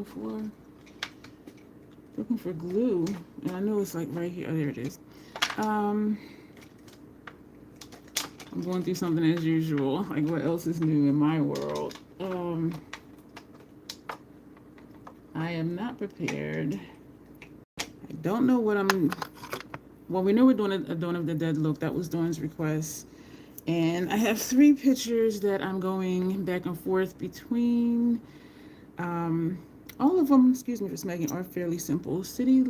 for? Looking for glue, and I know it's like right here. Oh, there it is. I'm going through something as usual. Like, what else is new in my world? I am not prepared. I don't know what I'm. Well, we know we're doing a Dawn of the Dead look. That was Dawn's request. And I have 3 pictures that I'm going back and forth between. All of them, excuse me for smacking, are fairly simple. City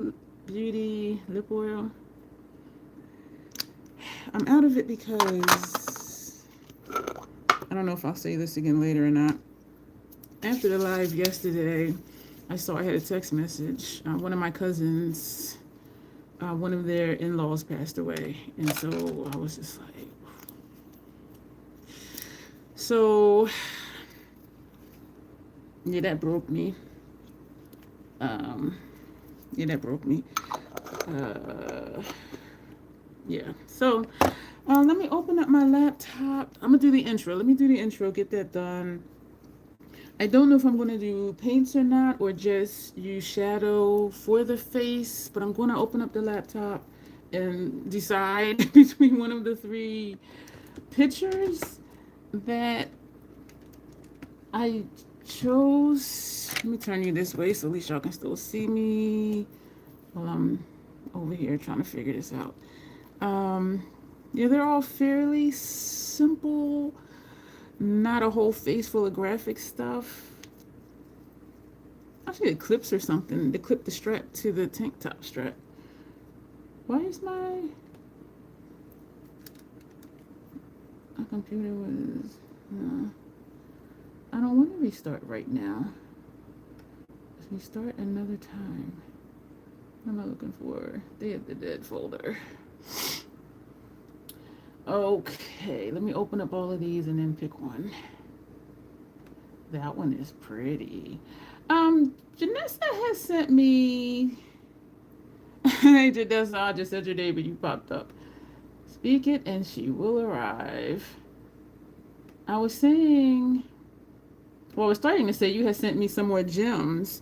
Beauty lip oil. I'm out of it because I don't know if I'll say this again later or not. After the live yesterday, I saw I had a text message. One of my cousins, one of their in-laws passed away. And so I was just like, so yeah, that broke me. Yeah, that broke me. Yeah, so let me open up my laptop. I'm gonna do the intro. Let me do the intro, get that done. I don't know if I'm going to do paints or not, or just use shadow for the face, but I'm going to open up the laptop and decide between one of the 3 pictures that I chose. Let me turn you this way so at least y'all can still see me while I'm over here trying to figure this out. Yeah, they're all fairly simple. Not a whole face full of graphic stuff. Actually, it clips or something to clip the strap to the tank top strap. Why is my computer was... I don't want to restart right now. Let's restart another time. What am I looking for? Day of the Dead folder. Okay, let me open up all of these and then pick one. That one is pretty. Janessa has sent me. Hey, Janessa, I just said your name, but you popped up. Speak it and she will arrive. I was saying, well, I was starting to say you had sent me some more gems,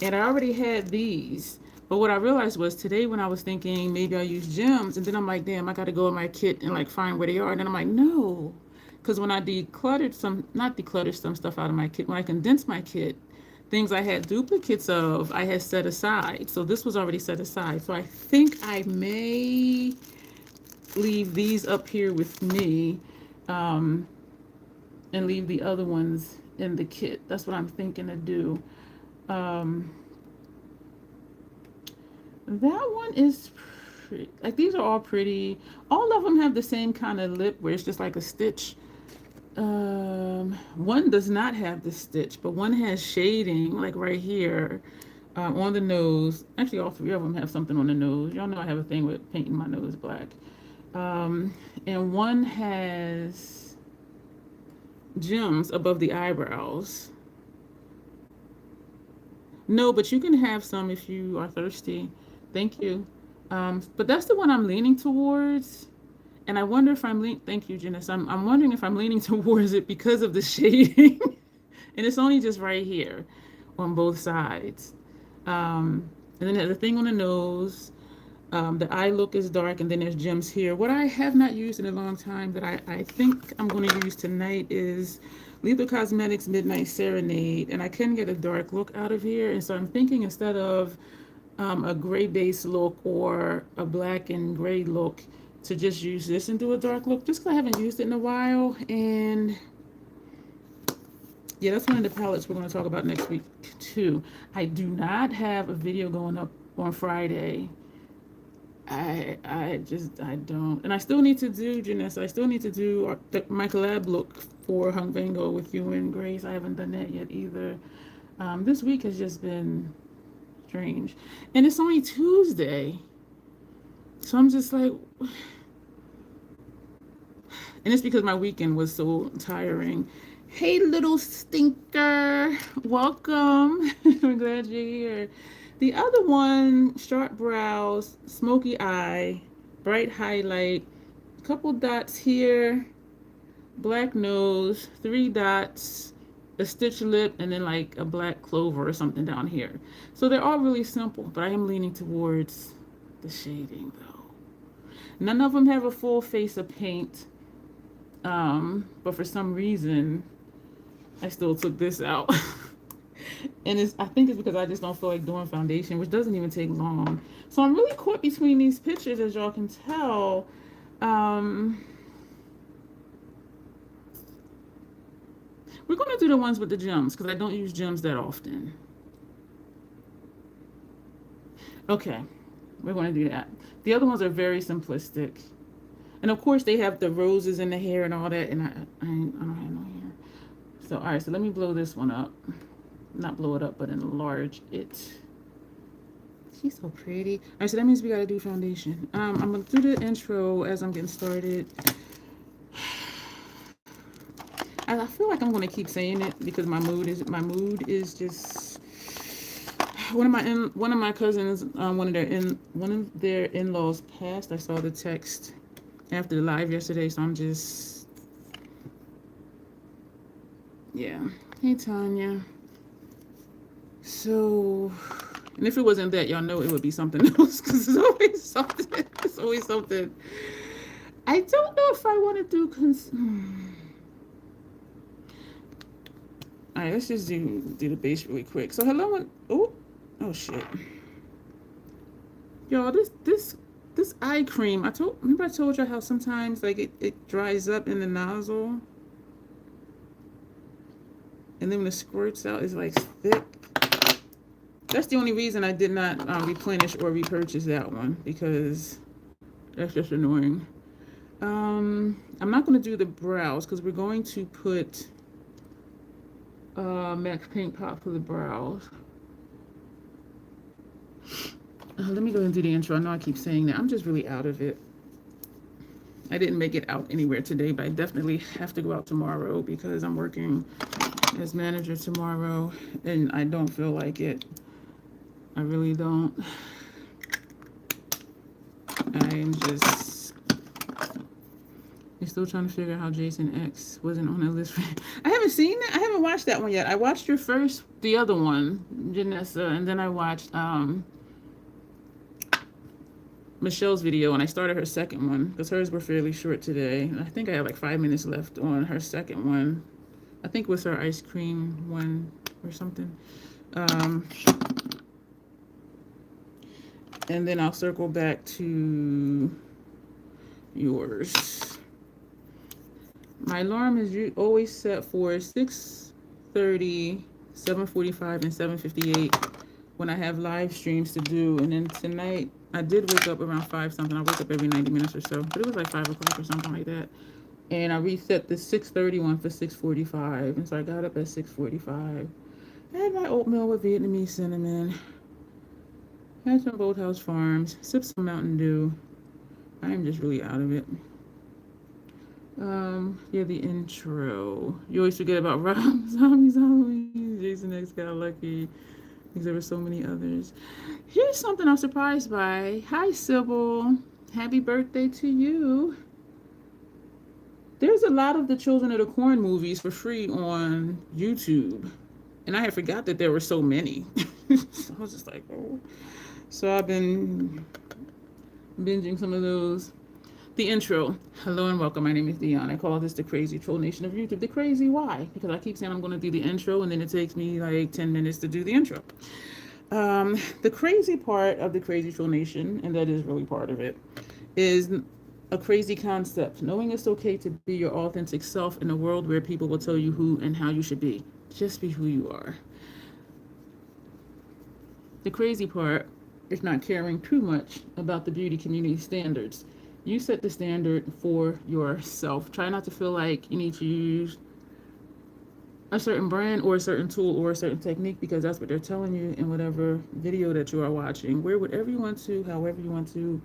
and I already had these. But what I realized was today when I was thinking maybe I'll use gems, and then I'm like, damn, I got to go in my kit and like find where they are. And then I'm like, no, because when I not decluttered some stuff out of my kit, when I condensed my kit, things I had duplicates of, I had set aside. So this was already set aside. So I think I may leave these up here with me, and leave the other ones in the kit. That's what I'm thinking to do. That one is pretty. Like, these are all pretty. All of them have the same kind of lip where it's just like a stitch. One does not have the stitch, but one has shading, like right here, on the nose. Actually, all 3 of them have something on the nose. Y'all know I have a thing with painting my nose black. And one has gems above the eyebrows. No, but you can have some if you are thirsty. Thank you. But that's the one I'm leaning towards. And I wonder if thank you, Janice. I'm wondering if I'm leaning towards it because of the shading. And it's only just right here on both sides. And then there's a thing on the nose. The eye look is dark, and then there's gems here. What I have not used in a long time that I think I'm going to use tonight is Lethal Cosmetics Midnight Serenade. And I couldn't get a dark look out of here. And so I'm thinking instead of a gray base look or a black and gray look, to just use this and do a dark look, just because I haven't used it in a while. And yeah, that's one of the palettes we're going to talk about next week too. I do not have a video going up on Friday. I don't. And I still need to do, Janessa, I still need to do my collab look for Hung Vango with you and Grace. I haven't done that yet either. This week has just been strange. And it's only Tuesday. So I'm just like, and it's because my weekend was so tiring. Hey, little stinker. Welcome. I'm glad you're here. The other one, sharp brows, smoky eye, bright highlight, couple dots here, black nose, 3 dots, a stitch lip, and then like a black clover or something down here. So they're all really simple, but I am leaning towards the shading though. None of them have a full face of paint, but for some reason, I still took this out. And I think it's because I just don't feel like doing foundation, which doesn't even take long. So I'm really caught between these pictures, as y'all can tell. We're going to do the ones with the gems because I don't use gems that often. Okay, we're going to do that. The other ones are very simplistic. And of course, they have the roses in the hair and all that, and I don't have no hair. So, all right, so let me blow this one up. Not blow it up, but enlarge it. She's so pretty. All right, so that means we got to do foundation. I'm going to do the intro as I'm getting started. I feel like I'm going to keep saying it because my mood is just one of my cousins, one of their in-laws passed. I saw the text after the live yesterday, so I'm just, yeah. Hey Tanya. So, and if it wasn't that, y'all know it would be something else because it's always something. It's always something. I don't know if I want to do all right, let's just do the base really quick. So hello, oh shit, y'all. This eye cream. Remember I told you how sometimes like it dries up in the nozzle, and then when it squirts out, it's like thick. That's the only reason I did not replenish or repurchase that one because that's just annoying. I'm not going to do the brows because we're going to put Max Paint Pot for the brows. Let me go and do the intro. I know I keep saying that. I'm just really out of it. I didn't make it out anywhere today, but I definitely have to go out tomorrow because I'm working as manager tomorrow and I don't feel like it. I really don't. I'm still trying to figure out how Jason X wasn't on the list. I haven't seen that. I haven't watched that one yet. I watched the other one, Janessa, and then I watched Michelle's video, and I started her second one because hers were fairly short today. I think I have like 5 minutes left on her second one. I think it was her ice cream one or something. And then I'll circle back to yours. My alarm is always set for 6:30, 7:45, and 7:58 when I have live streams to do. And then tonight, I did wake up around 5 something. I wake up every 90 minutes or so, but it was like 5 o'clock or something like that. And I reset the 6:30 one for 6:45. And so I got up at 6:45. I had my oatmeal with Vietnamese cinnamon. Had some Boathouse Farms. Sipped some Mountain Dew. I am just really out of it. Yeah, the intro. You always forget about Rob Zombie's Halloween. Jason X got lucky. Because there were so many others. Here's something I'm surprised by. Hi, Sybil. Happy birthday to you. There's a lot of the Children of the Corn movies for free on YouTube. And I had forgot that there were so many. So I was just like, oh. So I've been binging some of those. The intro. Hello and welcome. My name is Dion. I call this the crazy troll nation of YouTube. The crazy why? Because I keep saying I'm going to do the intro and then it takes me like 10 minutes to do the intro. The crazy part of the crazy troll nation, and that is really part of it, is a crazy concept. Knowing it's okay to be your authentic self in a world where people will tell you who and how you should be. Just be who you are. The crazy part is not caring too much about the beauty community standards. You set the standard for yourself. Try not to feel like you need to use a certain brand or a certain tool or a certain technique because that's what they're telling you in whatever video that you are watching. Wear whatever you want to, however you want to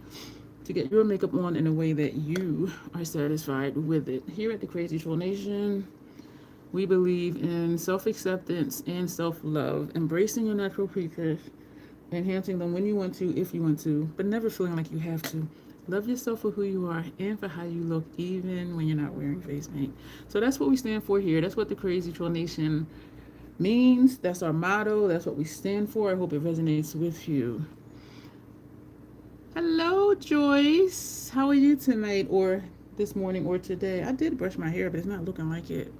get your makeup on in a way that you are satisfied with it. Here at the Crazy Troll Nation, we believe in self-acceptance and self-love, embracing your natural features, enhancing them when you want to, if you want to, but never feeling like you have to. Love yourself for who you are and for how you look, even when you're not wearing face paint. So that's what we stand for here. That's what the Crazy Troll Nation means. That's our motto. That's what we stand for. I hope it resonates with you. Hello, Joyce. How are you tonight or this morning or today? I did brush my hair, but it's not looking like it.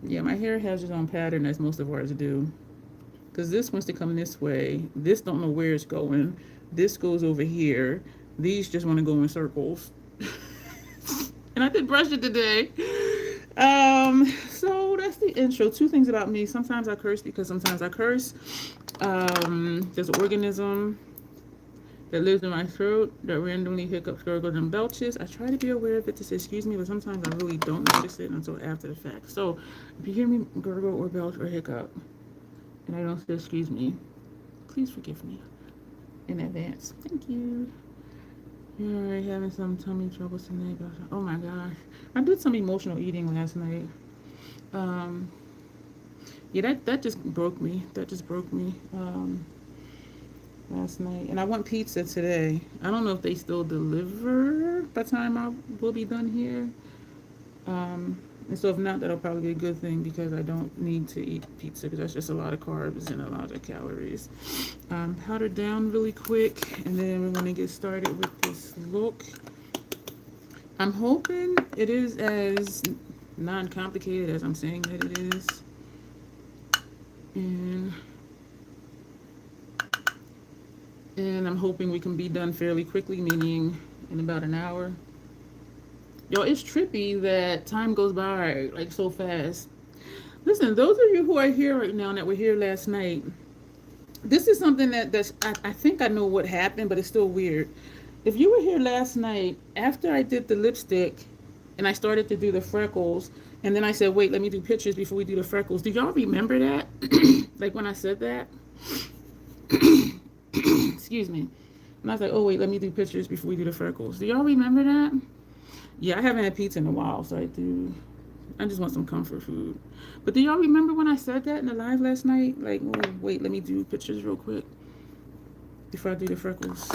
Yeah, my hair has its own pattern as most of ours do. Because this wants to come this way. This don't know where it's going. This goes over here. These just want to go in circles. And I did brush it today. So that's the intro. 2 things about me. Sometimes I curse because sometimes I curse. There's an organism that lives in my throat that randomly hiccups, gurgles, and belches. I try to be aware of it to say excuse me, but sometimes I really don't notice it until after the fact. So if you hear me gurgle or belch or hiccup and I don't say excuse me, please forgive me in advance. Thank you. You're already having some tummy troubles tonight. Oh my gosh. I did some emotional eating last night. Yeah, that just broke me. That just broke me last night. And I want pizza today. I don't know if they still deliver by the time I will be done here. And so if not, that'll probably be a good thing because I don't need to eat pizza because that's just a lot of carbs and a lot of calories. Powder down really quick, and then we're going to get started with this look. I'm hoping it is as non-complicated as I'm saying that it is. And I'm hoping we can be done fairly quickly, meaning in about an hour. Yo, it's trippy that time goes by like so fast. Listen, those of you who are here right now and that were here last night, this is something I think I know what happened, but it's still weird. If you were here last night after I did the lipstick and I started to do the freckles, and then I said, wait, let me do pictures before we do the freckles. Do y'all remember that? Like when I said that? Excuse me. And I was like, oh, wait, let me do pictures before we do the freckles. Do y'all remember that? Yeah, I haven't had pizza in a while, so I just want some comfort food. But do y'all remember when I said that in the live last night? Like, oh, wait, let me do pictures real quick before I do the freckles.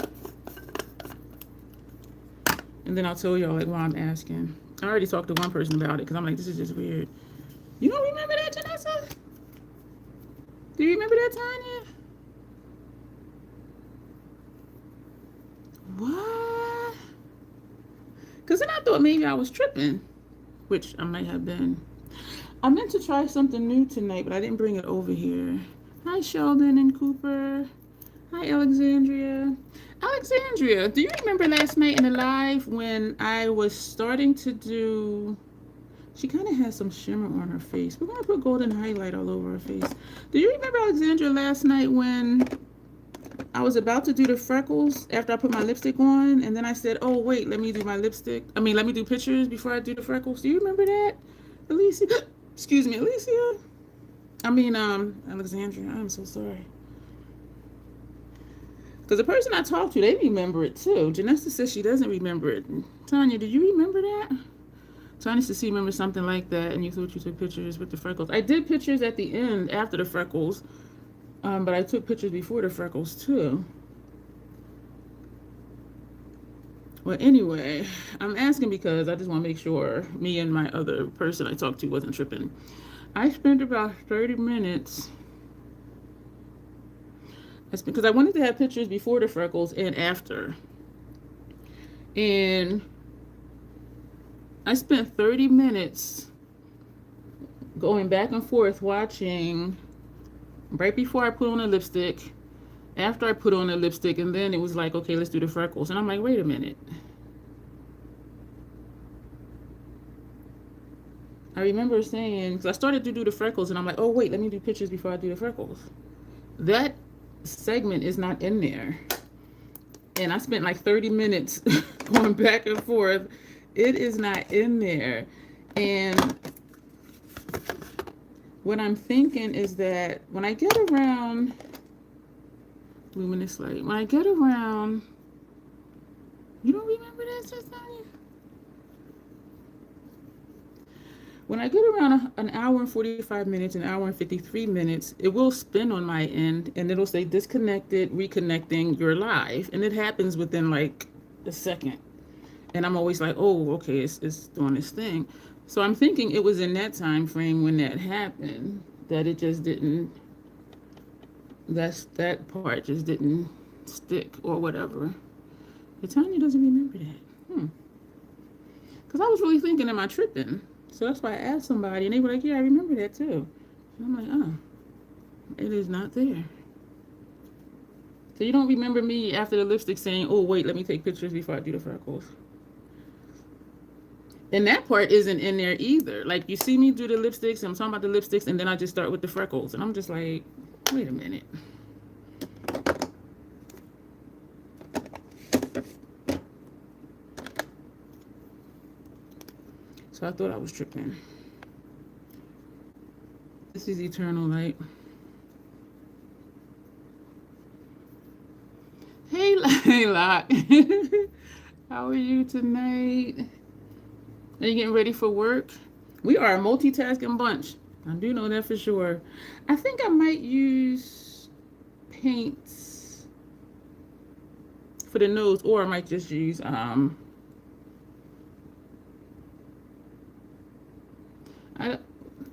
And then I'll tell y'all, like, why I'm asking. I already talked to one person about it, because I'm like, this is just weird. You don't remember that, Janessa? Do you remember that, Tanya? What? Because then I thought maybe I was tripping, which I might have been. I meant to try something new tonight, but I didn't bring it over here. Hi, Sheldon and Cooper. Hi, Alexandria. Alexandria, do you remember last night in the live when I was starting to do... She kind of has some shimmer on her face. We're going to put golden highlight all over her face. Do you remember, Alexandria, last night when I was about to do the freckles after I put my lipstick on, and then I said, oh, wait, let me do my lipstick. Let me do pictures before I do the freckles. Do you remember that? Alicia? Excuse me, Alicia? Alexandria, I'm so sorry. Because the person I talked to, they remember it too. Janessa says she doesn't remember it. Tanya, do you remember that? Tanya says she remembers something like that, and you thought you took pictures with the freckles. I did pictures at the end after the freckles, but I took pictures before the freckles too. Well, anyway, I'm asking because I just want to make sure me and my other person I talked to wasn't tripping. I spent about 30 minutes. That's because I wanted to have pictures before the freckles and after. And I spent 30 minutes going back and forth watching right before I put on a lipstick, after I put on a lipstick, and then it was like, okay, let's do the freckles. And I'm like, wait a minute. I remember saying, because I started to do the freckles, and I'm like, oh, wait, let me do pictures before I do the freckles. That segment is not in there. And I spent like 30 minutes going back and forth. It is not in there. And what I'm thinking is that when I get around luminous light, when I get around, you don't remember that, Tanya? When I get around an hour and 45 minutes, an hour and 53 minutes, it will spin on my end and it'll say disconnected, reconnecting, you're live. And it happens within like a second. And I'm always like, oh, okay, it's doing this thing. So I'm thinking it was in that time frame when that happened that it just didn't, that part just didn't stick or whatever. But Tanya doesn't remember that. Because I was really thinking, am I tripping? So that's why I asked somebody, and they were like, yeah, I remember that too. And I'm like, oh, it is not there. So you don't remember me after the lipstick saying, oh, wait, let me take pictures before I do the freckles. And that part isn't in there either. Like, you see me do the lipsticks, and I'm talking about the lipsticks, and then I just start with the freckles. And I'm just like, wait a minute. So I thought I was tripping. This is Eternal Light. Hey, Layla. How are you tonight? Are you getting ready for work? We are a multitasking bunch. I do know that for sure. I think I might use paints for the nose, or I might just use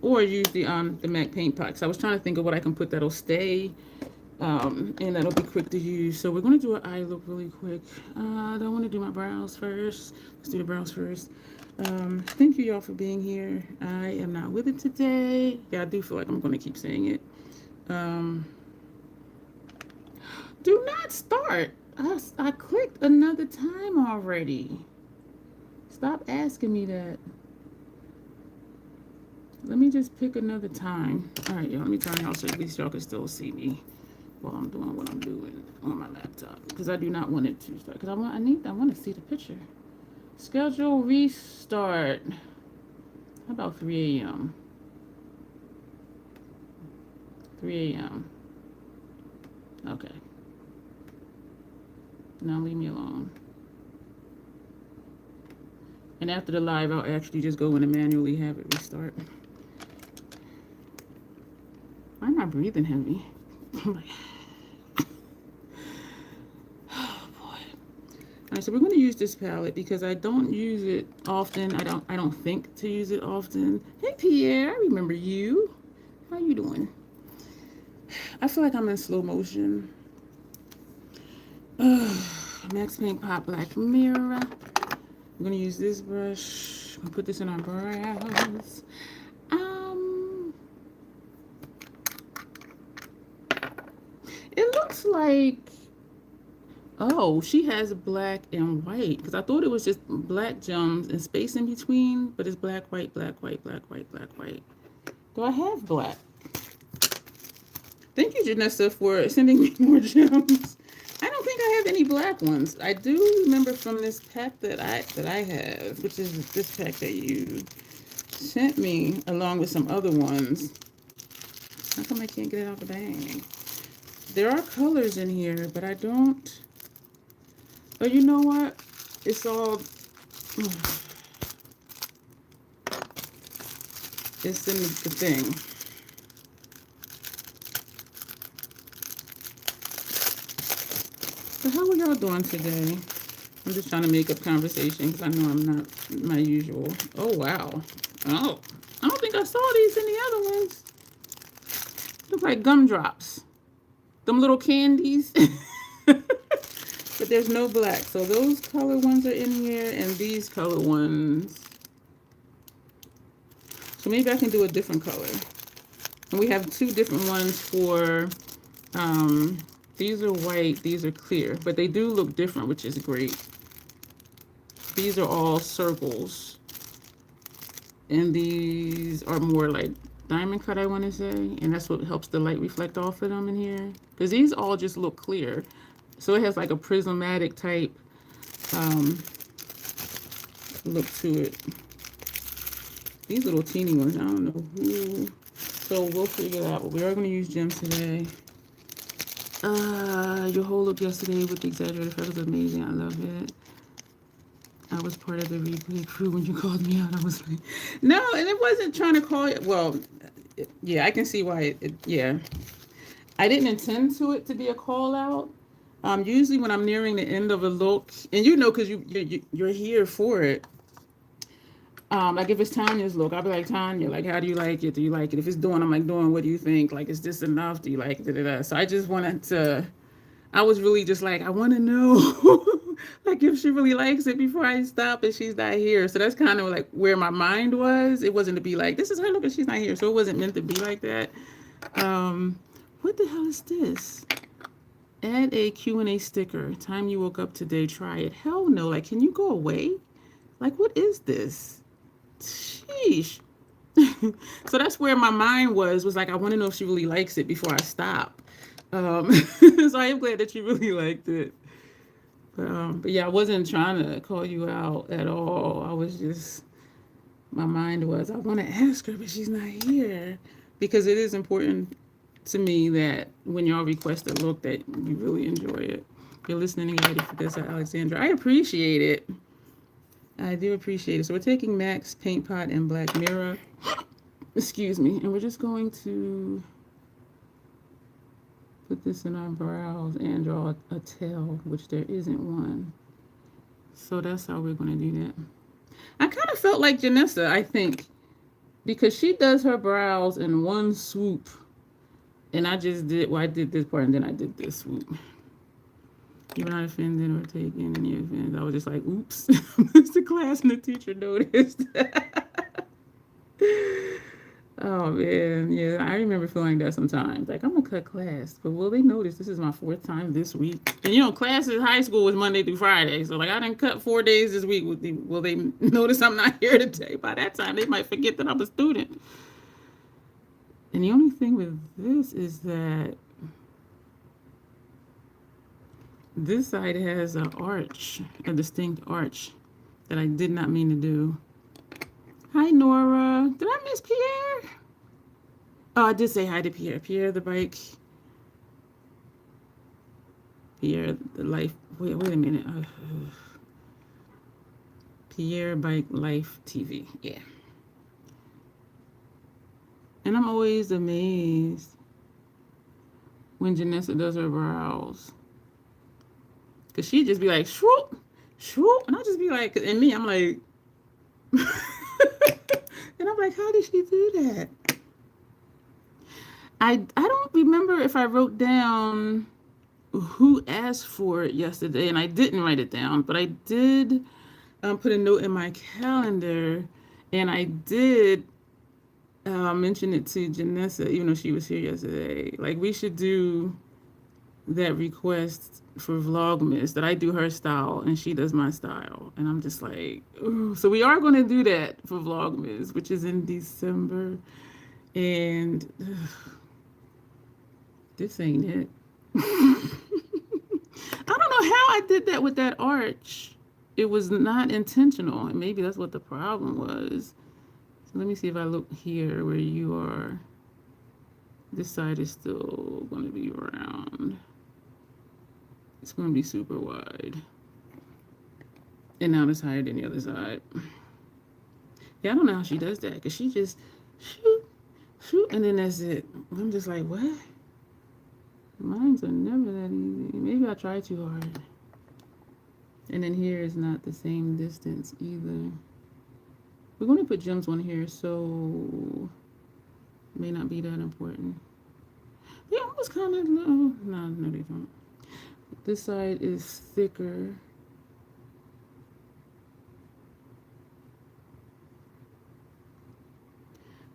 or use the MAC paint pots. I was trying to think of what I can put that'll stay and that'll be quick to use. So we're gonna do an eye look really quick. I don't want to do my brows first. Let's do the brows first. Thank you y'all for being here. I am not with it today. Yeah, I do feel like I'm gonna keep saying it. Do not start. I clicked another time already. Stop asking me that. Let me just pick another time. All right, y'all, let me turn y'all so at least y'all can still see me while I'm doing what I'm doing on my laptop. Because I do not want it to start. Because I want to see the picture. Schedule restart. How about 3 a.m.? 3 a.m. Okay. Now leave me alone. And after the live, I'll actually just go in and manually have it restart. Why am I breathing heavy? I'm like, oh boy. All right, so we're going to use this palette because I don't use it often. I don't think to use it often. Hey Pierre, I remember you. How you doing? I feel like I'm in slow motion. Max Paint Pot Black Mirror. I'm gonna use this brush. I'm gonna put this in our brows. It looks like, oh, she has black and white, because I thought it was just black gems and space in between, but it's black, white, black, white, black, white, black, white. Do I have black? Thank you, Janessa, for sending me more gems. I don't think I have any black ones. I do remember from this pack that I have, which is this pack that you sent me along with some other ones. How come I can't get it out the bag? There are colors in here, but I don't. But you know what? It's all. It's in the thing. So how are y'all doing today? I'm just trying to make up conversation because I know I'm not my usual. Oh, wow. Oh, I don't think I saw these in the other ones. Look like gumdrops. Them little candies. But there's no black. So those color ones are in here and these color ones. So maybe I can do a different color. And we have two different ones for, these are white, these are clear, but they do look different, which is great. These are all circles. And these are more like diamond cut, I want to say. And that's what helps the light reflect off of them in here. Because these all just look clear. So it has like a prismatic type look to it. These little teeny ones, I don't know who. So we'll figure it out. But we are going to use gems today. Your whole look yesterday with the exaggerated freckles was amazing. I love it. I was part of the replay crew when you called me out. I was like, no, and it wasn't trying to call you. Well, yeah, I can see why. Yeah, I didn't intend to it to be a call out. Usually when I'm nearing the end of a look, and you know, because you're here for it. Like if it's Tanya's look, I'll be like, Tanya, like, how do you like it? Do you like it? If it's doing, I'm like, doing, what do you think? Like, is this enough? Do you like it? Da, da, da. So I just wanted to, I was really just like, I want to know, like, if she really likes it before I stop and she's not here. So that's kind of like where my mind was. It wasn't to be like, this is her look and she's not here. So it wasn't meant to be like that. What the hell is this? Add a Q&A sticker. Time you woke up today, try it. Hell no. Like, can you go away? Like, what is this? Sheesh. So that's where my mind was like, I want to know if she really likes it before I stop. So I am glad that you really liked it. But yeah, I wasn't trying to call you out at all. I was just, my mind was, I want to ask her, but she's not here. Because it is important to me that when y'all request a look that you really enjoy it. If you're listening and ready for this, Alexandra. I appreciate it. I do appreciate it. So we're taking Max, Paint Pot, and Black Mirror. Excuse me. And we're just going to put this in our brows and draw a tail, which there isn't one. So that's how we're going to do that. I kind of felt like Janessa, I think, because she does her brows in one swoop. And I just did, well, I did this part and then I did this swoop. You're not offended or taken any offense. I was just like, oops. Missed the class and the teacher noticed. Oh, man. Yeah, I remember feeling that sometimes. Like, I'm going to cut class. But will they notice this is my 4th time this week? And, you know, class in high school was Monday through Friday. So, like, I didn't cut 4 days this week. Will they notice I'm not here today? By that time, they might forget that I'm a student. And the only thing with this is that this side has an arch, a distinct arch that I did not mean to do. Hi, Nora. Did I miss Pierre? Oh, I did say hi to Pierre. Pierre the bike. Pierre the life. Wait a minute. Pierre Bike Life TV. Yeah. And I'm always amazed when Janessa does her brows. Because she'd just be like, swoop, swoop. And I'll just be like, and me, I'm like, and I'm like, how did she do that? I don't remember if I wrote down who asked for it yesterday, and I didn't write it down, but I did put a note in my calendar, and I did mention it to Janessa, even though she was here yesterday. Like, we should do that request for Vlogmas, that I do her style and she does my style. And I'm just like, ooh. So we are going to do that for Vlogmas, which is in December. And this ain't it. I don't know how I did that with that arch. It was not intentional. And maybe that's what the problem was. So let me see if I look here where you are. This side is still going to be round. It's going to be super wide. And now it's higher than the other side. Yeah, I don't know how she does that. Because she just shoot, shoot, and then that's it. I'm just like, what? Mine's are never that easy. Maybe I try too hard. And then here is not the same distance either. We're going to put gems on here, so it may not be that important. They almost kind of, no, they don't. This side is thicker.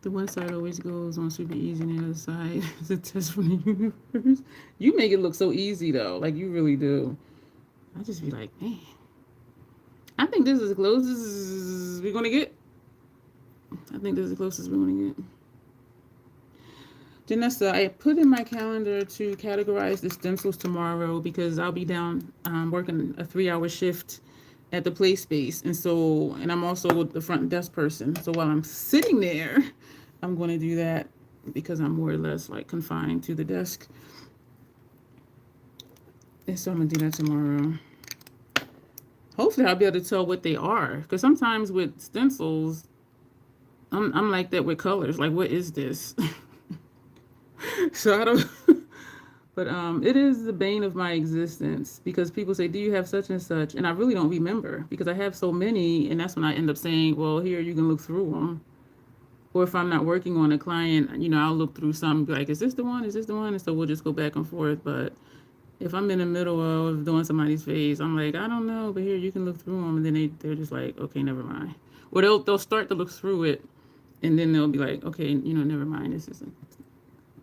The one side always goes on super easy, and the other side is a test from the universe. You make it look so easy, though. Like, you really do. I just be like, man. I think this is as close as we're going to get. I think this is the closest we're going to get. Janessa, I put in my calendar to categorize the stencils tomorrow because I'll be down working a 3-hour shift at the play space. And I'm also the front desk person. So while I'm sitting there, I'm going to do that because I'm more or less like confined to the desk. And so I'm going to do that tomorrow. Hopefully I'll be able to tell what they are. Because sometimes with stencils, I'm like that with colors. Like, what is this? So I don't. But it is the bane of my existence because people say, "Do you have such and such?" And I really don't remember because I have so many, and that's when I end up saying, "Well, here you can look through them." Or if I'm not working on a client, I'll look through some, and be like, "Is this the one? Is this the one?" And so we'll just go back and forth. But if I'm in the middle of doing somebody's face, I'm like, "I don't know," but here you can look through them, and then they're just like, "Okay, never mind." Or they'll start to look through it, and then they'll be like, "Okay, never mind. This isn't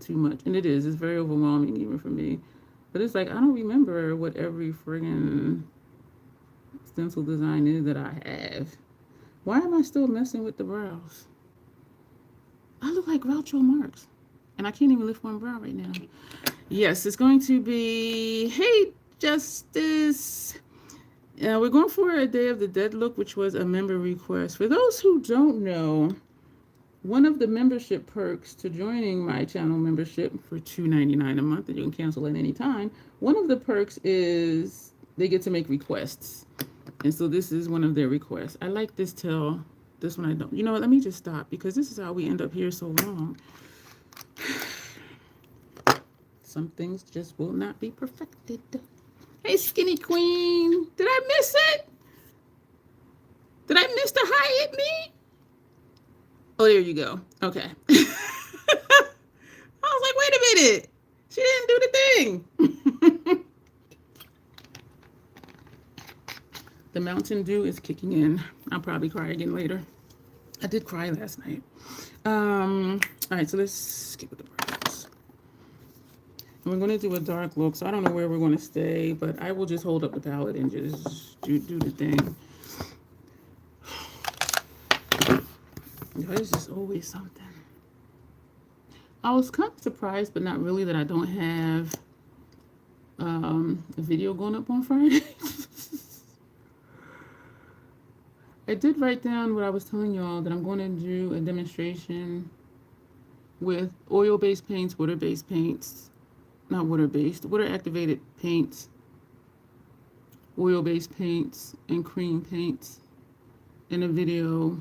too much," and it is. It's very overwhelming even for me. But it's like I don't remember what every friggin' stencil design is that I have. Why am I still messing with the brows? I look like Groucho Marx, and I can't even lift one brow right now. Yes, it's going to be, hey, Justice. We're going for a Day of the Dead look, which was a member request. For those who don't know, one of the membership perks to joining my channel membership for $2.99 a month, that you can cancel at any time, one of the perks is they get to make requests. And so this is one of their requests. I like this tail. This one I don't. You know what? Let me just stop because this is how we end up here so long. Some things just will not be perfected. Hey, Skinny Queen. Did I miss it? Did I miss the hi at me? Oh, there you go. Okay. I was like, wait a minute. She didn't do the thing. The Mountain Dew is kicking in. I'll probably cry again later. I did cry last night. All right, so let's skip with the brows. We're going to do a dark look, so I don't know where we're going to stay, but I will just hold up the palette and just do the thing. There's just always something. I was kind of surprised, but not really, that I don't have a video going up on Friday. I did write down what I was telling y'all, that I'm going to do a demonstration with oil-based paints, water-based paints, not water-based, water-activated paints, oil-based paints, and cream paints in a video.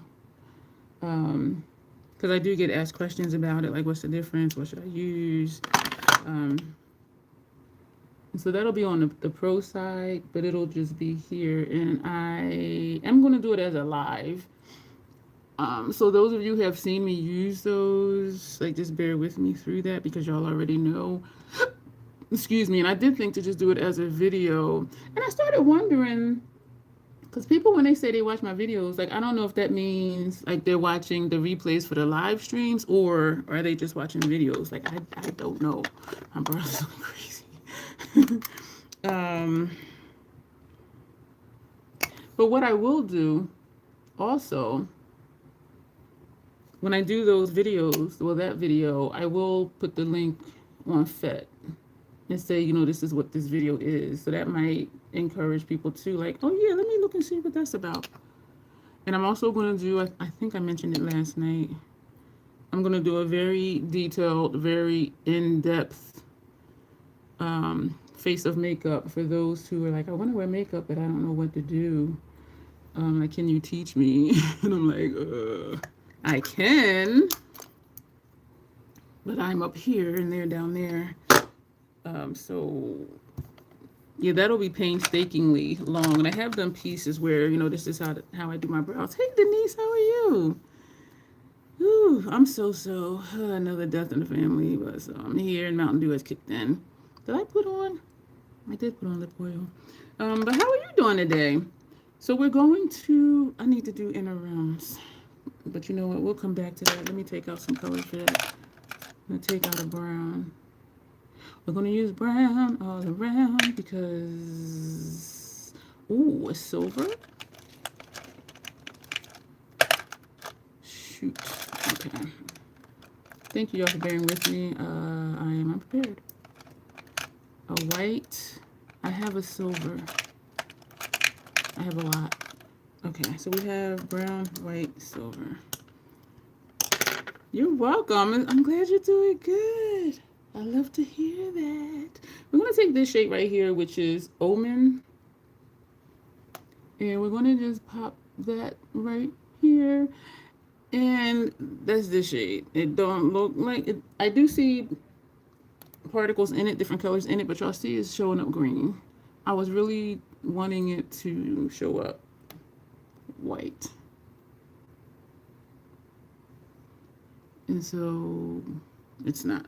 Because I do get asked questions about it, like what's the difference, what should I use? So that'll be on the pro side, but it'll just be here, and I am going to do it as a live. So those of you who have seen me use those, like, just bear with me through that because y'all already know. Excuse me. And I did think to just do it as a video, and I started wondering, because people, when they say they watch my videos, like, I don't know if that means like they're watching the replays for the live streams, or are they just watching videos? Like, I don't know. My brother's looking crazy. But what I will do also, when I do those videos, well, that video, I will put the link on FET and say, this is what this video is. So that might encourage people to, like, oh yeah, let me look and see what that's about. And I'm also going to do, I think I mentioned it last night, I'm going to do a very detailed, very in-depth face of makeup for those who are like, I want to wear makeup, but I don't know what to do. Like, can you teach me? And I'm like, I can, but I'm up here and they're down there. So yeah, that'll be painstakingly long. And I have done pieces where, this is how I do my brows. Hey, Denise, how are you? Ooh, I'm so another death in the family, but so I'm here and Mountain Dew has kicked in. Did I put on? I did put on lip oil. But how are you doing today? So we're going to, I need to do inner realms. But you know what? We'll come back to that. Let me take out some color for that. I'm going to take out a brown. We're going to use brown all around because, ooh, a silver. Shoot. Okay. Thank you, y'all, for bearing with me. I am unprepared. A white. I have a silver. I have a lot. Okay, so we have brown, white, silver. You're welcome. I'm glad you're doing good. I love to hear that. We're going to take this shade right here, which is Omen. And we're going to just pop that right here. And that's this shade. It don't look like it. I do see particles in it, different colors in it, but y'all see it's showing up green. I was really wanting it to show up white. And so it's not.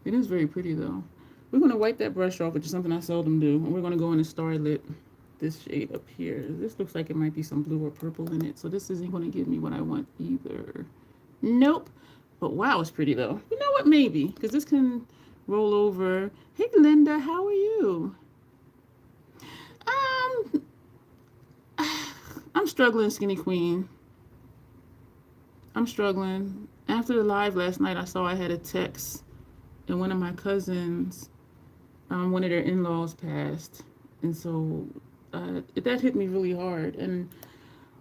It is very pretty though. We're going to wipe that brush off, which is something I seldom do. And we're going to go in and Starlit this shade up here. This looks like it might be some blue or purple in it. So this isn't going to give me what I want either. Nope. But wow, it's pretty though. You know what? Maybe. Because this can roll over. Hey, Linda, how are you? Um, I'm struggling, Skinny Queen. I'm struggling. After the live last night, I saw I had a text, and one of my cousins, one of their in-laws passed, and so that hit me really hard. And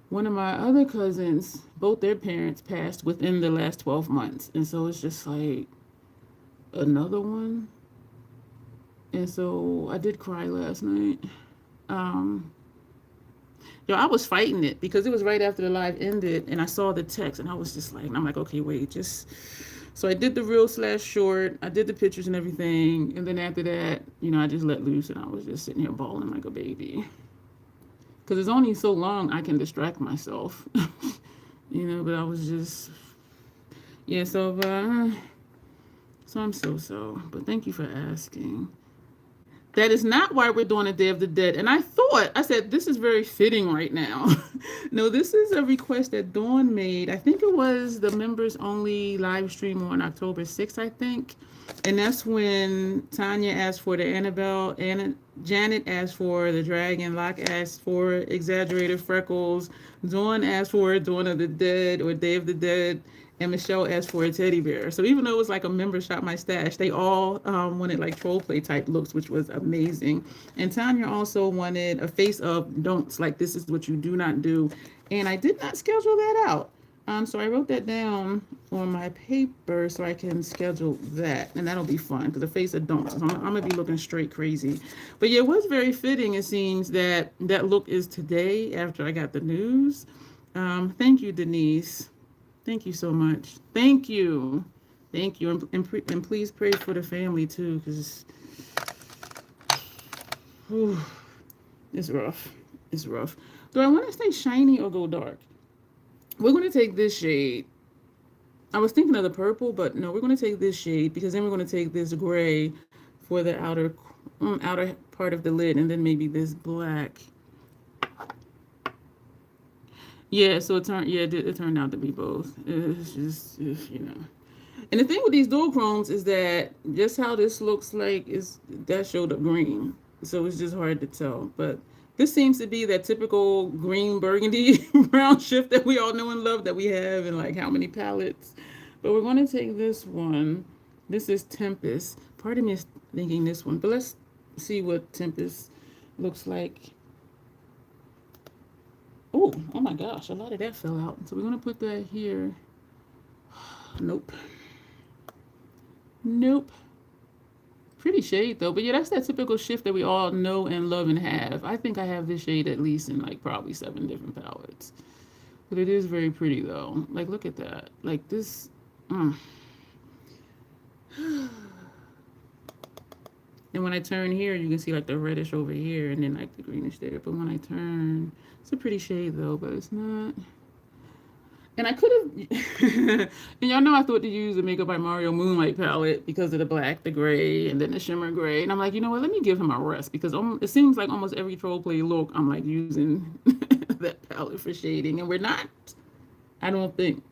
one of my other cousins, both their parents passed within the last 12 months, and so it's just like another one. And so I did cry last night. I was fighting it because it was right after the live ended, and I saw the text, and I was just like, and I'm like, okay, wait, just. So I did the real/short, I did the pictures and everything, and then after that, I just let loose, and I was just sitting here bawling like a baby. Because it's only so long I can distract myself, but I was just, yeah, so I'm so, but thank you for asking. That is not why we're doing a Day of the Dead. And I said, this is very fitting right now. No, this is a request that Dawn made. I think it was the members only live stream on October 6th, I think. And that's when Tanya asked for the Annabelle, Janet asked for the dragon, Locke asked for exaggerated freckles, Dawn asked for Dawn of the Dead or Day of the Dead, and Michelle asked for a teddy bear. So even though it was like a member shop my stash, they all wanted like troll play type looks, which was amazing. And Tanya also wanted a face of don'ts, like this is what you do not do. And I did not schedule that out. So I wrote that down on my paper so I can schedule that, and that'll be fun because the face of don'ts. I'm gonna be looking straight crazy. But yeah, it was very fitting. It seems that look is today after I got the news. Thank you, Denise. Thank you so much. Thank you. And please pray for the family too, because it's rough. It's rough. Do I want to stay shiny or go dark? We're going to take this shade. I was thinking of the purple, but no, we're going to take this shade because then we're going to take this gray for the outer part of the lid, and then maybe this black. Yeah, so it turned out to be both. It's just, And the thing with these dual chromes is that just how this looks like that showed up green. So it's just hard to tell. But this seems to be that typical green burgundy brown shift that we all know and love that we have in like how many palettes. But we're going to take this one. This is Tempest. Part of me is thinking this one. But let's see what Tempest looks like. Oh my gosh, a lot of that fell out. So we're going to put that here. Nope. Pretty shade though. But yeah, that's that typical shift that we all know and love and have. I think I have this shade at least in like probably 7 different palettes. But it is very pretty though. Like, look at that. Like this. And when I turn here, you can see like the reddish over here and then like the greenish there. But when I turn, it's a pretty shade though, but it's not. And I could have, and y'all know I thought to use the Makeup by Mario Moonlight palette because of the black, the gray, and then the shimmer gray. And I'm like, you know what, let me give him a rest because it seems like almost every troll play look, I'm like using that palette for shading. And we're not, I don't think.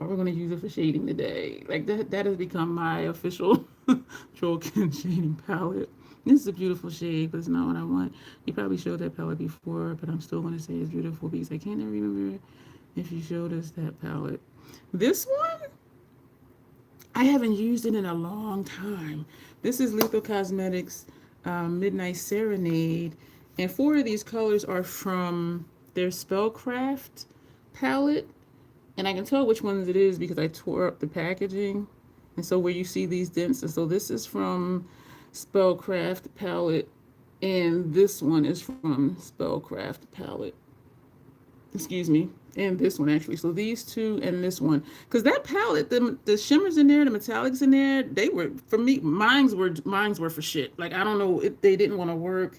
Or we're going to use it for shading today. Like that has become my official Trollkin shading palette. This is a beautiful shade, but it's not what I want. You probably showed that palette before, but I'm still going to say it's beautiful because I can't remember if you showed us that palette. This one, I haven't used it in a long time. This is Lethal Cosmetics Midnight Serenade, and 4 of these colors are from their Spellcraft palette. And I can tell which ones it is because I tore up the packaging. And so where you see these dents, and so this is from Spellcraft palette And this one is from Spellcraft palette. Excuse me. And this one actually. So these two and this one, because that palette, the shimmers in there, the metallics in there, they were for me. Mine's were for shit. Like I don't know, they didn't want to work.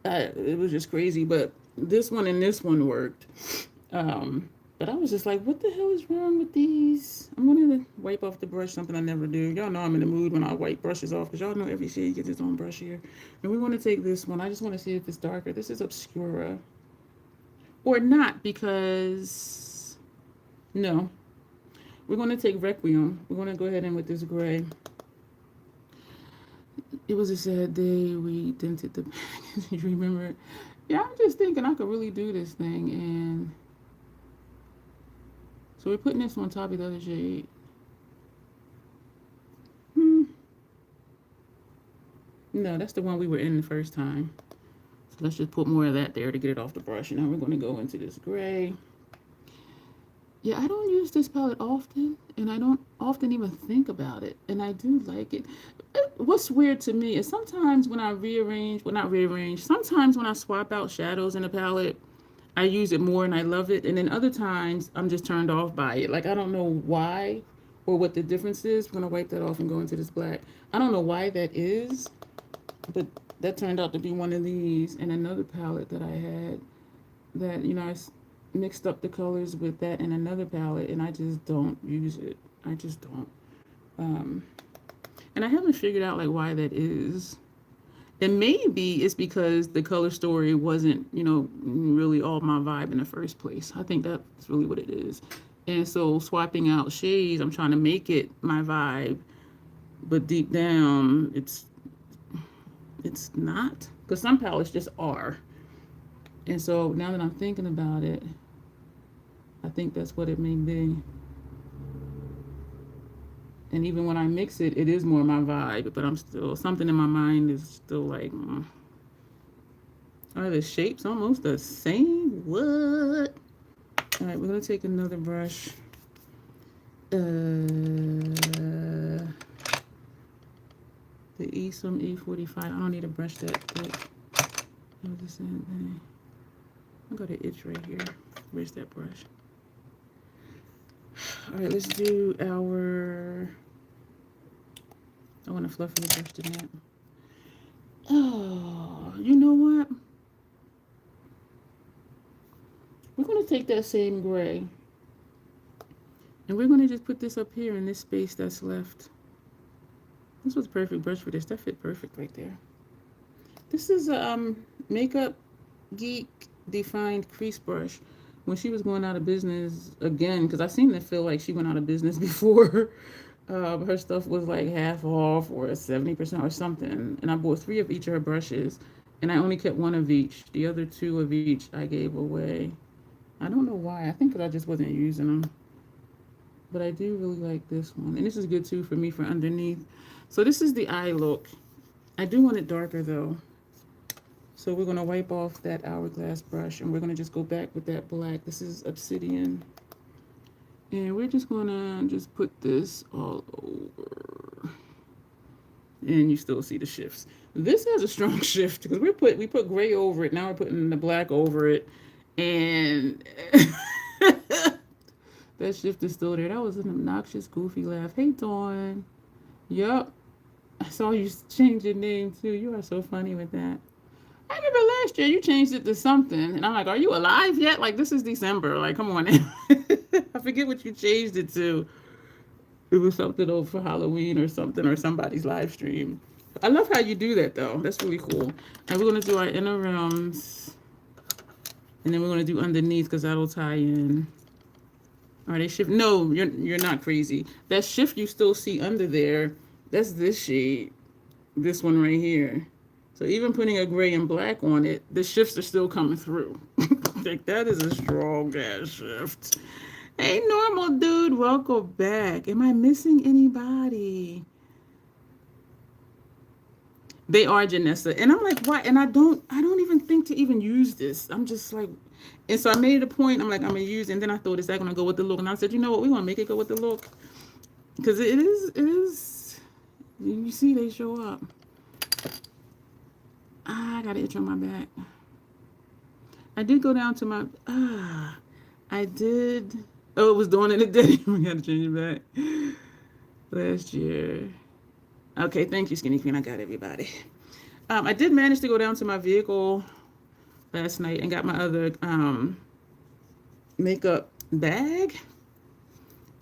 It was just crazy. But this one and this one worked. But I was just like, what the hell is wrong with these? I'm going to wipe off the brush, something I never do. Y'all know I'm in the mood when I wipe brushes off because y'all know every shade gets its own brush here. And we want to take this one. I just want to see if it's darker. This is Obscura. Or not because, no. We're going to take Requiem. We're going to go ahead and with this gray. It was a sad day. We dented the package. You remember it? Yeah, I'm just thinking I could really do this thing and... So we're putting this on top of the other shade. No, that's the one we were in the first time. So let's just put more of that there to get it off the brush. And now we're going to go into this gray. Yeah, I don't use this palette often. And I don't often even think about it. And I do like it. What's weird to me is sometimes when I rearrange, well, not rearrange, sometimes when I swap out shadows in a palette, I use it more and I love it. And then other times I'm just turned off by it. Like I don't know why or what the difference is. We're going to wipe that off and go into this black. I don't know why that is, but that turned out to be one of these. And another palette that I had that, you know, I mixed up the colors with that and another palette and I just don't use it. I just don't. And I haven't figured out like why that is. And maybe it's because the color story wasn't, you know, really all my vibe in the first place. I think that's really what it is. And so swapping out shades, I'm trying to make it my vibe. But deep down, it's not. Because some palettes just are. And so now that I'm thinking about it, I think that's what it may be. And even when I mix it, it is more my vibe, but I'm still, something in my mind is still like, Are the shapes almost the same? What? All right, we're going to take another brush. The Esom E45. I don't need a brush that thick. I'll the same thing. I got an itch right here. Where's that brush? All right, let's do our... I want a fluffier brush than that. Oh, you know what? We're going to take that same gray. And we're going to just put this up here in this space that's left. This was a perfect brush for this. That fit perfect right there. This is a Makeup Geek Defined Crease Brush. When she was going out of business again, because I seem to feel like she went out of business before. Her stuff was like half off or 70% or something. And I bought 3 of each of her brushes. And I only kept 1 of each. The other 2 of each I gave away. I don't know why. I think because I just wasn't using them. But I do really like this one. And this is good too for me for underneath. So this is the eye look. I do want it darker though. So we're going to wipe off that Hourglass brush. And we're going to just go back with that black. This is Obsidian. And we're just going to just put this all over. And you still see the shifts. This has a strong shift because we put gray over it. Now we're putting the black over it. And that shift is still there. That was an obnoxious, goofy laugh. Hey, Dawn. Yup. I saw you change your name too. You are so funny with that. I remember last year you changed it to something. And I'm like, are you alive yet? Like, this is December. Like, come on. I forget what you changed it to. It was something over for Halloween or something, or somebody's live stream. I love how you do that, though. That's really cool. And we're going to do our inner rims. And then we're going to do underneath because that'll tie in. Are they shift? No, you're not crazy. That shift you still see under there, that's this shade. This one right here. So even putting a gray and black on it, the shifts are still coming through. Like, that is a strong ass shift. Hey, normal dude, welcome back. Am I missing anybody? They are, Janessa. And I'm like, why? And I don't even think to even use this. I'm just like, and so I made it a point. I'm like, I'm gonna use it. And then I thought, is that gonna go with the look? And I said, you know what? We're gonna make it go with the look. Because it is, you see they show up. I got an itch on my back. I did go down to my, I did, oh, it was Dawn in the Day. We had to change it back. Last year. Okay, thank you, Skinny Queen. I got everybody. I did manage to go down to my vehicle last night and got my other makeup bag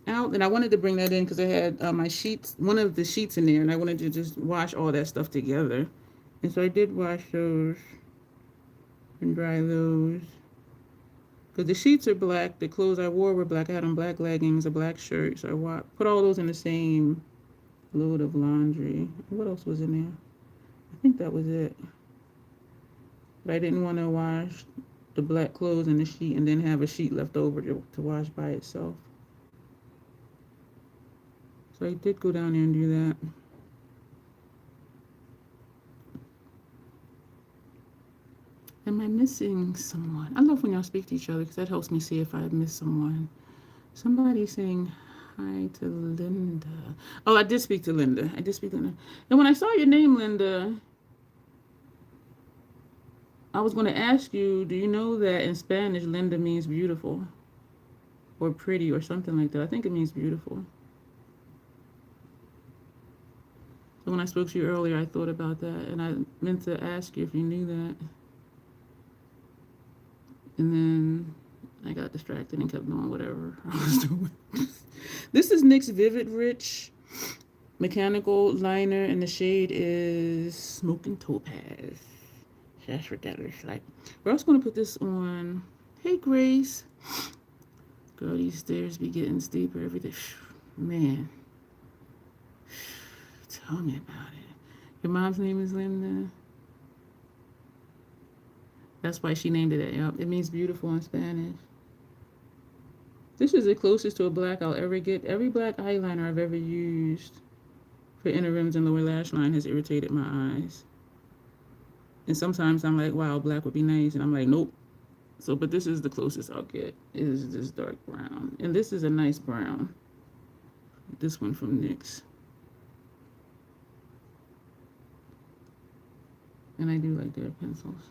out, and I wanted to bring that in because I had my sheets, one of the sheets in there, and I wanted to just wash all that stuff together. And so I did wash those and dry those. Because the sheets are black, the clothes I wore were black. I had on black leggings, a black shirt, so I put all those in the same load of laundry. What else was in there? I think that was it. But I didn't want to wash the black clothes in the sheet and then have a sheet left over to wash by itself. So I did go down there and do that. Am I missing someone? I love when y'all speak to each other because that helps me see if I missed someone. Somebody saying hi to Linda. Oh, I did speak to Linda. I did speak to Linda. And when I saw your name, Linda, I was going to ask you, do you know that in Spanish, Linda means beautiful or pretty or something like that? I think it means beautiful. So when I spoke to you earlier, I thought about that, and I meant to ask you if you knew that. And then I got distracted and kept doing whatever I was doing. This is NYX Vivid Rich Mechanical Liner, and the shade is Smoking Topaz. That's what that looks like. We're also going to put this on. Hey, Grace. Girl, these stairs be getting steeper every day. Man. Tell me about it. Your mom's name is Linda. That's why she named it that. Yep. It means beautiful in Spanish. This is the closest to a black I'll ever get. Every black eyeliner I've ever used for inner rims and lower lash line has irritated my eyes. And sometimes I'm like, wow, black would be nice. And I'm like, nope. So, but this is the closest I'll get. Is this dark brown. And this is a nice brown. This one from NYX. And I do like their pencils.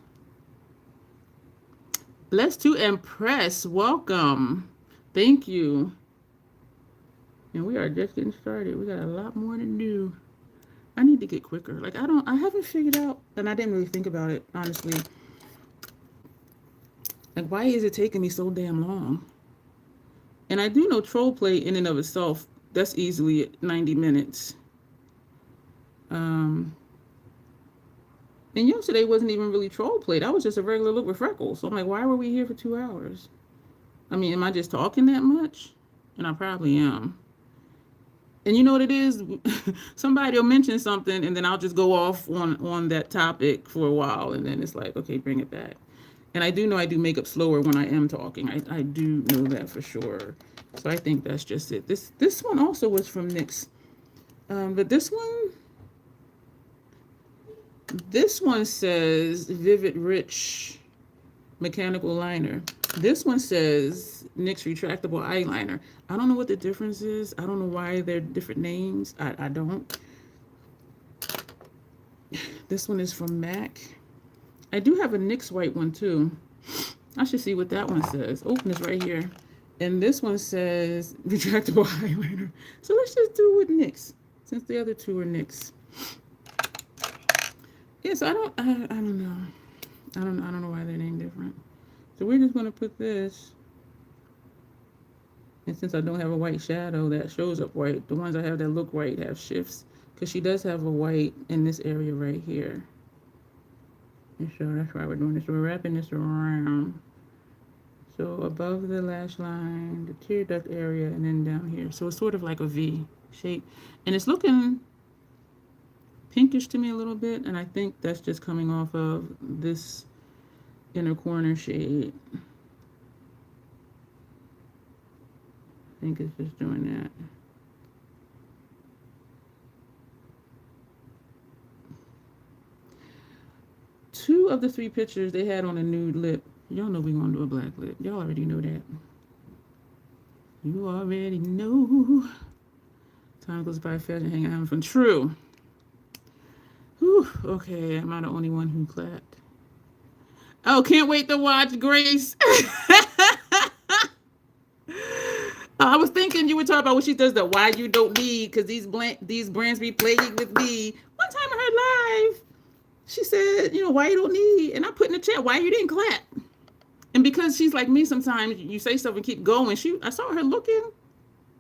Blessed to Impress. Welcome. Thank you. And we are just getting started. We got a lot more to do. I need to get quicker. Like, I haven't figured out, and I didn't really think about it, honestly. Like, why is it taking me so damn long? And I do know troll play in and of itself, that's easily 90 minutes. And yesterday wasn't even really troll play. That was just a regular look with freckles. So I'm like, why were we here for 2 hours? I mean, am I just talking that much? And I probably am. And you know what it is? Somebody will mention something, and then I'll just go off on that topic for a while, and then it's like, okay, bring it back. And I do know I do makeup slower when I am talking. I do know that for sure. So I think that's just it. This one also was from NYX. But this one says Vivid Rich Mechanical Liner. This one says NYX Retractable Eyeliner. I don't know what the difference is. I don't know why they're different names. I don't. This one is from MAC. I do have a NYX white one too. I should see what that one says. Open is right here. And this one says Retractable Eyeliner. So let's just do it with NYX, since the other two are NYX. Yes, I don't know. I don't know why they're named different. So we're just gonna put this. And since I don't have a white shadow that shows up white, the ones I have that look white have shifts. Because she does have a white in this area right here. And so that's why we're doing this. So we're wrapping this around. So above the lash line, the tear duct area, and then down here. So it's sort of like a V shape. And it's looking pinkish to me a little bit, and I think that's just coming off of this inner corner shade. I think it's just doing that. Two of the three pictures they had on a nude lip. Y'all know we're gonna do a black lip. Y'all already know that. You already know. Time goes by fast and hang out having fun. True. Whew, okay, am I the only one who clapped? Oh, can't wait to watch Grace. I was thinking you were talking about what she does, the why you don't need, because these brands be playing with me. One time in her life, she said, why you don't need, and I put in the chat, why you didn't clap. And because she's like me, sometimes you say stuff and keep going. I saw her looking,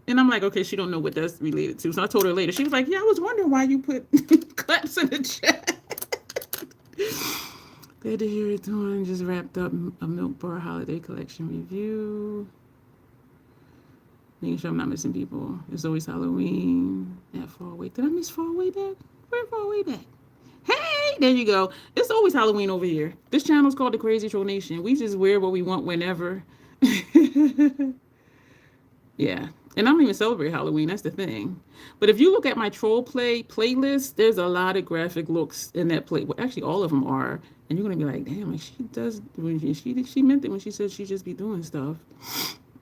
and I'm like, okay, she don't know what that's related to. So I told her later. She was like, yeah, I was wondering why you put claps in the chat. Glad to hear it doing. Just wrapped up a Milk Bar holiday collection review. Making sure I'm not missing people. It's always Halloween at Fall Way. Did I miss Fall Way back? Where Fall Way back? Hey, there you go. It's always Halloween over here. This channel is called the Crazy Troll Nation. We just wear what we want whenever. Yeah. And I don't even celebrate Halloween. That's the thing. But if you look at my troll playlist, there's a lot of graphic looks in that play. Well, actually, all of them are. And you're gonna be like, damn, like she does. When she meant it when she said she just be doing stuff.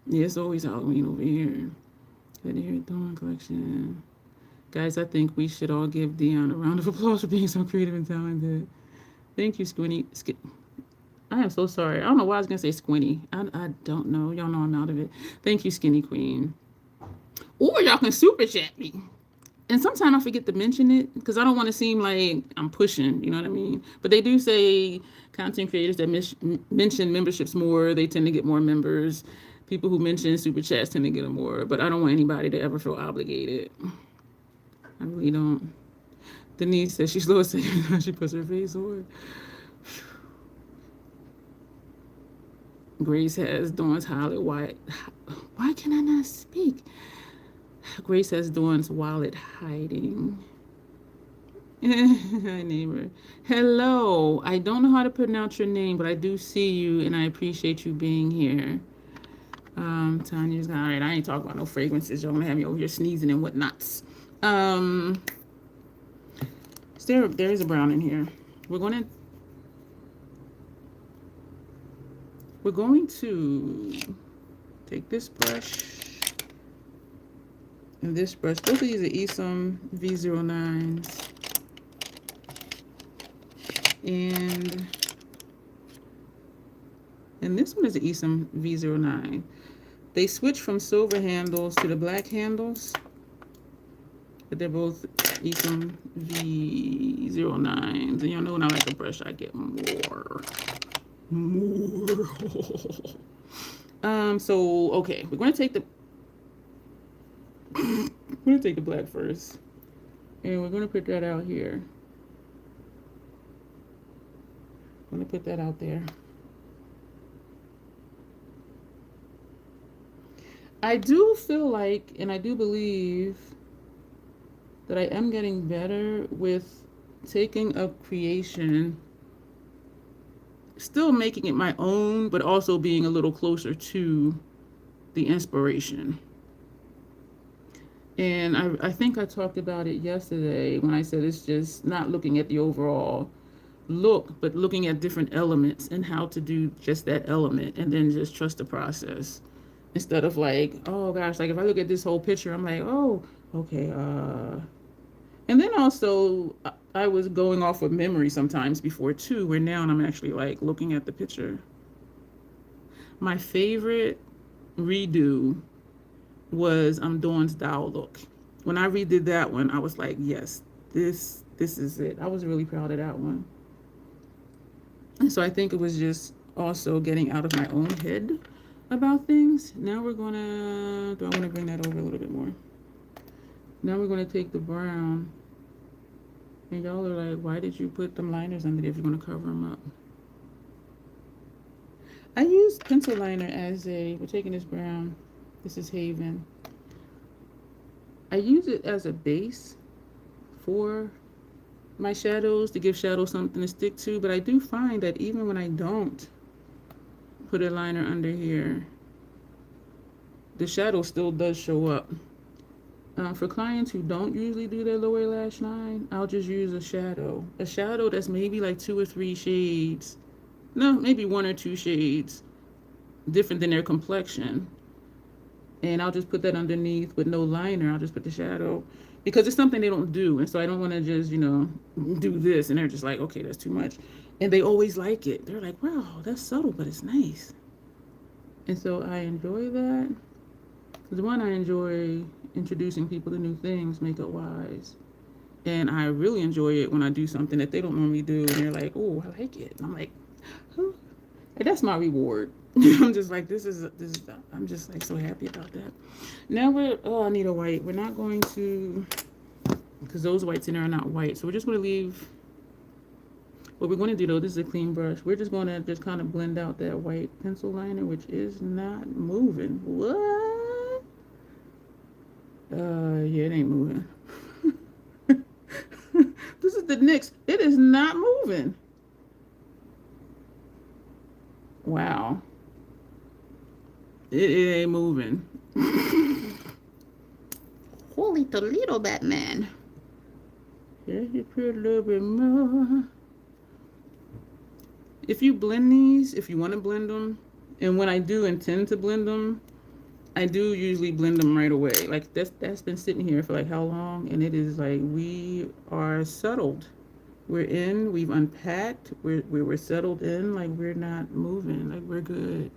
Yeah, it's always Halloween over here. Glad to hear it doing collection. Guys, I think we should all give Dion a round of applause for being so creative and talented. Thank you, Squinty. I am so sorry. I don't know why I was going to say Squinty. I don't know. Y'all know I'm out of it. Thank you, Skinny Queen. Or y'all can super chat me. And sometimes I forget to mention it because I don't want to seem like I'm pushing, you know what I mean? But they do say content creators that mention memberships more, they tend to get more members. People who mention super chats tend to get them more. But I don't want anybody to ever feel obligated. I really don't. Denise says she's slow saying how she puts her face on. Grace has Dawn's wallet. Why can I not speak? Grace has Dawn's wallet hiding. Hi, neighbor. Hello. I don't know how to pronounce your name, but I do see you, and I appreciate you being here. Tanya's all right. I ain't talking about no fragrances. Y'all gonna have me over here sneezing and whatnots. There is a brown in here. We're going to take this brush and this brush. Both of these are Esom V09s. And this one is the Esom V09. They switch from silver handles to the black handles, but they're both Esom V09s. And y'all know when I like a brush, I get more. So okay, we're gonna take the black first, and we're gonna put that out here. I'm gonna put that out there. I do feel like, and I do believe that I am getting better with taking a creation, still making it my own, but also being a little closer to the inspiration. And I think I talked about it yesterday when I said it's just not looking at the overall look, but looking at different elements and how to do just that element, and then just trust the process. Instead of like, oh gosh, like if I look at this whole picture, I'm like, oh, okay, and then also I was going off of memory sometimes before too, where now I'm actually like looking at the picture. My favorite redo was Dawn's Doll look. When I redid that one, I was like, yes, this is it. I was really proud of that one. And so I think it was just also getting out of my own head about things. Now we're gonna, do I want to bring that over a little bit more? Now we're gonna take the brown, and y'all are like, why did you put them liners under there if you're gonna cover them up? I used pencil liner as we're taking this brown, this is Haven. I use it as a base for my shadows, to give shadows something to stick to, but I do find that even when I don't put a liner under here, the shadow still does show up. For clients who don't usually do their lower lash line, I'll just use a shadow that's maybe like 2 or 3 shades, no, maybe 1 or 2 shades different than their complexion. And I'll just put that underneath with no liner. I'll just put the shadow because it's something they don't do. And so I don't want to just, do this. And they're just like, okay, that's too much. And they always like it. They're like, wow, that's subtle, but it's nice. And so I enjoy that. Because one, I enjoy introducing people to new things, makeup-wise. And I really enjoy it when I do something that they don't normally do. And they're like, oh, I like it. And I'm like, oh. And that's my reward. I'm just like, I'm just like so happy about that. Now I need a white. We're not going to, because those whites in there are not white. So we're just going to leave, what we're going to do though, this is a clean brush. We're just going to just kind of blend out that white pencil liner, which is not moving. What? Yeah, it ain't moving. This is the NYX. It is not moving. Wow. It ain't moving. Holy Toledo, Batman. Just put a little bit more. If you blend these, if you want to blend them, and when I do intend to blend them, I do usually blend them right away. Like that's been sitting here for like how long? And it is like we are settled. We're in, we've unpacked, we're settled in, like we're not moving, like we're good.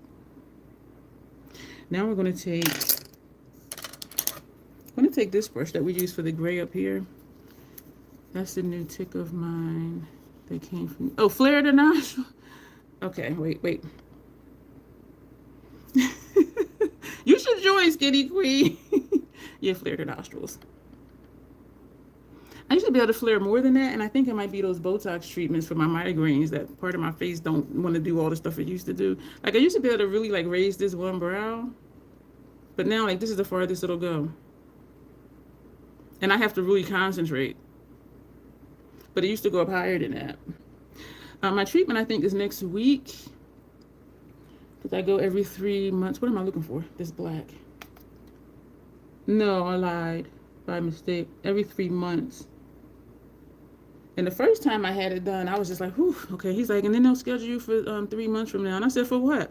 Now we're going to take this brush that we use for the gray up here. That's the new tick of mine that came from, oh, flare the nostril. Okay, wait. You should join Skinny Queen. Yeah, flare the nostrils. I used to be able to flare more than that, and I think it might be those Botox treatments for my migraines that part of my face don't want to do all the stuff it used to do. Like I used to be able to really like raise this one brow, but now like this is the farthest it'll go. And I have to really concentrate. But it used to go up higher than that. My treatment I think is next week, because I go every 3 months. What am I looking for? This black. No, I lied by mistake. Every 3 months. And the first time I had it done, I was just like, whew, okay. He's like, and then they'll schedule you for 3 months from now. And I said, for what?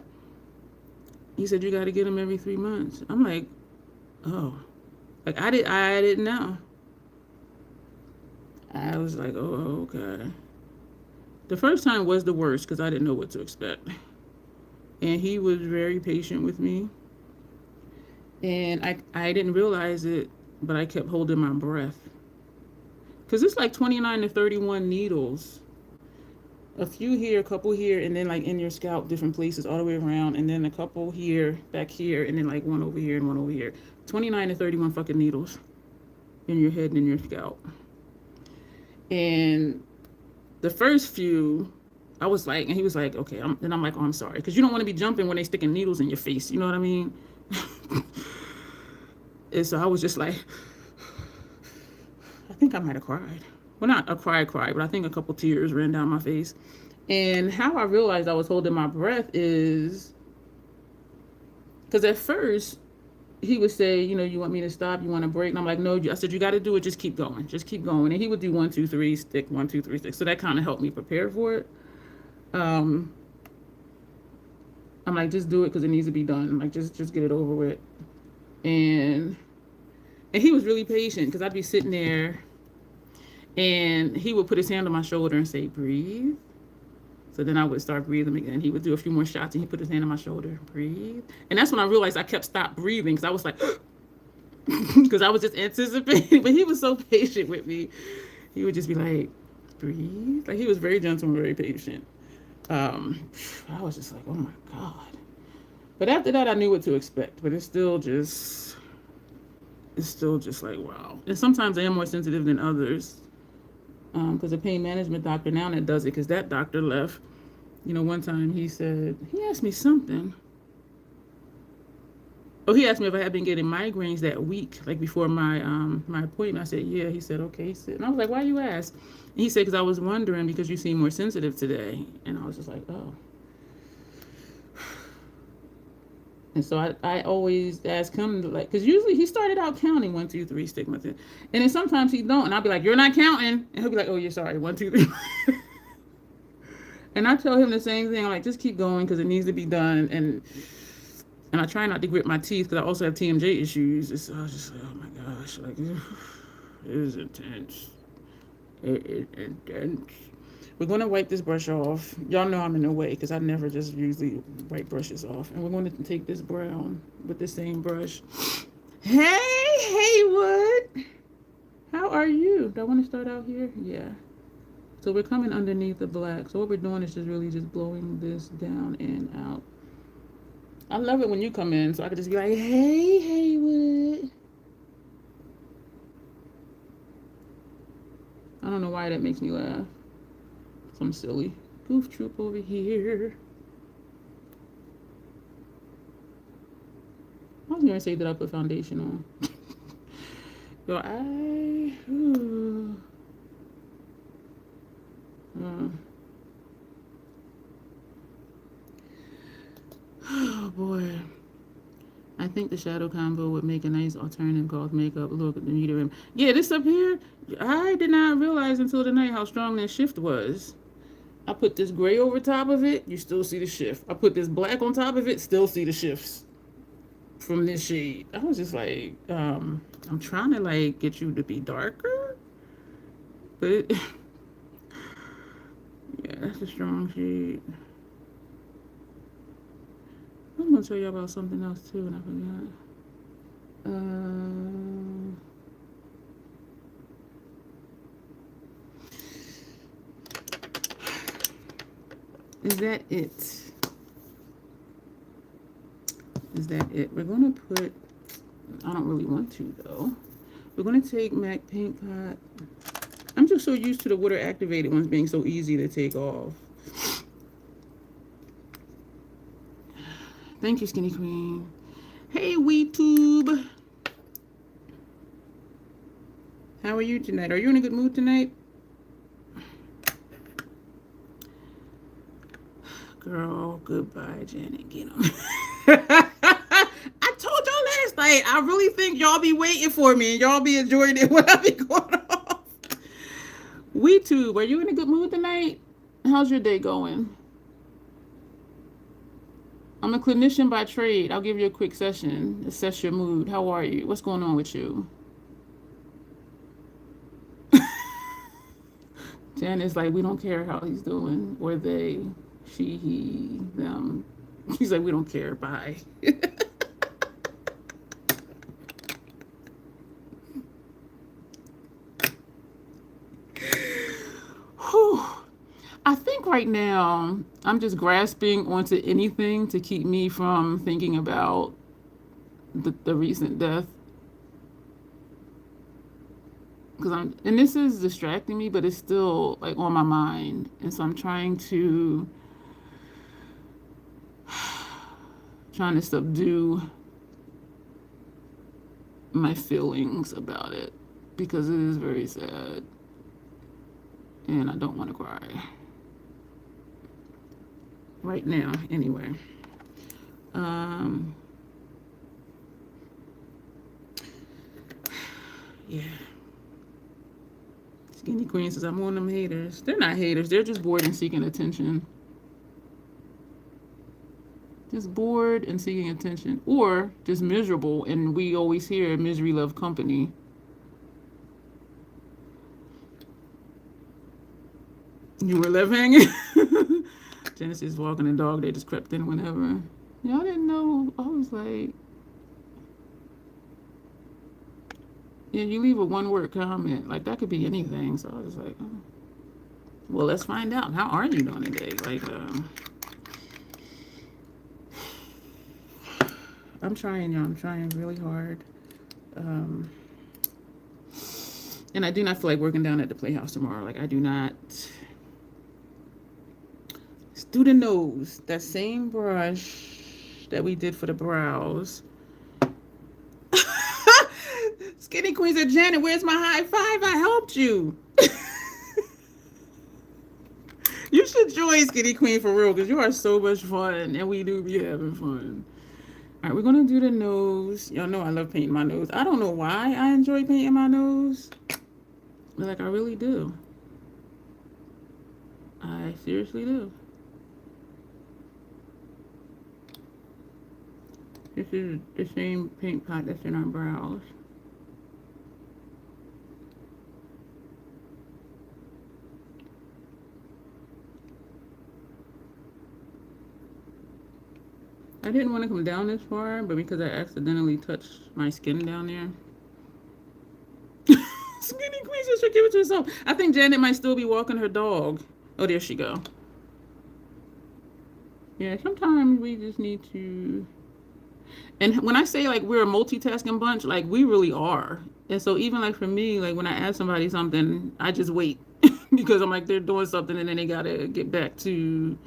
He said, you got to get them every 3 months. I'm like, oh. Like, I didn't know. I was like, oh, okay. The first time was the worst because I didn't know what to expect. And he was very patient with me. And I didn't realize it, but I kept holding my breath. Because it's like 29 to 31 needles. A few here, a couple here, and then like in your scalp, different places all the way around. And then a couple here, back here, and then like one over here and one over here. 29 to 31 fucking needles in your head and in your scalp. And the first few, I was like, and he was like, okay. And I'm like, oh, I'm sorry. Because you don't want to be jumping when they sticking needles in your face. You know what I mean? And so I was just like, I think I might have cried. Well, not a cry, but I think a couple tears ran down my face. And how I realized I was holding my breath is, because at first, he would say, you want me to stop? You want to break? And I'm like, no. I said, you got to do it. Just keep going. Just keep going. And he would do 1, 2, 3, stick, 1, 2, 3, stick. So that kind of helped me prepare for it. I'm like, just do it because it needs to be done. Like, just get it over with. And he was really patient because I'd be sitting there and he would put his hand on my shoulder and say, breathe. So then I would start breathing again. He would do a few more shots and he put his hand on my shoulder, breathe. And that's when I realized I kept stopped breathing because I was like, because I was just anticipating. But he was so patient with me. He would just be like, breathe. Like he was very gentle and very patient. I was just like, oh my God. But after that, I knew what to expect. But it's still just like, wow. And sometimes I am more sensitive than others. Because a pain management doctor now that does it, because that doctor left. One time he asked me something. Oh, he asked me if I had been getting migraines that week, like before my appointment. I said, yeah. He said, okay. He said, and I was like, why you ask? And he said, because I was wondering because you seem more sensitive today. And I was just like, oh. And so I always ask him, like, because usually he started out counting 1, 2, 3, stick with it. And then sometimes he don't. And I'll be like, you're not counting. And he'll be like, oh, you're sorry. 1, 2, 3. And I tell him the same thing. I'm like, just keep going because it needs to be done. And And I try not to grit my teeth because I also have TMJ issues. I was just like, oh my gosh, like, it is intense. It is intense. We're going to wipe this brush off. Y'all know I'm in the way because I never just usually wipe brushes off. And we're going to take this brown with the same brush. Hey, Haywood. How are you? Do I want to start out here? Yeah. So we're coming underneath the black. So what we're doing is just really just blowing this down and out. I love it when you come in, so I could just be like, hey, Haywood. I don't know why that makes me laugh. Some silly goof troop over here. I was gonna say that I put foundation on. Yo, oh boy. I think the shadow combo would make a nice alternative goth makeup look at the meter room. Yeah, this up here, I did not realize until tonight how strong that shift was. I put this gray over top of it, you still see the shift. I put this black on top of it, still see the shifts from this shade. I was just like, I'm trying to like get you to be darker, but it, yeah, that's a strong shade. I'm gonna tell you about something else too, and I forgot. Is that it? Is that it? We're gonna put, I don't really want to though. We're gonna take MAC Paint Pot. I'm just so used to the water activated ones being so easy to take off. Thank you, Skinny Queen. Hey, WeTube. How are you tonight? Are you in a good mood tonight? Girl, goodbye, Janet. Get him. I told y'all last night, I really think y'all be waiting for me and y'all be enjoying it when I be going off. WeTube, are you in a good mood tonight? How's your day going? I'm a clinician by trade. I'll give you a quick session, assess your mood. How are you? What's going on with you? Janet's like, we don't care how he's doing, or they, she, he, them. He's like, we don't care. Bye. Whew. I think right now I'm just grasping onto anything to keep me from thinking about the recent death. Because and this is distracting me, but it's still like on my mind. And so I'm trying to subdue my feelings about it because it is very sad. And I don't want to cry. Right now, anyway. Yeah. Skinny Queen says, I'm one of them haters. They're not haters. They're just bored and seeking attention. Just bored and seeking attention. Or just miserable. And we always hear misery love company. You were left hanging? Genesis walking the dog. They just crept in whenever. Y'all didn't know. I was like... Yeah, you leave a one-word comment. Like, that could be anything. So I was like, oh. Well, let's find out. How are you doing today? Like, I'm trying, y'all. I'm trying really hard. And I do not feel like working down at the Playhouse tomorrow. Like, I do not. Let's do the nose. That same brush that we did for the brows. Skinny Queen said, Janet, where's my high five? I helped you. You should join Skinny Queen for real, because you are so much fun, and we do be having fun. All right, we're going to do the nose. Y'all know I love painting my nose. I don't know why I enjoy painting my nose, but like I really do. I seriously do. This is the same paint pot that's in our brows. I didn't want to come down this far, but because I accidentally touched my skin down there. Skinny Queen just should give it to herself. I think Janet might still be walking her dog. Oh, there she go. Yeah, sometimes we just need to. And when I say like we're a multitasking bunch, like we really are. And so even like for me, like when I ask somebody something, I just wait because I'm like they're doing something and then they gotta get back to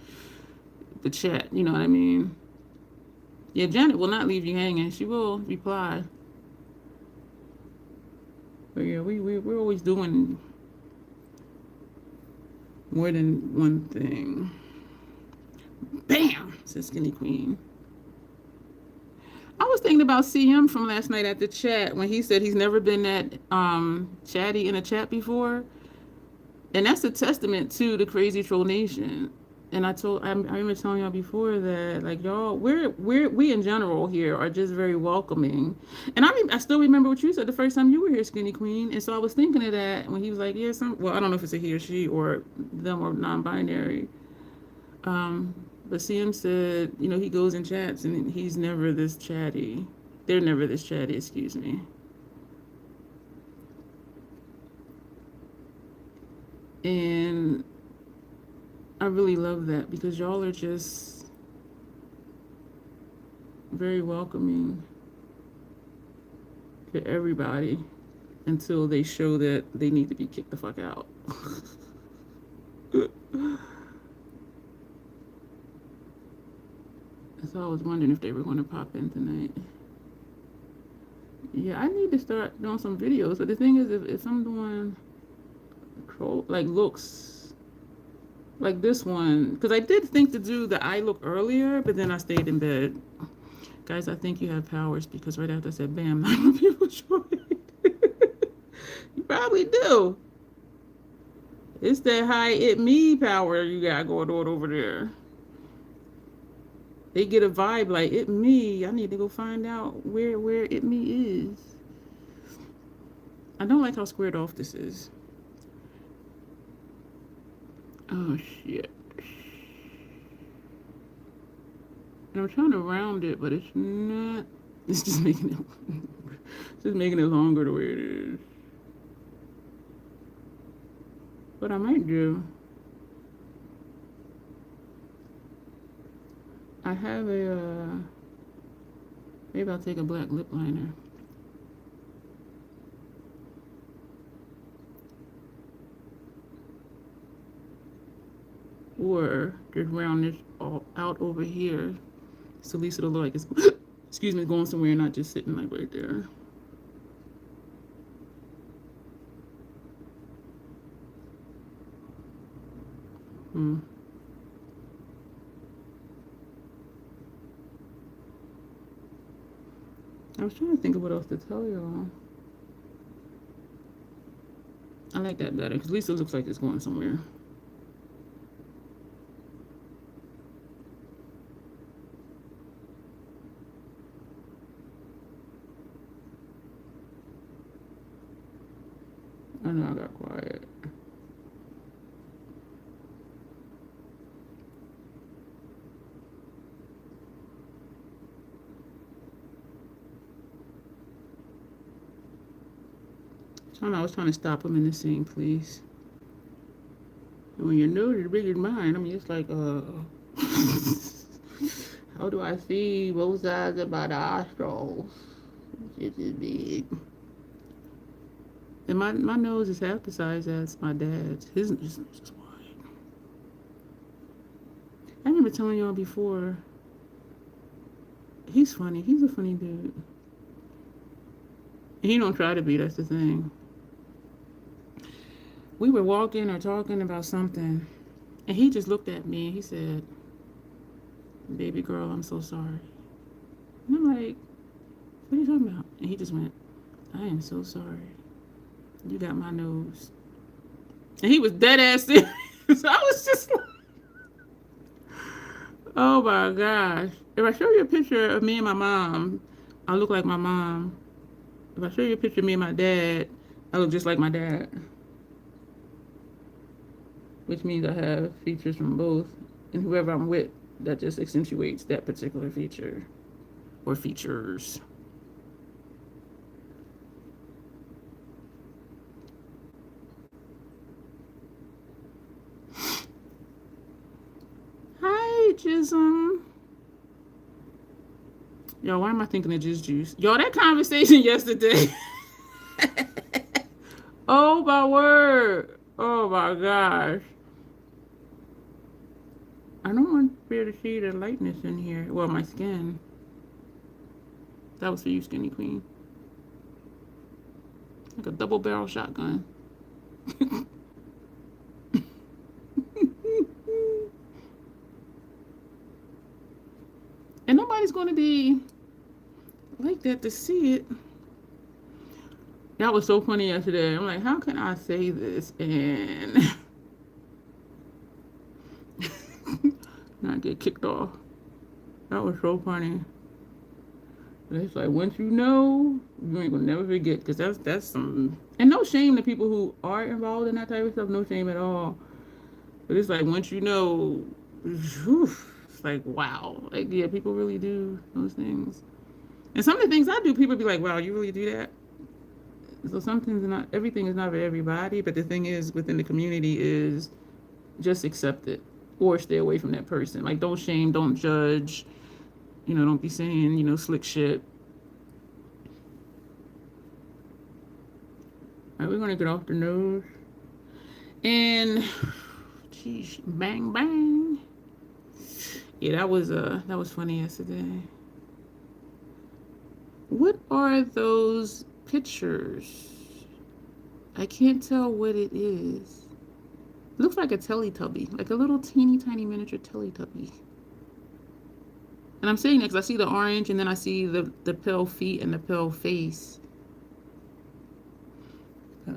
the chat. You know what I mean? Yeah, Janet will not leave you hanging. She will reply. But yeah, we're always doing more than one thing. Bam! Says Skinny Queen. I was thinking about CM from last night at the chat when he said he's never been that chatty in a chat before. And that's a testament to the Crazy Troll Nation. And I remember telling y'all before that, like, y'all, we in general here are just very welcoming. And I still remember what you said the first time you were here, Skinny Queen. And so I was thinking of that when he was like, yeah, well, I don't know if it's a he or she or them or non-binary. But CM said, you know, he goes in chats and he's never this chatty. They're never this chatty, excuse me. And I really love that because y'all are just very welcoming to everybody until they show that they need to be kicked the fuck out. So I was wondering if they were going to pop in tonight. Yeah, I need to start doing some videos. But the thing is, if I'm doing like looks, like this one, because I did think to do the eye look earlier, but then I stayed in bed. Guys, I think you have powers because right after I said bam, 9 people joined. You probably do. It's that high it me power you got going on over there. They get a vibe like it me. I need to go find out where it me is. I don't like how squared off this is. Oh shit. And I'm trying to round it, but it's not. It's just making it longer the way it is. What I might do, I have a, maybe I'll take a black lip liner. Or just round this all out over here. So at least it'll look like it's, excuse me, going somewhere and not just sitting like right there. I was trying to think of what else to tell y'all. I like that better because at least it looks like it's going somewhere. I know I got quiet. I was trying to stop him in the same place. And when your nose is bigger than mine, I'm just like, how do I see both sides of my nostrils? It's just big. And my nose is half the size as my dad's. His nose is wide. I remember telling y'all before, he's funny. He's a funny dude. And he don't try to be, that's the thing. We were walking or talking about something, and he just looked at me and he said, baby girl, I'm so sorry. And I'm like, what are you talking about? And he just went, I am so sorry. You got my nose. And he was dead ass serious. I was just like, oh my gosh. If I show you a picture of me and my mom, I look like my mom. If I show you a picture of me and my dad, I look just like my dad. Which means I have features from both. And whoever I'm with, that just accentuates that particular feature or features. Hi, Jism. Yo, why am I thinking of Jizz Juice? Yo, that conversation yesterday. Oh, my word. Oh, my gosh. I don't want to be able to see the lightness in here. Well, my skin. That was for you, Skinny Queen. Like a double barrel shotgun. And nobody's going to be like that to see it. That was so funny yesterday. I'm like, how can I say this and not get kicked off? That was so funny. But it's like, once you know, you ain't gonna never forget, because that's some, and no shame to people who are involved in that type of stuff, no shame at all. But it's like, once you know, whew, it's like, wow, like, yeah, people really do those things. And some of the things I do, people be like, wow, you really do that? So sometimes not everything is not for everybody, but the thing is, within the community is just accept it or stay away from that person. Like, don't shame, don't judge, don't be saying, slick shit. All right, we're gonna get off the nose. And geez, bang bang. Yeah, that was funny yesterday. What are those pictures? I can't tell what it is. It looks like a Teletubby, like a little teeny tiny miniature Teletubby. And I'm saying that because I see the orange, and then I see the pale feet and the pale face. But,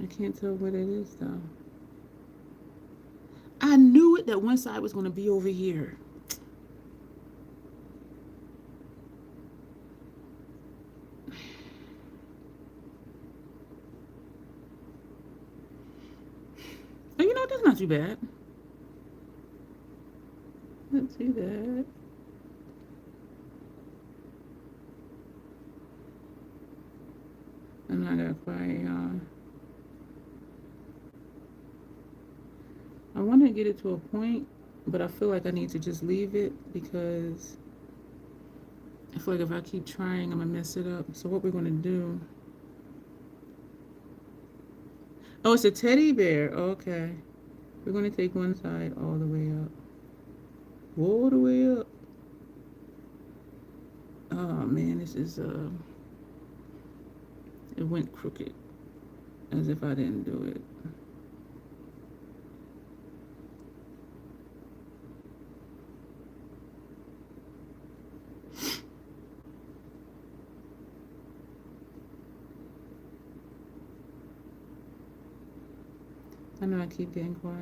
I can't tell what it is though. I knew it that one side was going to be over here. Oh, that's not too bad. Let's see that. I'm not gonna cry, y'all. I want to get it to a point, but I feel like I need to just leave it because I feel like if I keep trying, I'm gonna mess it up. So what we're gonna do? Oh, it's a teddy bear. Okay. We're gonna take one side all the way up. All the way up. Oh man, this is it went crooked. As if I didn't do it. I know I keep getting quiet.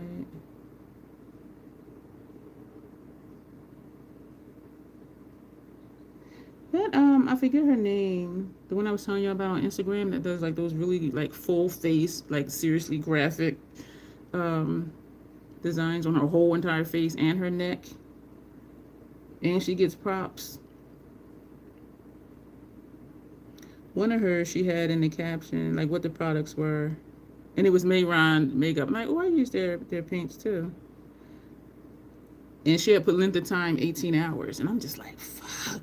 That I forget her name. The one I was telling you about on Instagram that does like those really like full face, like seriously graphic designs on her whole entire face and her neck. And she gets props. One of hers, she had in the caption like what the products were. And it was Mayron makeup. I'm like, oh, I use their paints too. And she had put length of time 18 hours. And I'm just like, fuck.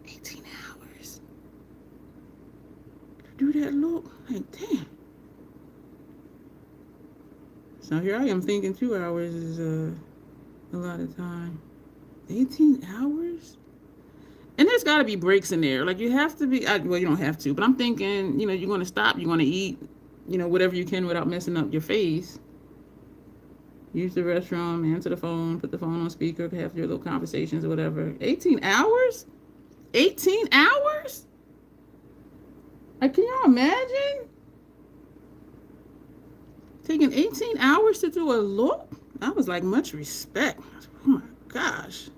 18 hours. To do that look? Like, damn. So here I am thinking 2 hours is a lot of time. 18 hours? And there's got to be breaks in there. Like, you have to be, well, you don't have to. But I'm thinking, you're going to stop. You're going to eat. Whatever you can without messing up your face. Use the restroom, answer the phone, put the phone on speaker, have your little conversations or whatever. 18 hours? 18 hours? Like, can y'all imagine? Taking 18 hours to do a look? I was like, much respect. Oh my gosh.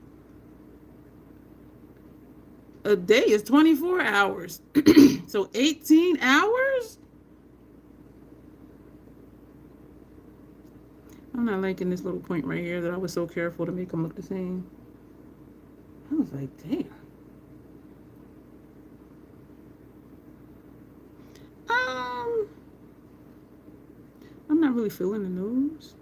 A day is 24 hours. So 18 hours? I'm not liking this little point right here that I was so careful to make them look the same. I was like, damn. I'm not really feeling the nose.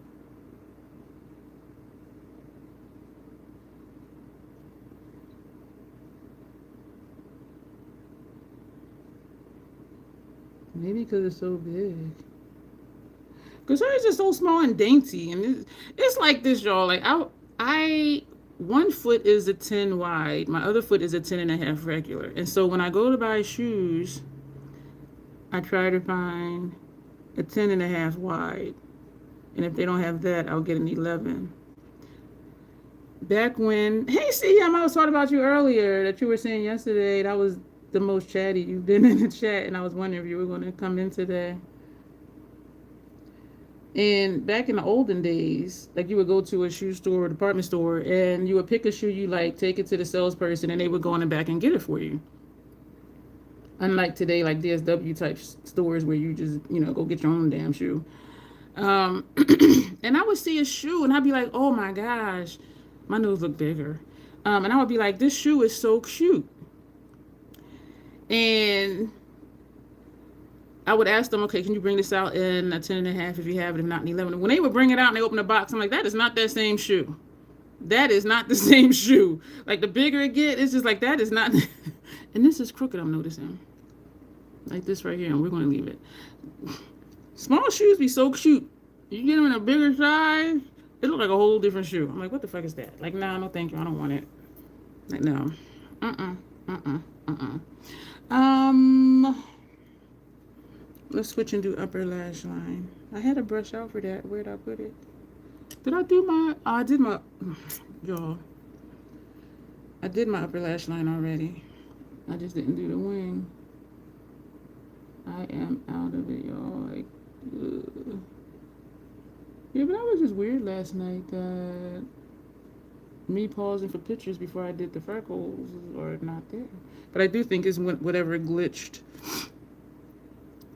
Maybe because it's so big. Because hers is so small and dainty, and it's like this, y'all. Like I, one foot is a 10 wide, my other foot is a 10.5 regular, and so when I go to buy shoes, I try to find a 10.5 wide, and if they don't have that, I'll get an 11. Back when, hey, CM, I was talking about you earlier that you were saying yesterday that was the most chatty you've been in the chat, and I was wondering if you were going to come in today. And back in the olden days, like you would go to a shoe store or department store and you would pick a shoe you like, take it to the salesperson, and they would go in the back and get it for you. Unlike today, like DSW type stores where you just, go get your own damn shoe. And I would see a shoe and I'd be like, oh my gosh, my nose look bigger. And I would be like, this shoe is so cute. And I would ask them, okay, can you bring this out in a 10.5 if you have it, if not an 11? When they would bring it out and they open the box, I'm like, that is not that same shoe. That is not the same shoe. Like the bigger it gets, it's just like, that is not. And this is crooked, I'm noticing. Like this right here, and we're going to leave it. Small shoes be so cute. You get them in a bigger size, it look like a whole different shoe. I'm like, what the fuck is that? Like, nah, no thank you, I don't want it. Like, no. Let's switch and do upper lash line. I had a brush out for that. Where'd I put it? Did I do my, I did my, y'all. I did my upper lash line already. I just didn't do the wing. I am out of it, y'all. Like, ugh. Yeah, but that was just weird last night that me pausing for pictures before I did the freckles are not there. But I do think it's whatever glitched.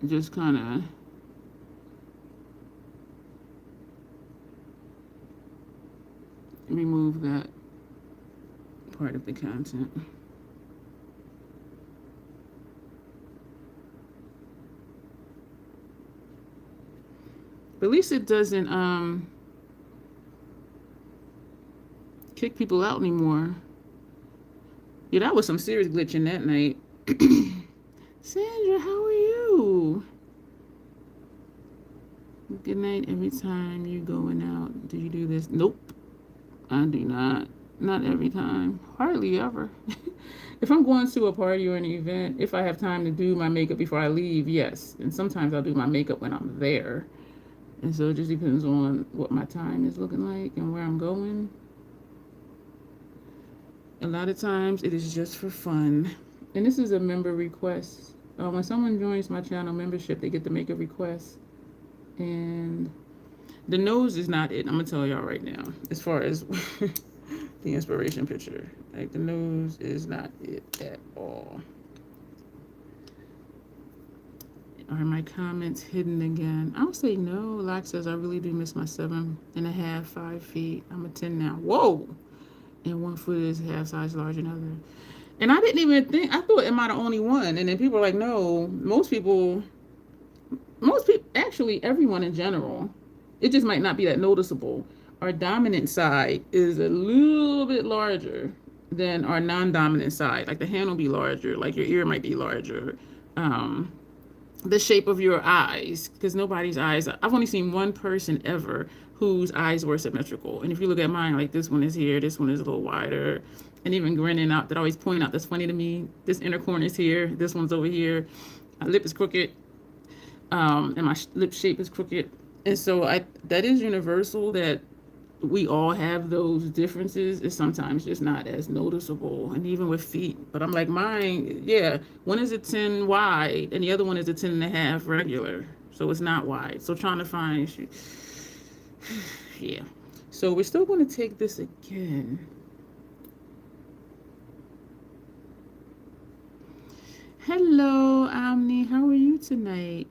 Just kind of remove that part of the content. But at least it doesn't kick people out anymore. Yeah, that was some serious glitching that night. Sandra, how are you? Good night. Every time you going out, do you do this? Nope, I do not. Not every time. Hardly ever. If I'm going to a party or an event, if I have time to do my makeup before I leave, yes. And sometimes I'll do my makeup when I'm there. And so it just depends on what my time is looking like and where I'm going. A lot of times it is just for fun. And this is a member request. When someone joins my channel membership, they get to make a request. And the nose is not it. I'm going to tell y'all right now. As far as the inspiration picture. Like, the nose is not it at all. Are my comments hidden again? I would say no. Locke says, I really do miss my 7.5, 5 feet. I'm a 10 now. Whoa! And one foot is half size larger than other. And I didn't even think, I thought, am I the only one? And then people are like, no, most people, actually everyone in general, it just might not be that noticeable. Our dominant side is a little bit larger than our non-dominant side. Like the hand will be larger, like your ear might be larger. The shape of your eyes, because nobody's eyes, I've only seen one person ever whose eyes were symmetrical. And if you look at mine, like this one is here, this one is a little wider. And even grinning out, that I always point out, that's funny to me. This inner corner is here, this one's over here. My lip is crooked, and my lip shape is crooked. And so that is universal, that we all have those differences. It's sometimes just not as noticeable. And even with feet, but I'm like, mine, yeah, one is a 10 wide and the other one is a 10.5 regular. so it's not wide. So trying to find, yeah. So we're still going to take this again. Hello, Omni. How are you tonight?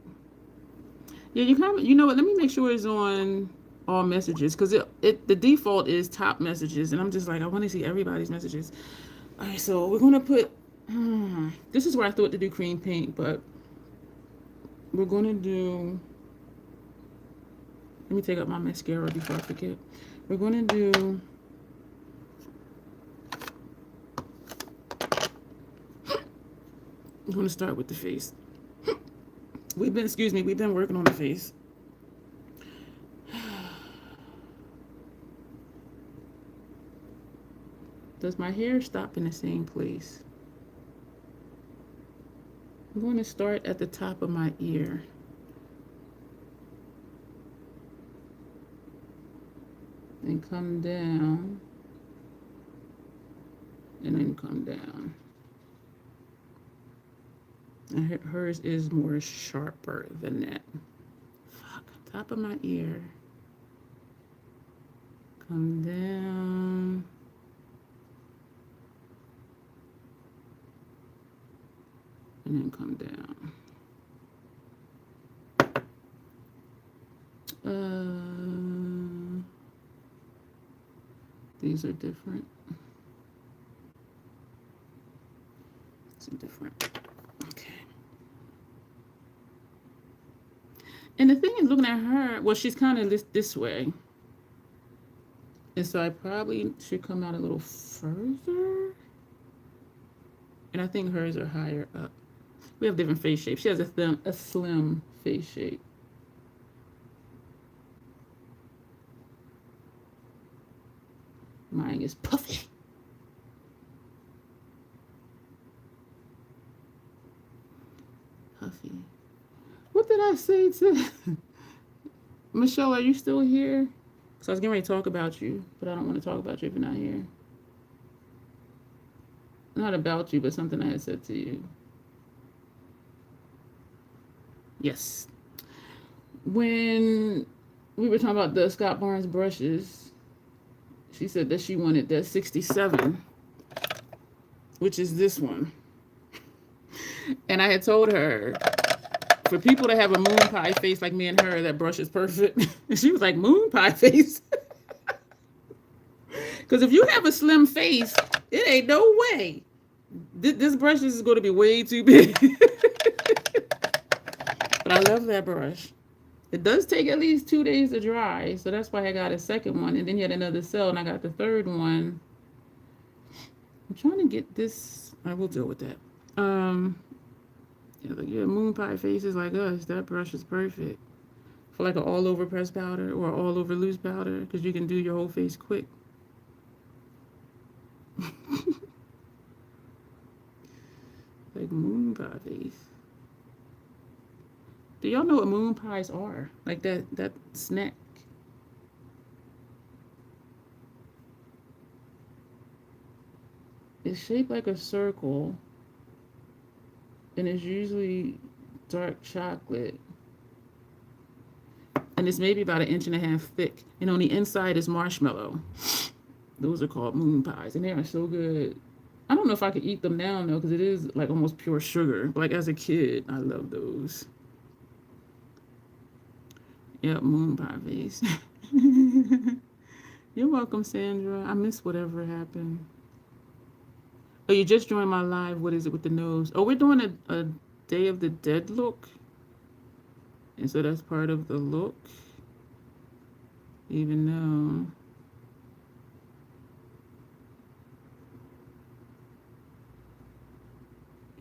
Yeah, you know what? Let me make sure it's on all messages, because the default is top messages, and I'm just like, I want to see everybody's messages. All right, so we're gonna put. This is where I thought to do cream paint, but we're gonna do. Let me take out my mascara before I forget. We're gonna do. I'm gonna start with the face. We've been working on the face. Does my hair stop in the same place? I'm going to start at the top of my ear. And come down. And then come down. And hers is more sharper than that. Fuck, top of my ear. Come down. And then come down. These are different. It's different. Okay. And the thing is, looking at her, well, she's kind of this way. And so I probably should come out a little further. And I think hers are higher up. We have different face shapes. She has a slim face shape. Mine is puffy. Puffy. What did I say to Michelle? Are you still here? So I was getting ready to talk about you, but I don't want to talk about you if you're not here. Not about you, but something I had said to you. Yes. When we were talking about the Scott Barnes brushes, she said that she wanted that 67, which is this one. And I had told her, for people that have a moon pie face like me and her, that brush is perfect. And she was like, moon pie face? Because if you have a slim face, it ain't no way. This brush is going to be way too big. But I love that brush. It does take at least 2 days to dry, so that's why I got a second one. And then you had another cell, and I got the third one. I'm trying to get this. I will deal with that. Yeah, like your moon pie faces like us, that brush is perfect for like an all over pressed powder or all over loose powder, because you can do your whole face quick. Like moon pie face. Do y'all know what moon pies are? Like that snack. It's shaped like a circle, and it's usually dark chocolate, and it's maybe about 1.5 inches thick, and on the inside is marshmallow. Those are called moon pies, and they are so good. I don't know if I could eat them now though, because it is like almost pure sugar. But like as a kid, I love those. Yep, moon pie face. You're welcome, Sandra. I miss whatever happened. Oh, you just joined my live. What is it with the nose? Oh, we're doing a Day of the Dead look. And so that's part of the look. Even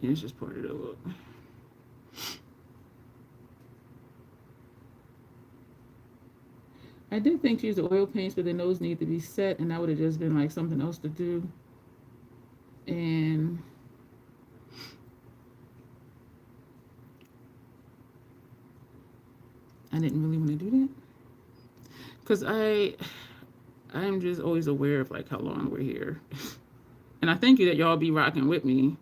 though it's just part of the look. I did think to use the oil paints, but the nose need to be set, and that would have just been like something else to do. And I didn't really want to do that, because I am just always aware of like how long we're here. And I thank you that y'all be rocking with me.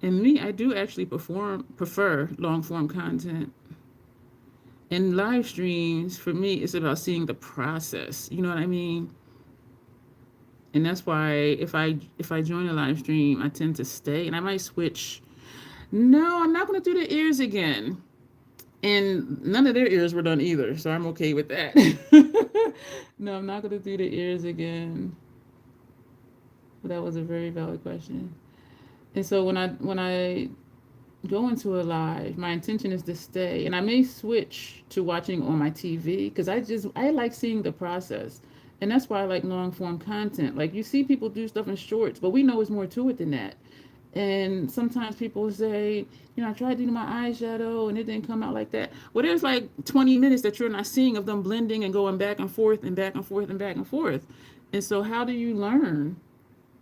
And me, I do actually prefer long form content. And live streams, for me, it's about seeing the process. You know what I mean? And that's why if I join a live stream, I tend to stay, and I might switch. No, I'm not going to do the ears again. And none of their ears were done either, so I'm okay with that. No, I'm not going to do the ears again. But that was a very valid question. And so when I go into a live, my intention is to stay, and I may switch to watching on my TV because I like seeing the process, and that's why I like long form content. Like you see people do stuff in shorts, but we know it's more to it than that. And sometimes people say, I tried to do my eyeshadow and it didn't come out like that. Well, there's like 20 minutes that you're not seeing of them blending and going back and forth and back and forth and back and forth. And so, how do you learn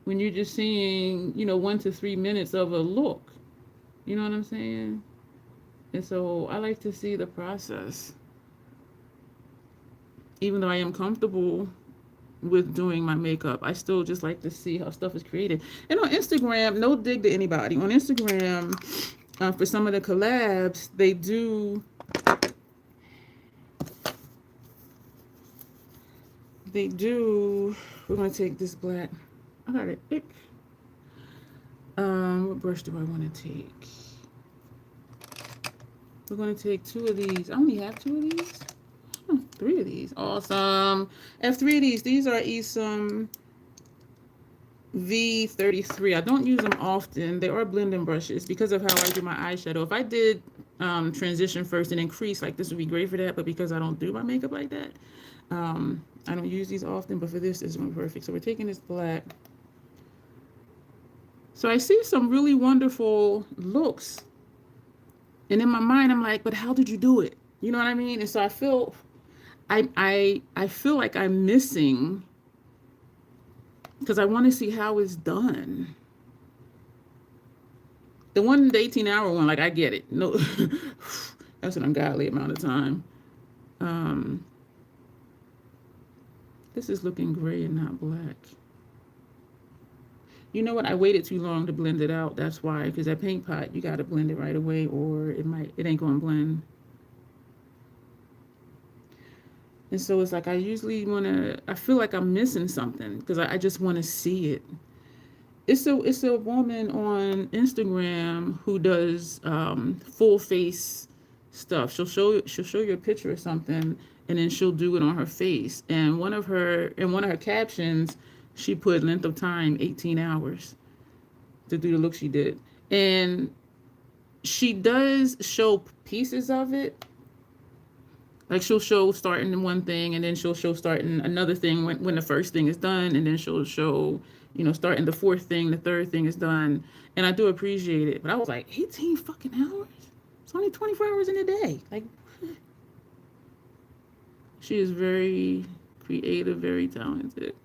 when you're just seeing, 1 to 3 minutes of a look? You know what I'm saying? And so, I like to see the process. Even though I am comfortable with doing my makeup, I still just like to see how stuff is created. And on Instagram, no dig to anybody. On Instagram, for some of the collabs, they do we're gonna take this black. I got it. What brush do I want to take? We're gonna take 2 of these. I only have 2 of these. 3 of these. Awesome. I have 3 of these. These are Esom V33. I don't use them often. They are blending brushes because of how I do my eyeshadow. If I did transition first and then crease, like this would be great for that, but because I don't do my makeup like that, I don't use these often, but for this, it's going to be perfect. So we're taking this black. So I see some really wonderful looks. And in my mind, I'm like, but how did you do it? You know what I mean? And so I feel like I'm missing because I want to see how it's done. The 18-hour one, like I get it. No, that's an ungodly amount of time. This is looking gray and not black. You know what? I waited too long to blend it out. That's why, because that paint pot, you got to blend it right away, or it ain't going to blend. And so it's like I usually I feel like I'm missing something because I just want to see it. It's a woman on Instagram who does full face stuff. She'll show you a picture or something, and then she'll do it on her face. And one of her captions, she put length of time 18 hours to do the look she did. And she does show pieces of it. Like she'll show starting one thing, and then she'll show starting another thing when the first thing is done, and then she'll show, starting the fourth thing, the third thing is done. And I do appreciate it. But I was like, 18 fucking hours? It's only 24 hours in a day. Like, she is very creative, very talented.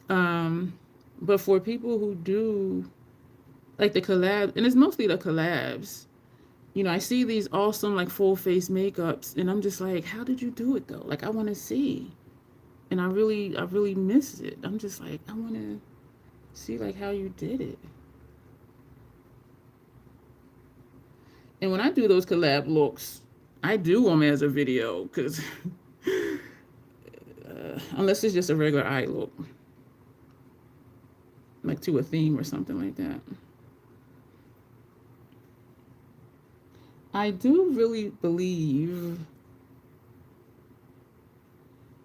But for people who do like the collab, and it's mostly the collabs, I see these awesome like full face makeups, and I'm just like, how did you do it though? Like I want to see, and I really miss it. I'm just like, I want to see like how you did it. And when I do those collab looks, I do them as a video because unless it's just a regular eye look, like to a theme or something like that. I do really believe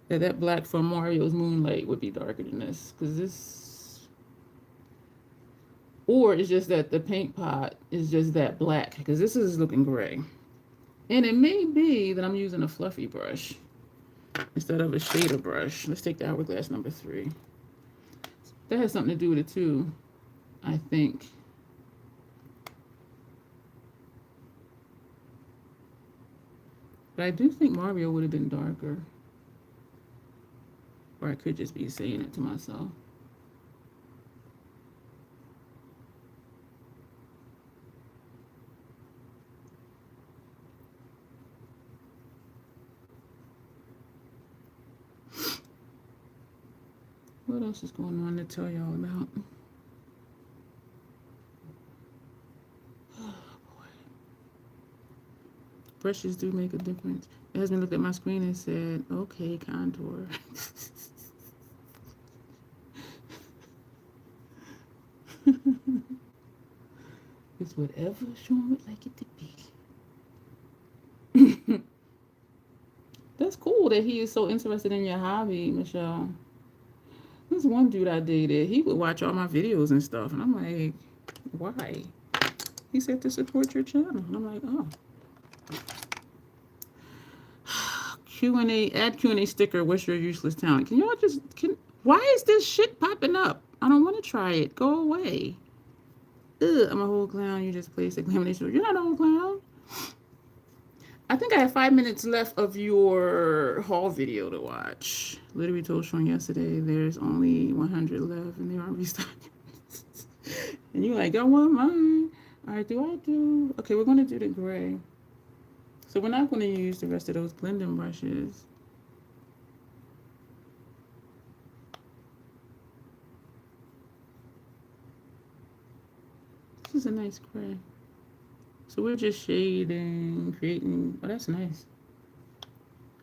that black from Mario's Moonlight would be darker than this, because this, or it's just that the paint pot is just that black, because this is looking gray. And it may be that I'm using a fluffy brush instead of a shader brush. Let's take the hourglass number 3. That has something to do with it too, I think. But I do think Mario would have been darker. Or I could just be saying it to myself. What else is going on to tell y'all about? brushes do make a difference. Your husband looked at my screen and said, okay, contour. It's whatever Sean would like it to be. That's cool that he is so interested in your hobby, Michelle. This one dude I dated, he would watch all my videos and stuff, and I'm like, why? He said to support your channel, and I'm like, oh. Q&A, add Q&A sticker, what's your useless talent? Can y'all just, why is this shit popping up? I don't want to try it. Go away. Ugh, I'm a whole clown. You just placed examination. You're not a whole clown. I think I have 5 minutes left of your haul video to watch. Literally told Sean yesterday there's only 100 left and they aren't restocking. And you're like, y'all want mine? All right, do? Okay, we're going to do the gray. So we're not going to use the rest of those blending brushes. This is a nice gray. So we're just shading, creating, oh, that's nice.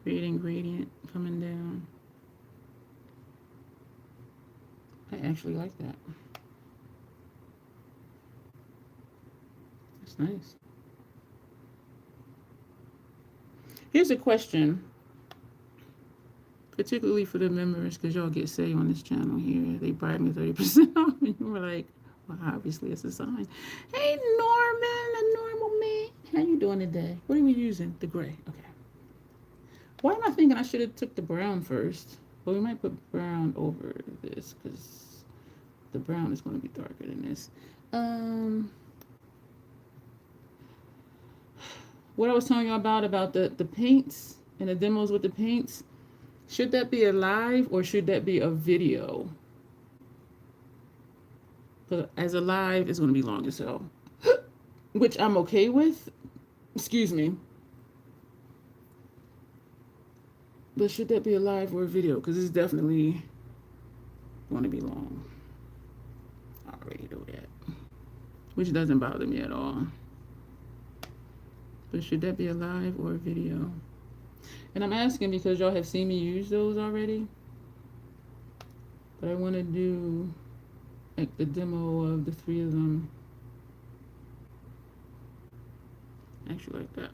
Creating gradient coming down. I actually like that. That's nice. Here's a question, particularly for the members, because y'all get say on this channel here. They bribe me 30% off, and you were like, well, obviously it's a sign. Hey, Norman, a normal man. How you doing today? What are we using? The gray. Okay. Why am I thinking I should have took the brown first? Well, we might put brown over this because the brown is going to be darker than this. What I was telling you about the paints and the demos with the paints, should that be a live or should that be a video? But as a live, it's going to be long as hell, which I'm okay with. Excuse me. But should that be a live or a video? Because it's definitely going to be long. I already know that. Which doesn't bother me at all. But should that be a live or a video? And I'm asking because y'all have seen me use those already. But I want to do like the demo of the 3 of them. Actually like that.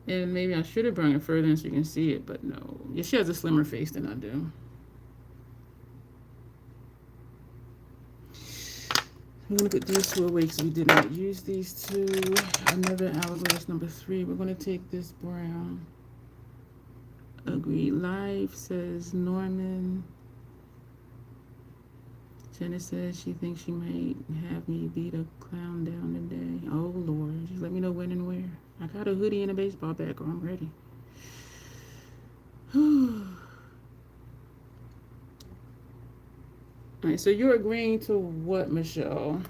And maybe I should have brought it further in so you can see it, but no. Yeah, she has a slimmer face than I do. I'm going to put these 2 away because we did not use these 2. Another hourglass number 3. We're going to take this brown. Agreed. Live says Norman. Jenna says she thinks she might have me beat a clown down today. Oh, Lord. Just let me know when and where. I got a hoodie and a baseball bat, girl. I'm ready. All right, so you're agreeing to what, Michelle?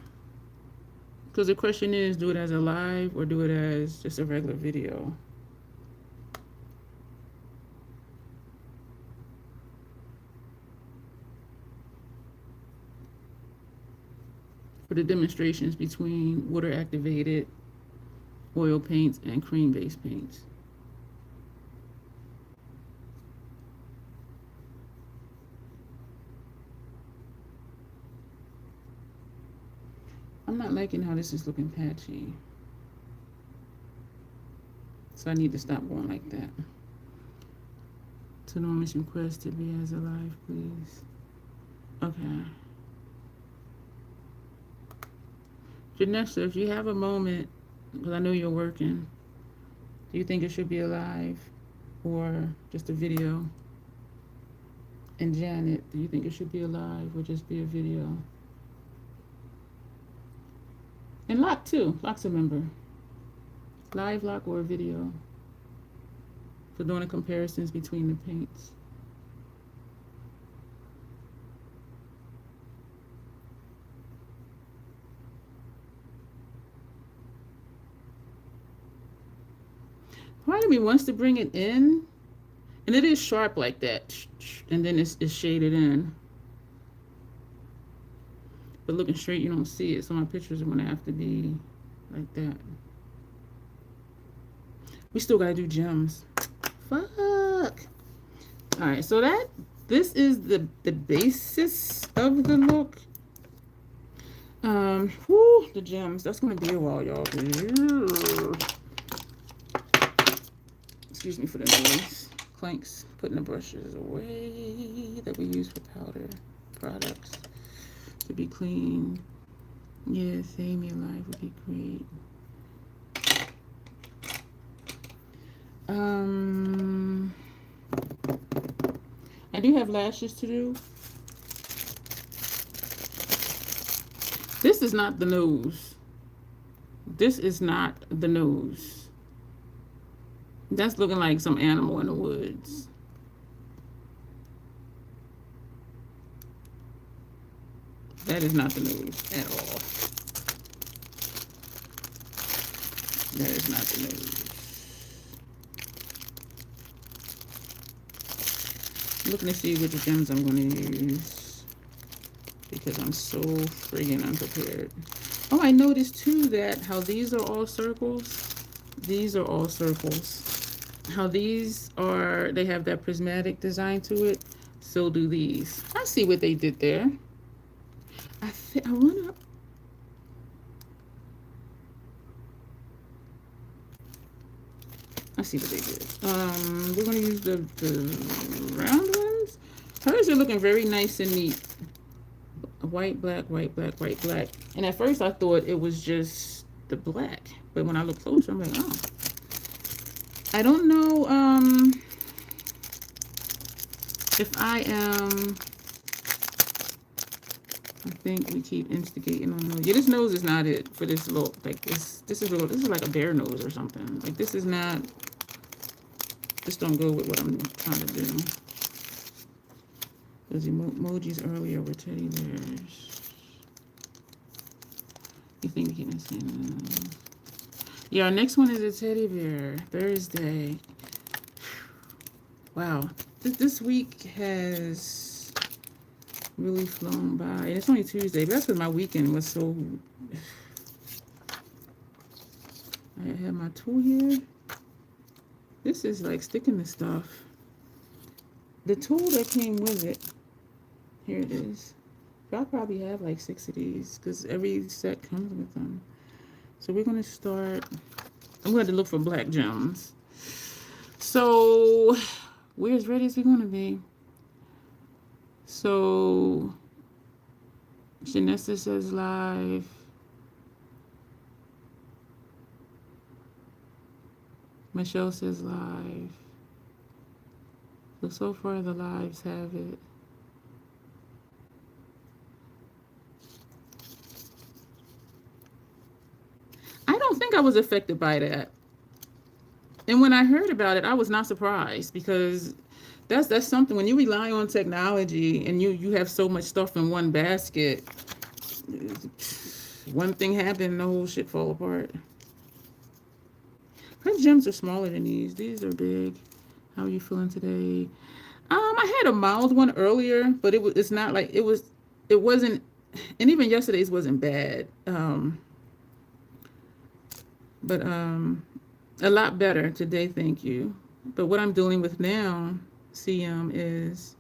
Because the question is, do it as a live or do it as just a regular video? For the demonstrations between water activated oil paints and cream based paints. I'm not liking how this is looking patchy. So I need to stop going like that. To Norman's request to be as a live, please. Okay. Janessa, if you have a moment, because I know you're working, do you think it should be a live or just a video? And Janet, do you think it should be a live or just be a video? And Lock too. Lock's a member. Live, Lock, or a video for doing the comparisons between the paints. Part of me wants to bring it in, and it is sharp like that, and then it's shaded in. But looking straight, you don't see it, so my pictures are going to have to be like that. We still gotta do gems. Fuck. All right, so this is the basis of the look. Whew, the gems. That's gonna be a while, y'all. Excuse me for the noise. Clanks. Putting the brushes away that we use for powder products to be clean. Yeah, save me alive would be great. I do have lashes to do. This is not the nose. This is not the nose. That's looking like some animal in the woods. That is not the nose at all. That is not the nose. I'm looking to see which gems I'm going to use because I'm so friggin' unprepared. Oh, I noticed too that how these are all circles. These are all circles. How these are, they have that prismatic design to it. So do these. I see what they did there. I wanna. I see what they did. We're gonna use the round ones. Hers are looking very nice and neat. White, black, white, black, white, black. And at first I thought it was just the black, but when I look closer, I'm like, oh. I don't know if I am. I think we keep instigating on nose. Yeah, this nose is not it for this look. Like this is like a bear nose or something. Like this is not. This don't go with what I'm trying to do. Those emojis earlier were teddy bears. You think we keep missing? Yeah, our next one is a teddy bear. Thursday. Wow, this week has really flown by. And it's only Tuesday, but that's because my weekend was so. I have my tool here. This is like sticking to stuff. The tool that came with it. Here it is. Y'all probably have like 6 of these because every set comes with them. So we're gonna start. I'm going to look for black gems. So we're as ready as we're gonna be. So, Janessa says live. Michelle says live. So far the lives have it. I don't think I was affected by that. And when I heard about it, I was not surprised because that's something when you rely on technology and you have so much stuff in one basket, one thing happened and the whole shit fall apart. Her gems are smaller than these. These are big. How are you feeling today? I had a mild one earlier, but it's not like it wasn't, and even yesterday's wasn't bad. But a lot better today, thank you. But what I'm dealing with now, CM, is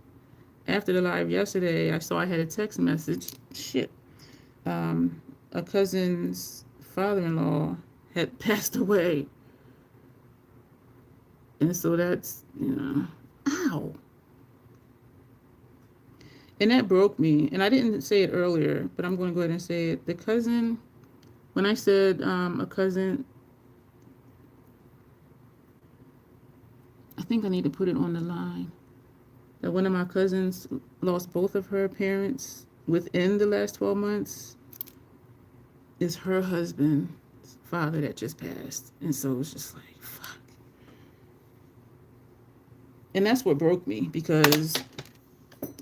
after the live yesterday, I saw I had a text message. Shit. A cousin's father-in-law had passed away. And so that's, ow. And that broke me. And I didn't say it earlier, but I'm going to go ahead and say it. The cousin, when I said a cousin, I think I need to put it on the line. That one of my cousins lost both of her parents within the last 12 months is her husband's father that just passed. And so it's just like, fuck. And that's what broke me because,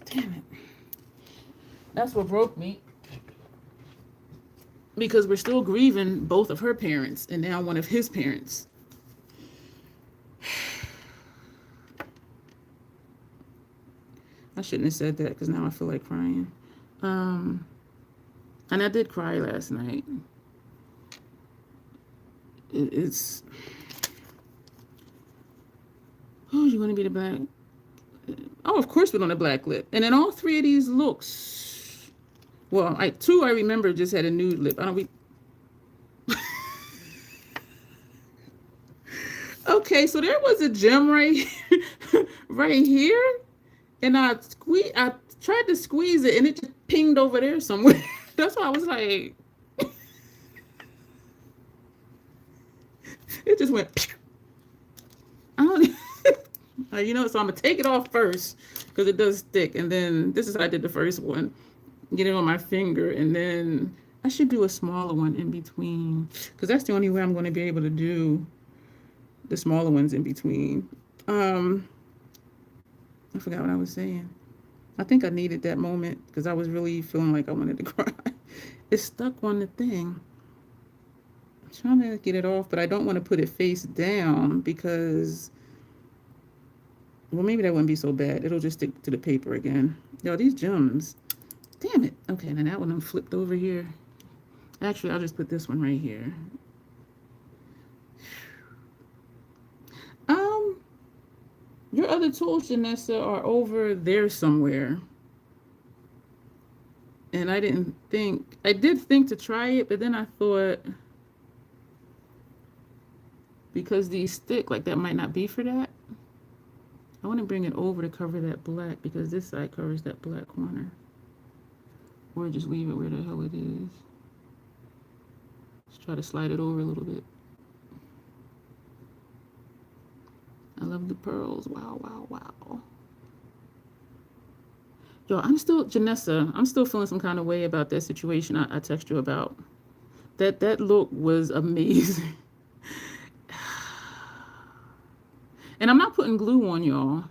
damn it. That's what broke me. Because we're still grieving both of her parents and now one of his parents. I shouldn't have said that because now I feel like crying. And I did cry last night. It's you're going to be the black. Oh, of course we're on a black lip. And then all three of these looks. Well, two I remember just had a nude lip. I don't be. Okay, so there was a gem right, right here, and I tried to squeeze it, and it just pinged over there somewhere. That's why I was like, it just went. I don't. You know, so I'm gonna take it off first because it does stick, and then this is how I did the first one. Get it on my finger, and then I should do a smaller one in between because that's the only way I'm going to be able to do the smaller ones in between. I forgot what I was saying. I think I needed that moment because I was really feeling like I wanted to cry. It's stuck on the thing. I'm trying to get it off, but I don't want to put it face down because, well, maybe that wouldn't be so bad. It'll just stick to the paper again. Yo, these gems. Damn it. Okay, and then that one I'm flipped over here. Actually, I'll just put this one right here. Your other tools, Janessa, are over there somewhere. And I did think to try it, but then I thought, because these stick, like that might not be for that. I want to bring it over to cover that black because this side covers that black corner. Or just leave it where the hell it is. Let's try to slide it over a little bit. I love the pearls. Wow, wow, wow. Yo, Janessa, I'm still feeling some kind of way about that situation I texted you about. That look was amazing. And I'm not putting glue on, y'all.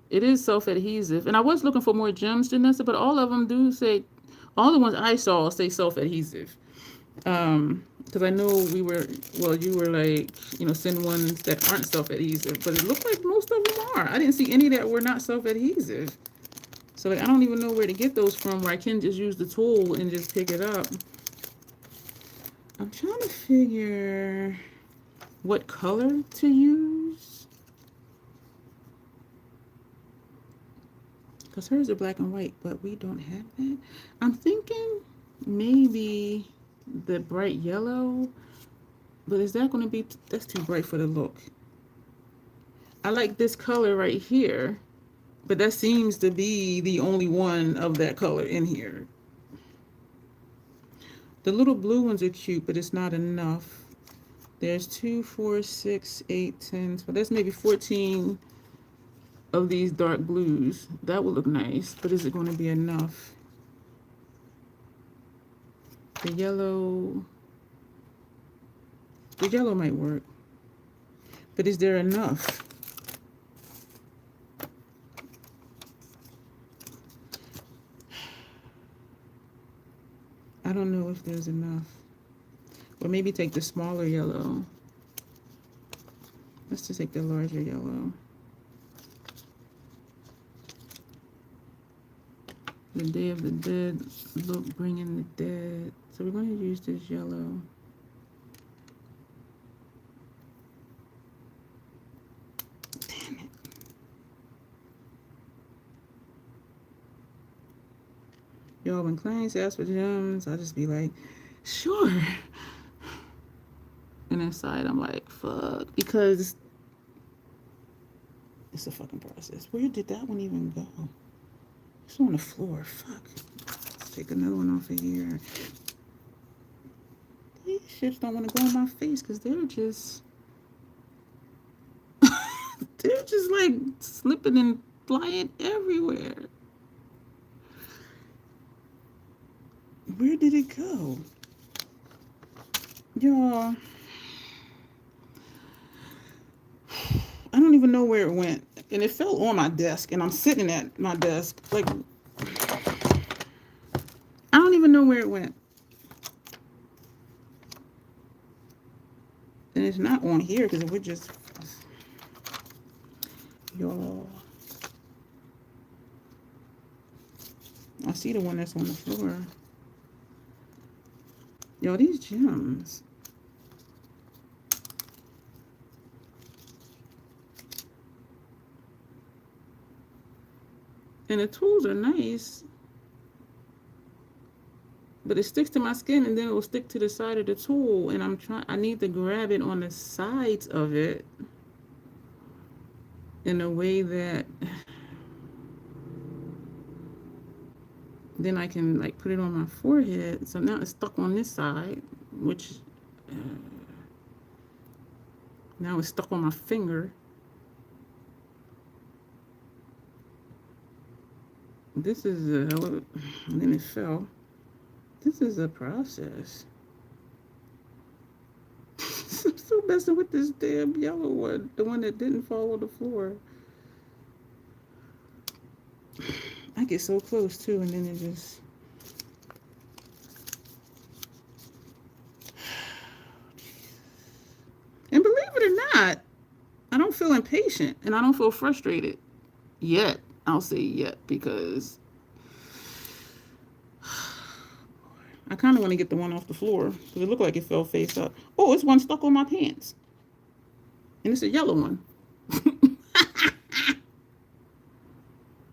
It is self-adhesive. And I was looking for more gems, Janessa, but all of them do say, all the ones I saw say self-adhesive. Because I know you were like, you know, send ones that aren't self-adhesive, but it looked like most of them are. I didn't see any that were not self-adhesive. So like, I don't even know where to get those from where I can just use the tool and just pick it up. I'm trying to figure what color to use. Because hers are black and white, but we don't have that. I'm thinking maybe the bright yellow, but is that going to be, that's too bright for the look. I like this color right here, but that seems to be the only one of that color in here. The little blue ones are cute, but it's not enough. There's 2, 4, 6, 8, 10, so that's maybe 14 of these dark blues. That would look nice, but is it going to be enough? The yellow might work, but is there enough? I don't know if there's enough. Or maybe take the smaller yellow. Let's just take the larger yellow. The Day of the Dead, look, bringing the dead. So we're going to use this yellow. Damn it. Y'all, when clients ask for gems, I'll just be like, sure. And inside, I'm like, fuck. Because it's a fucking process. Where did that one even go? It's on the floor. Fuck. Let's take another one off of here. These shits don't want to go on my face because they're just they're just like slipping and flying everywhere. Where did it go? Y'all, I don't even know where it went. And it fell on my desk, and I'm sitting at my desk. Like, I don't even know where it went. And it's not on here because we're just, y'all. I see the one that's on the floor. Yo, these gems. And the tools are nice, but it sticks to my skin and then it will stick to the side of the tool. And I need to grab it on the sides of it in a way that then I can like put it on my forehead. So now it's stuck on this side, which now it's stuck on my finger. This is and then it fell. This is a process. I'm still messing with this damn yellow one, the one that didn't fall on the floor. I get so close too, and then it just. And believe it or not, I don't feel impatient and I don't feel frustrated yet. I'll say yet because I kind of want to get the one off the floor because it looked like it fell face up. Oh, it's one stuck on my pants. And it's a yellow one.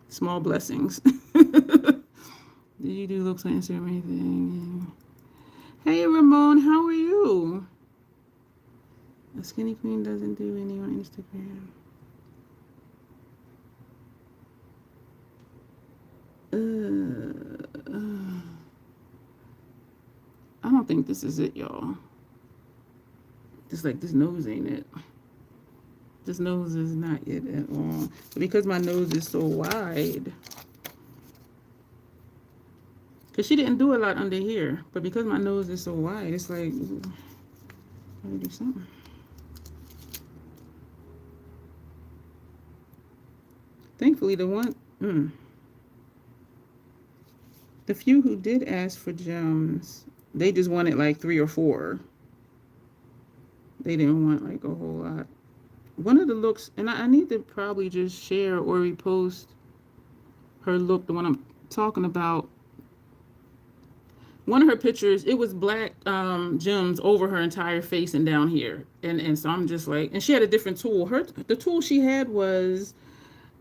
Small blessings. Did you do looks on Instagram or anything? Hey, Ramon, how are you? A skinny queen doesn't do any on Instagram. I don't think this is it, y'all. Just like this nose ain't it. This nose is not it at all. But because my nose is so wide, because she didn't do a lot under here, but because my nose is so wide, it's like, ooh, gotta do something. Thankfully, the few who did ask for gems, they just wanted like 3 or 4. They didn't want like a whole lot. One of the looks, and I need to probably just share or repost her look, the one I'm talking about. One of her pictures, it was black gems over her entire face and down here. And so I'm just like, and she had a different tool. The tool she had was,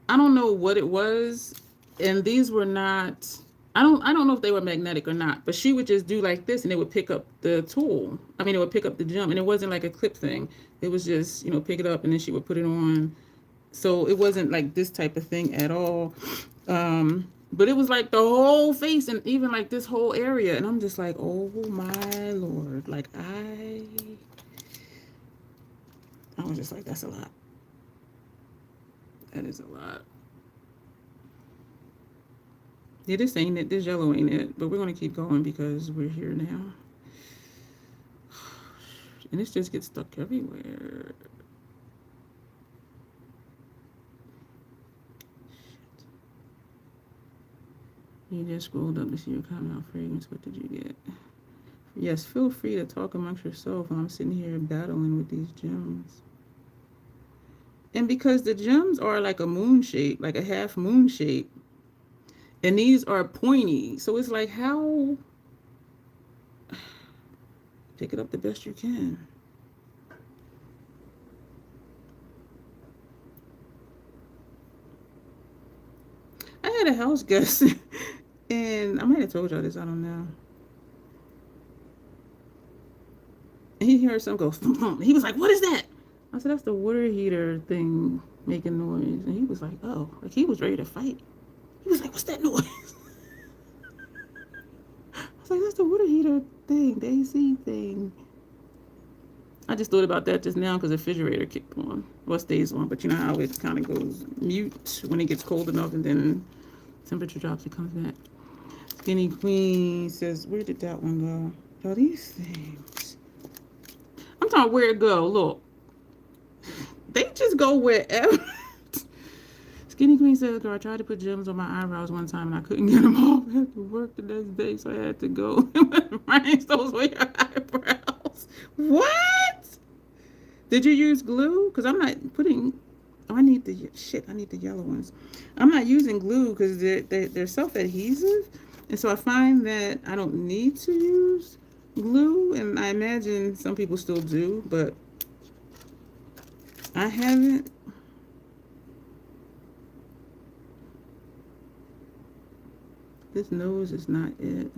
I don't know what it was, and these were not, I don't know if they were magnetic or not, but she would just do like this and it would pick up the tool. I mean, it would pick up the gem, and it wasn't like a clip thing. It was just, pick it up and then she would put it on. So it wasn't like this type of thing at all. But it was like the whole face and even like this whole area. And I'm just like, oh my Lord. Like I was just like, that's a lot. That is a lot. Yeah, this ain't it. This yellow ain't it. But we're going to keep going because we're here now. And this just gets stuck everywhere. You just scrolled up to see your comment on fragrance. What did you get? Yes, feel free to talk amongst yourself while I'm sitting here battling with these gems. And because the gems are like a moon shape, like a half moon shape, and these are pointy, so it's like, how? Pick it up the best you can. I had a house guest, and I might have told y'all this, I don't know. And he heard something go, thump, thump. He was like, what is that? I said, that's the water heater thing making noise. And he was like, oh, like he was ready to fight. He was like, what's that noise? I was like, that's the water heater thing, the AC thing. I just thought about that just now because the refrigerator kicked on. Well, it stays on, but you know how it kind of goes mute when it gets cold enough and then temperature drops, it comes back. Skinny Queen says, where did that one go? Y'all, these things. I'm talking where it go. Look. They just go wherever. Skinny Queen says, girl, I tried to put gems on my eyebrows one time and I couldn't get them off. I had to work the next day, so I had to go. Rhinestones on your eyebrows. What? Did you use glue? Because I'm not putting... Oh, I need the yellow ones. I'm not using glue because they're self-adhesive. And so I find that I don't need to use glue. And I imagine some people still do, but I haven't. this nose is not it.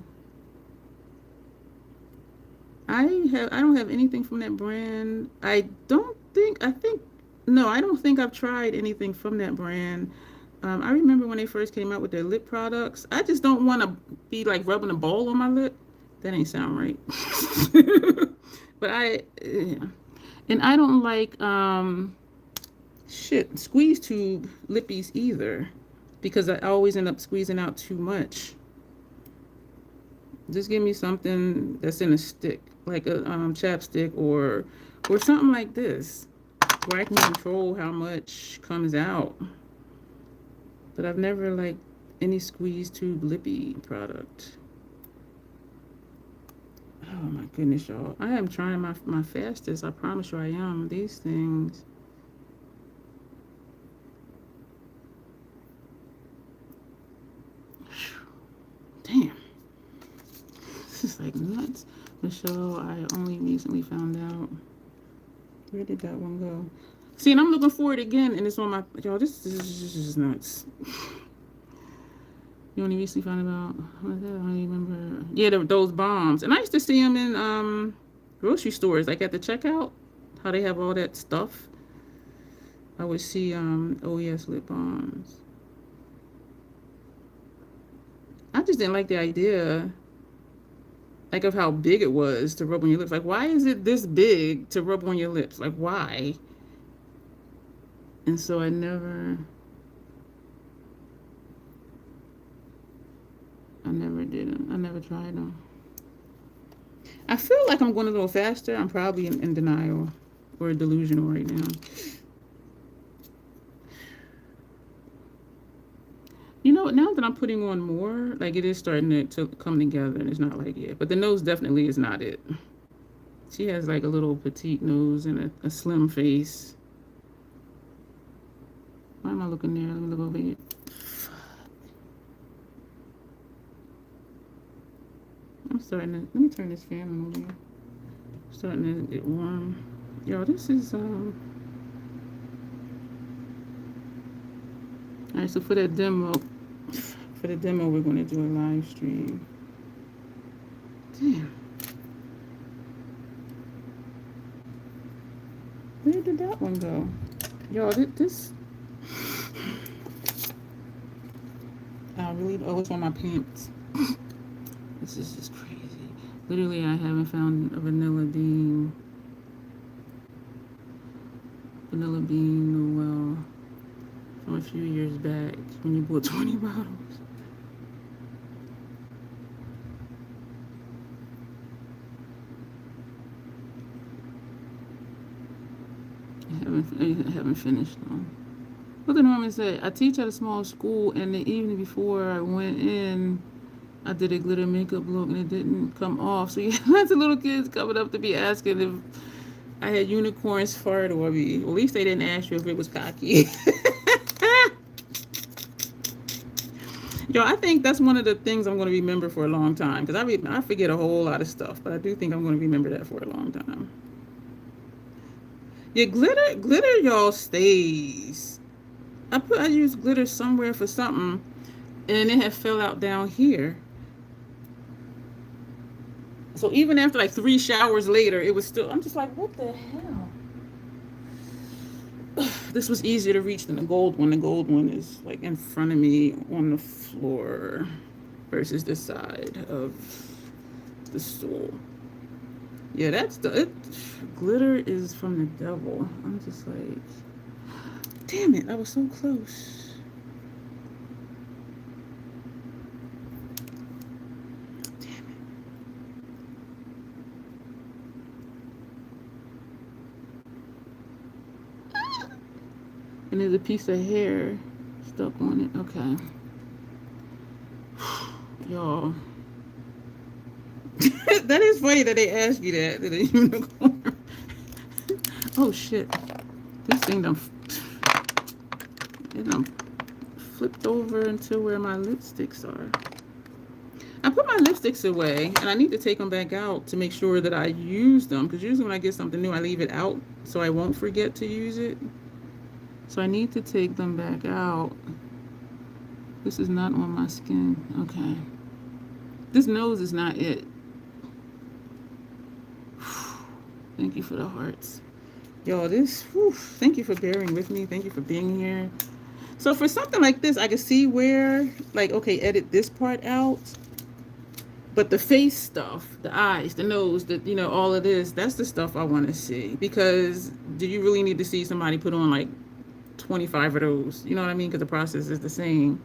I don't have anything from that brand. I don't think I've tried anything from that brand. I remember when they first came out with their lip products. I just don't want to be like rubbing a ball on my lip. That ain't sound right. But and I don't like squeeze tube lippies either, because I always end up squeezing out too much. Just give me something that's in a stick, like a chapstick or something like this, where I can control how much comes out. But I've never liked any squeeze tube lippy product. Oh my goodness, y'all. I am trying my fastest. I promise you I am. These things. Damn. This is like nuts. Michelle, I only recently found out. Where did that one go? See, and I'm looking for it again, and it's on my... Y'all, this is nuts. You only recently found about... What is that? I don't remember. Yeah, those bombs. And I used to see them in grocery stores, like at the checkout. How they have all that stuff. I would see OES lip balms. I just didn't like the idea, like, of how big it was to rub on your lips. Like, why is it this big to rub on your lips? Like, why? And so I never did them. I never tried them. I feel like I'm going a little faster. I'm probably in denial or delusional right now. You know, now that I'm putting on more, like, it is starting to come together, and it's not like it. But the nose definitely is not it. She has like a little petite nose and a slim face. Why am I looking there? Let me look over here. Let me turn this fan on over here. I'm starting to get warm. Yo, this is, Alright, so for the demo, we're going to do a live stream. Damn. Where did that one go? Y'all, this... oh, it's on my pants. This is just crazy. Literally, I haven't found a vanilla bean Noel from a few years back when you bought 20 bottles. I haven't finished though. What did Norman say? I teach at a small school, and the evening before I went in, I did a glitter makeup look, and it didn't come off. So you have lots of little kids coming up to be asking if I had unicorns fart or me. Well, at least they didn't ask you if it was cocky. Yo, I think that's one of the things I'm going to remember for a long time, because I forget a whole lot of stuff, but I do think I'm going to remember that for a long time. Yeah, glitter, y'all, stays. I used glitter somewhere for something, and it had fell out down here. So even after like 3 showers later, it was still, I'm just like, what the hell? This was easier to reach than the gold one. The gold one is like in front of me on the floor versus the side of the stool. Yeah, glitter is from the devil. I'm just like, damn it, I was so close. Damn it. And there's a piece of hair stuck on it. Okay. Y'all. That is funny that they ask you that. The unicorn. Oh shit. This thing done flipped over into where my lipsticks are. I put my lipsticks away, and I need to take them back out to make sure that I use them, because usually when I get something new I leave it out so I won't forget to use it. So I need to take them back out. This is not on my skin. Okay. This nose is not it. Thank you for the hearts. Yo, this, whew, thank you for bearing with me. Thank you for being here. So for something like this, I can see where, like, okay, edit this part out. But the face stuff, the eyes, the nose, the, you know, all of this, that's the stuff I want to see. Because do you really need to see somebody put on like 25 of those? You know what I mean? Because the process is the same.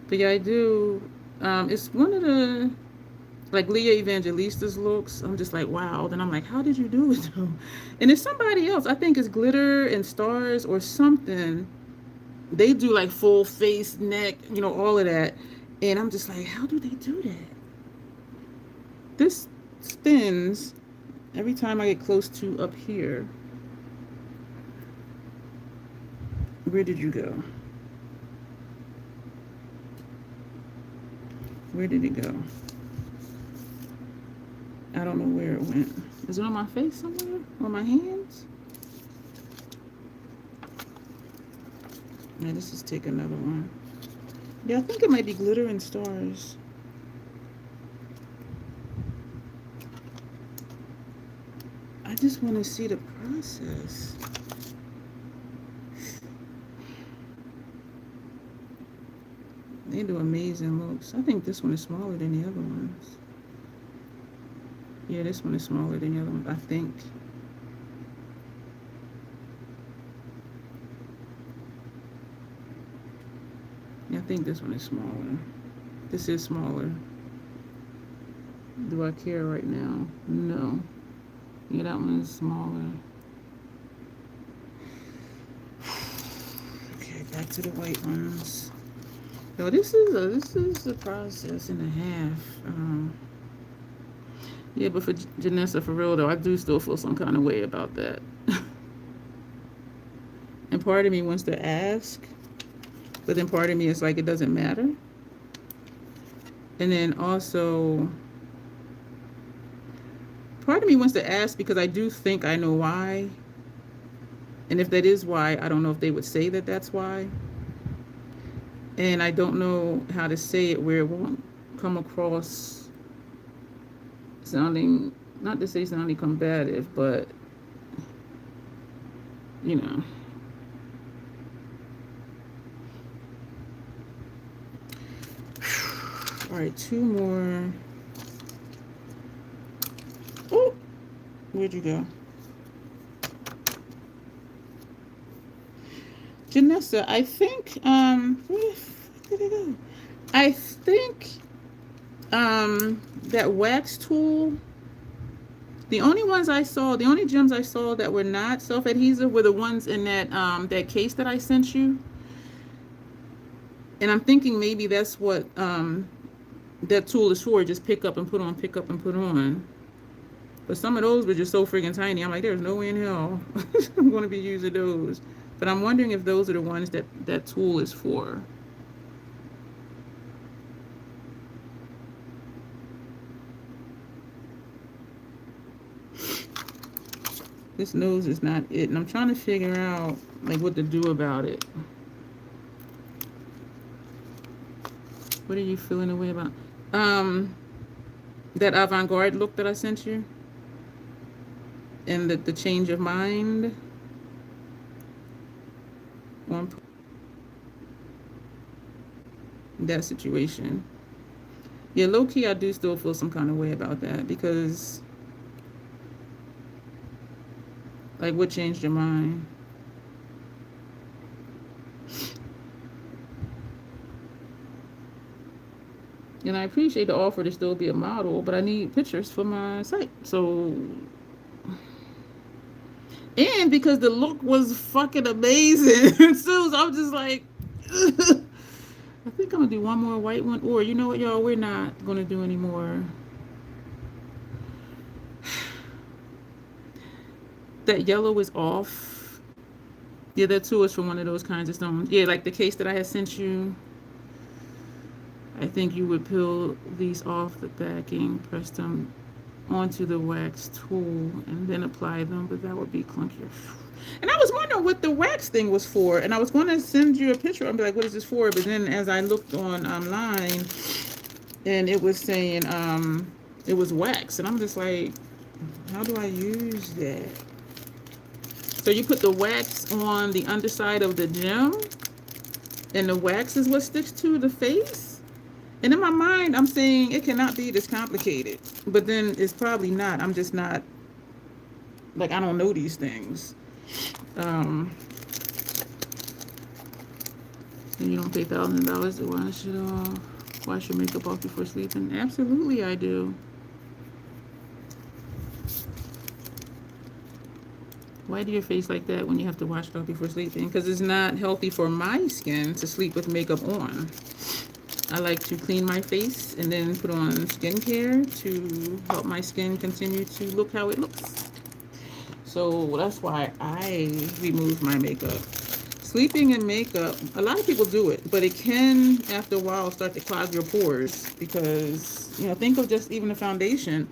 But yeah, I do. It's one of the, like, Leah Evangelista's looks. I'm just like, wow. Then I'm like, how did you do it though? And it's somebody else. I think it's Glitter and Stars or something. They do like full face, neck, you know, all of that. And I'm just like, how do they do that? This spins every time I get close to up here. Where did you go? Where did it go? I don't know where it went. Is it on my face somewhere? On my hands? Yeah, this is take another one. Yeah, I think it might be Glitter and Stars. I just want to see the process. They do amazing looks. I think this one is smaller than the other ones. Yeah, this one is smaller than the other one, I think. Yeah, I think this one is smaller. This is smaller. Do I care right now? No. Yeah, that one is smaller. Okay, back to the white ones. So this is a process and a half. Yeah, but for Janessa, for real though, I do still feel some kind of way about that. And part of me wants to ask, but then part of me is like, it doesn't matter. And then also, part of me wants to ask because I do think I know why. And if that is why, I don't know if they would say that that's why. And I don't know how to say it where it won't come across sounding, not to say sounding combative, but, you know. All right, two more. Oh, where'd you go? Janessa, I think, where did it go? I think, that wax tool, the only ones I saw, the only gems I saw that were not self-adhesive were the ones in that, that case that I sent you. And I'm thinking maybe that's what, that tool is for, just pick up and put on, pick up and put on. But some of those were just so freaking tiny. I'm like, there's no way in hell I'm going to be using those. But I'm wondering if those are the ones that that tool is for. This nose is not it. And I'm trying to figure out like what to do about it. What are you feeling the way about? That avant-garde look that I sent you. And the change of mind. On that situation. Yeah, low-key I do still feel some kind of way about that because like what changed your mind? And I appreciate the offer to still be a model, but I need pictures for my site. So, and because the look was fucking amazing. So I'm just like, I think I'm gonna do one more white one. Or you know what, y'all, we're not gonna do any more. That yellow is off. Yeah, that too is from one of those kinds of stones. Yeah, like the case that I had sent you. I think you would peel these off the backing, press them onto the wax tool, and then apply them, but that would be clunkier. And I was wondering what the wax thing was for. And I was going to send you a picture and be like, what is this for? But then as I looked online, and it was saying it was wax. And I'm just like, how do I use that? So you put the wax on the underside of the gem, and the wax is what sticks to the face? And in my mind, I'm saying it cannot be this complicated. But then it's probably not. I'm just not, like, I don't know these things. And you don't pay $1,000 to wash it off. Wash your makeup off before sleeping. Absolutely, I do. Why do your face like that when you have to wash it off before sleeping? Because it's not healthy for my skin to sleep with makeup on. I like to clean my face and then put on skincare to help my skin continue to look how it looks. So that's why I remove my makeup. Sleeping in makeup, a lot of people do it, but it can, after a while, start to clog your pores because, you know, think of just even the foundation.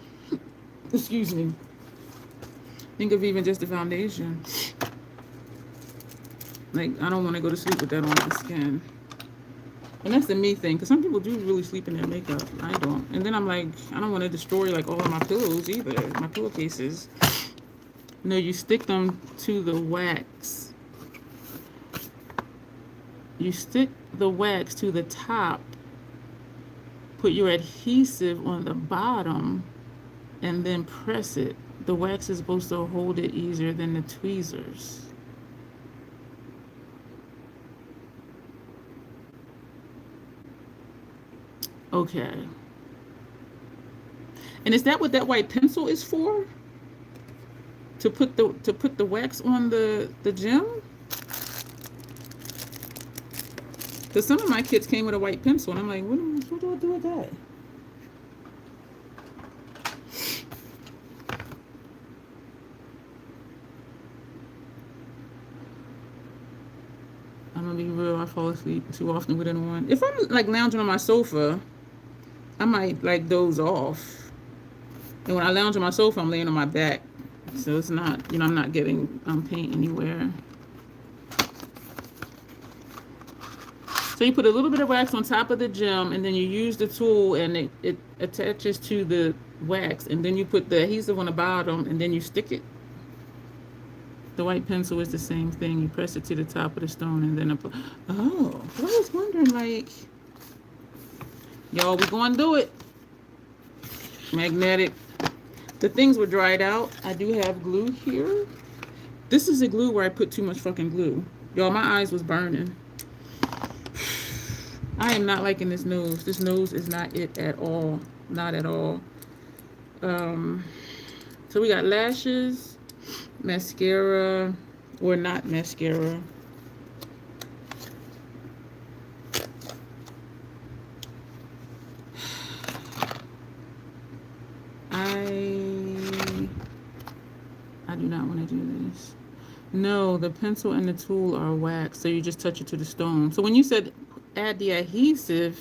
Excuse me. Think of even just the foundation. Like, I don't want to go to sleep with that on my skin. And that's the me thing, because some people do really sleep in their makeup. I don't. And then I'm like, I don't want to destroy, like, all of my pillows either, my pillowcases. No, you stick them to the wax. You stick the wax to the top, put your adhesive on the bottom, and then press it. The wax is supposed to hold it easier than the tweezers. Okay. And is that what that white pencil is for? To put the wax on the gem? Because some of my kits came with a white pencil, and I'm like, what do I do with that? I'm gonna be real, I fall asleep too often with it on. If I'm like lounging on my sofa, I might like doze off. And when I lounge on my sofa, I'm laying on my back. So it's not, you know, I'm not getting paint anywhere. So you put a little bit of wax on top of the gem, and then you use the tool, and it attaches to the wax, and then you put the adhesive on the bottom, and then you stick it. The white pencil is the same thing. You press it to the top of the stone, and then oh, I was wondering, like, y'all, we gonna do it. Magnetic. The things were dried out. I do have glue here. This is a glue where I put too much fucking glue. Y'all, my eyes was burning. I am not liking this nose. This nose is not it at all. Not at all. So we got lashes, mascara, or not mascara. I do not want to do this. No, the pencil and the tool are wax, so you just touch it to the stone. So when you said add the adhesive,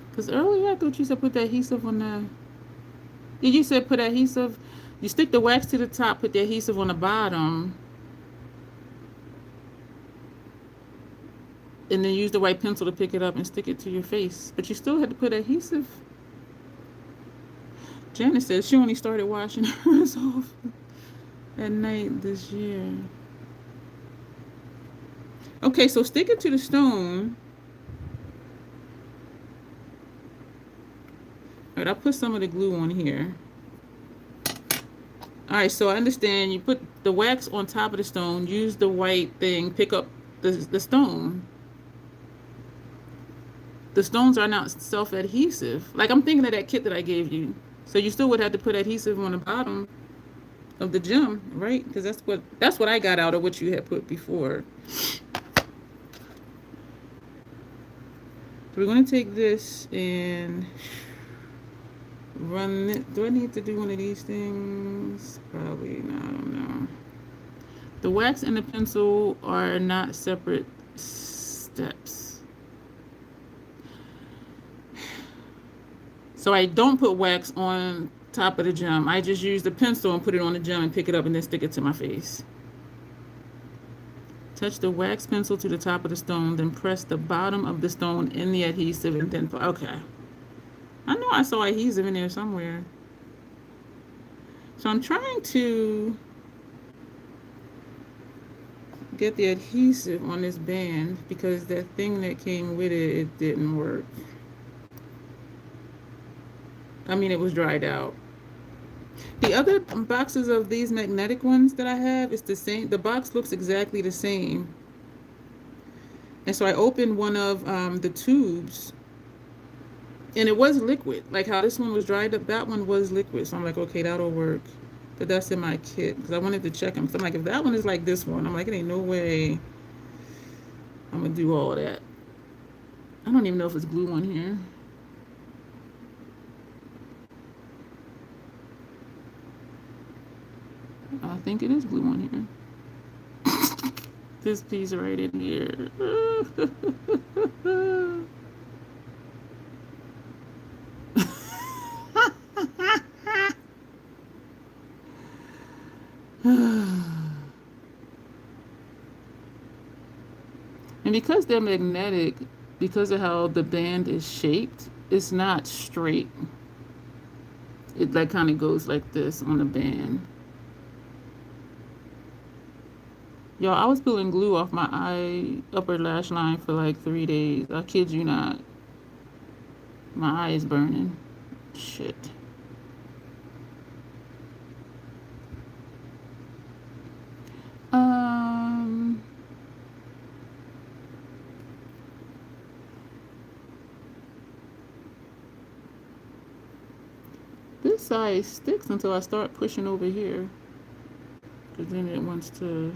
because earlier I thought you said put the adhesive on the, yeah, you said put adhesive, you stick the wax to the top, put the adhesive on the bottom, and then use the white pencil to pick it up and stick it to your face. But you still had to put adhesive. Janice says she only started washing hers off at night this year. Okay, so stick it to the stone. All right, I'll put some of the glue on here. All right, so I understand you put the wax on top of the stone, use the white thing, pick up the stone. The stones are not self-adhesive. Like, I'm thinking of that kit that I gave you. So you still would have to put adhesive on the bottom of the gem, right? Because that's what I got out of what you had put before. So we're going to take this and run it. Do I need to do one of these things? Probably not. I don't know. The wax and the pencil are not separate steps. So I don't put wax on top of the gem. I just use the pencil and put it on the gem and pick it up and then stick it to my face. Touch the wax pencil to the top of the stone, then press the bottom of the stone in the adhesive and then, okay. I know I saw adhesive in there somewhere. So I'm trying to get the adhesive on this band because that thing that came with it didn't work. I mean, it was dried out. The other boxes of these magnetic ones that I have, it's the same. The box looks exactly the same. And so I opened one of the tubes and it was liquid. Like how this one was dried up, that one was liquid. So I'm like, okay, that'll work. But that's in my kit because I wanted to check them. So I'm like, if that one is like this one, I'm like, it ain't no way I'm going to do all of that. I don't even know if it's glue on here. I think it is glue on here. This piece right in here. And because they're magnetic, because of how the band is shaped, it's not straight. It like kind of goes like this on the band. Y'all, I was peeling glue off my upper lash line for like 3 days. I kid you not. My eye is burning. Shit. This side sticks until I start pushing over here. Because then it wants to...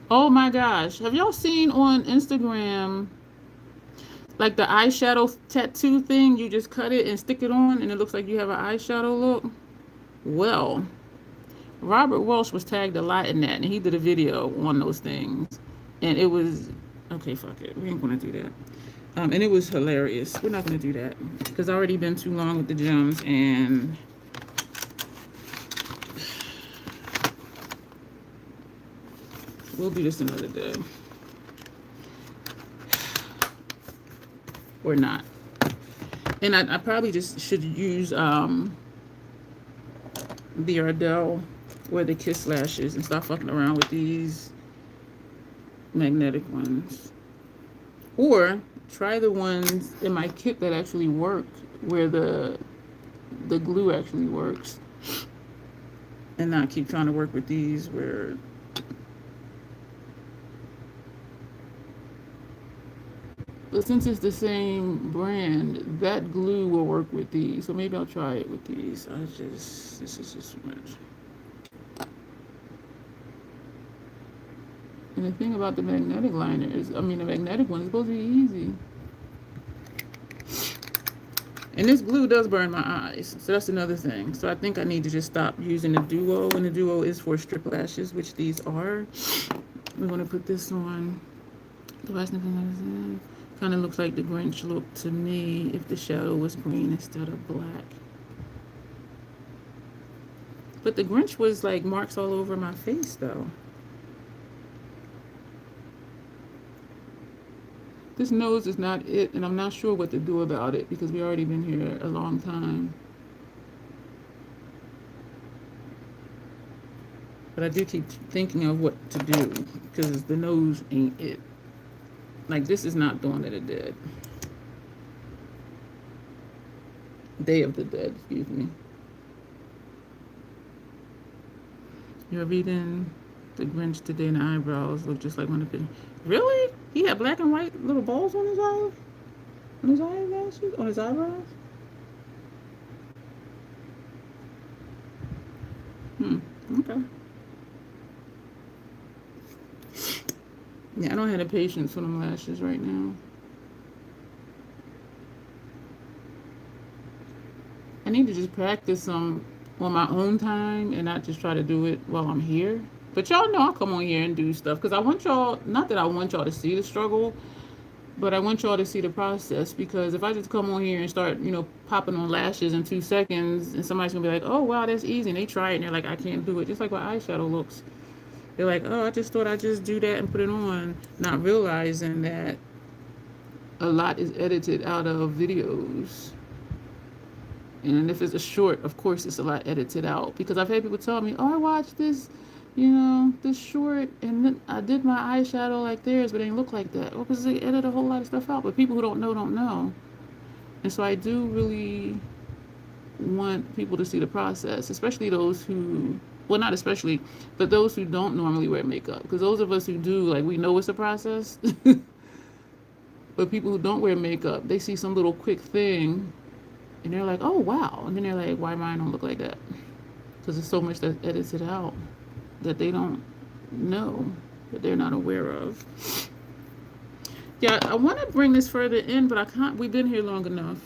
Oh my gosh. Have y'all seen on Instagram like the eyeshadow tattoo thing? You just cut it and stick it on and it looks like you have an eyeshadow look. Well, Robert Welsh was tagged a lot in that and he did a video on those things. And it was... Okay, fuck it. We ain't gonna do that. And it was hilarious. We're not gonna do that because I've already been too long with the gems and we'll do this another day. Or not. And I probably just should use the Ardell or the Kiss lashes and stop fucking around with these magnetic ones. Or try the ones in my kit that actually work, where the glue actually works. And not keep trying to work with these where... But since it's the same brand, that glue will work with these. So maybe I'll try it with these. This is just too much. And the thing about the magnetic liner is, I mean, the magnetic one is supposed to be easy. And this glue does burn my eyes. So that's another thing. So I think I need to just stop using the Duo. And the Duo is for strip lashes, which these are. We're going to put this on. The last thing kind of looks like the Grinch look to me if the shadow was green instead of black. But the Grinch was like marks all over my face though. This nose is not it, and I'm not sure what to do about it because we've already been here a long time. But I do keep thinking of what to do because the nose ain't it. Like this is not Dawn of the Dead. Day of the Dead, excuse me. You're reading the Grinch today and the eyebrows look just like one of the... Really? He had black and white little balls on his eyes? On his eyelashes? On his eyebrows? Okay. Yeah, I don't have the patience for them lashes right now. I need to just practice some on my own time and not just try to do it while I'm here. But y'all know I'll come on here and do stuff because I want y'all, not that I want y'all to see the struggle, But I want y'all to see the process, because if I just come on here and start, you know, popping on lashes in 2 seconds, and somebody's gonna be like, oh wow, that's easy, and they try it and they're like, I can't do it. Just like what eyeshadow looks. They're like, oh, I just thought I'd just do that and put it on, not realizing that a lot is edited out of videos. And if it's a short, of course, it's a lot edited out. Because I've had people tell me, oh, I watched this, you know, this short, and then I did my eyeshadow like theirs, but it didn't look like that. Well, because they edit a whole lot of stuff out. But people who don't know, don't know. And so I do really want people to see the process, especially those who, well, not especially, but those who don't normally wear makeup. Because those of us who do, like, we know it's a process. But people who don't wear makeup, they see some little quick thing, and they're like, oh, wow. And then they're like, why mine don't look like that? Because there's so much that edits it out that they don't know, that they're not aware of. Yeah, I want to bring this further in, but I can't. We've been here long enough.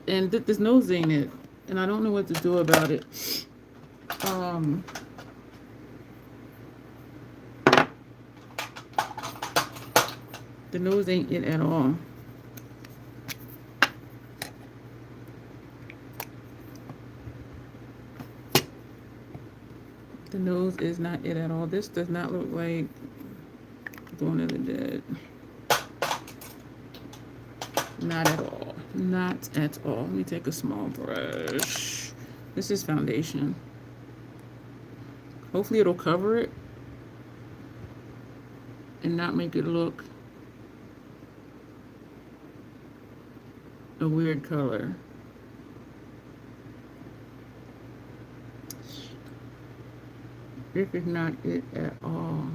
And this nose ain't it. And I don't know what to do about it. The nose ain't it at all. The nose is not it at all. This does not look like Dawn of the Dead. Not at all. Not at all. Let me take a small brush. This is foundation. Hopefully it'll cover it and not make it look a weird color. This is not it at all.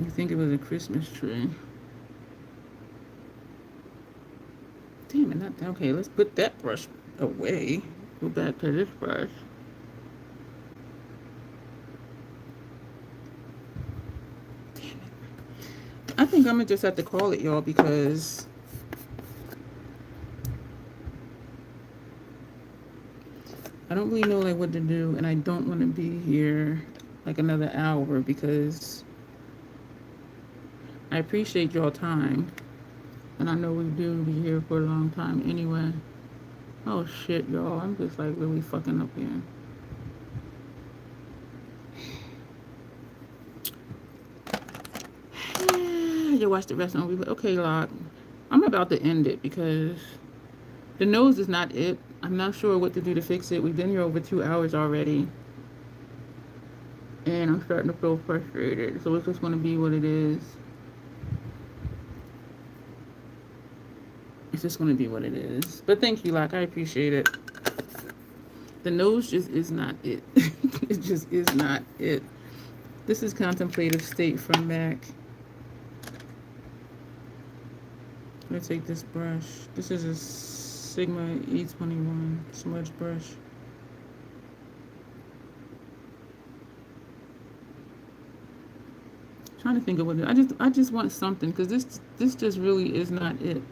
You think it was a Christmas tree. Damn it, not that. Okay, let's put that brush away. Go back to this brush. Damn it. I think I'm gonna just have to call it, y'all, because I don't really know like what to do, and I don't want to be here like another hour, because I appreciate y'all time, and I know we do be here for a long time anyway. Oh shit, y'all, I'm just like really fucking up here. You watch the rest of the replay. Okay, Lock, I'm about to end it because the nose is not it. I'm not sure what to do to fix it. We've been here over 2 hours already, and I'm starting to feel frustrated. So it's just going to be what it is. It's just going to be what it is. But thank you, Lock. I appreciate it. The nose just is not it. It just is not it. This is Contemplative State from MAC. I'm going to take this brush. This is a Sigma E21 smudge brush. I'm trying to think of what I just want something, because this just really is not it.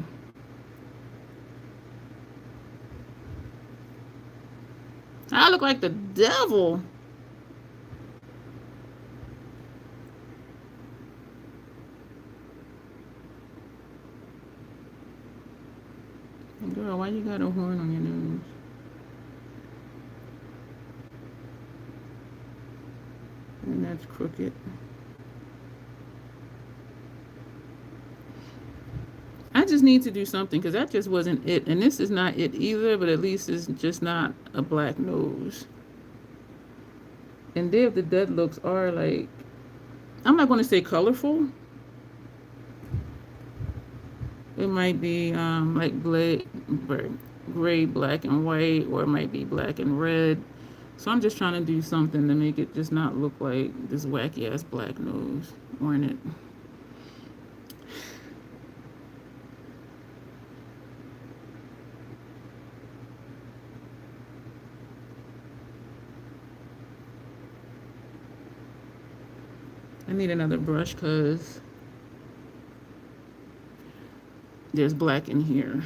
I look like the devil. Girl, why you got a horn on your nose? And that's crooked. I just need to do something, because that just wasn't it. And this is not it either, but at least it's just not a black nose. And Day of the Dead looks are like, I'm not going to say colorful. It might be like gray, black, and white, or it might be black and red. So I'm just trying to do something to make it just not look like this wacky ass black nose on it. I need another brush because there's black in here.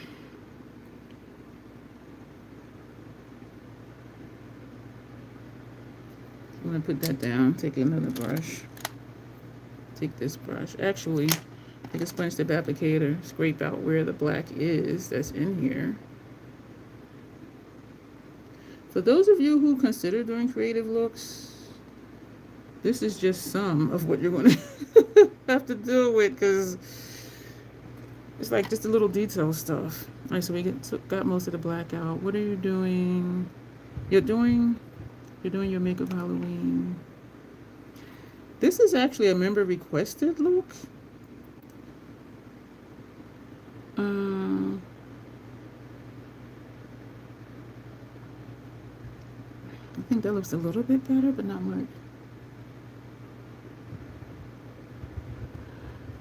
I'm gonna put that down, take another brush. Take this brush. Actually, take a sponge tip applicator, scrape out where the black is that's in here. For those of you who consider doing creative looks, this is just some of what you're going to have to deal with, because it's like just a little detail stuff. All right, so we got most of the black out. What are you doing? You're doing your makeup Halloween. This is actually a member requested look. I think that looks a little bit better, but not much.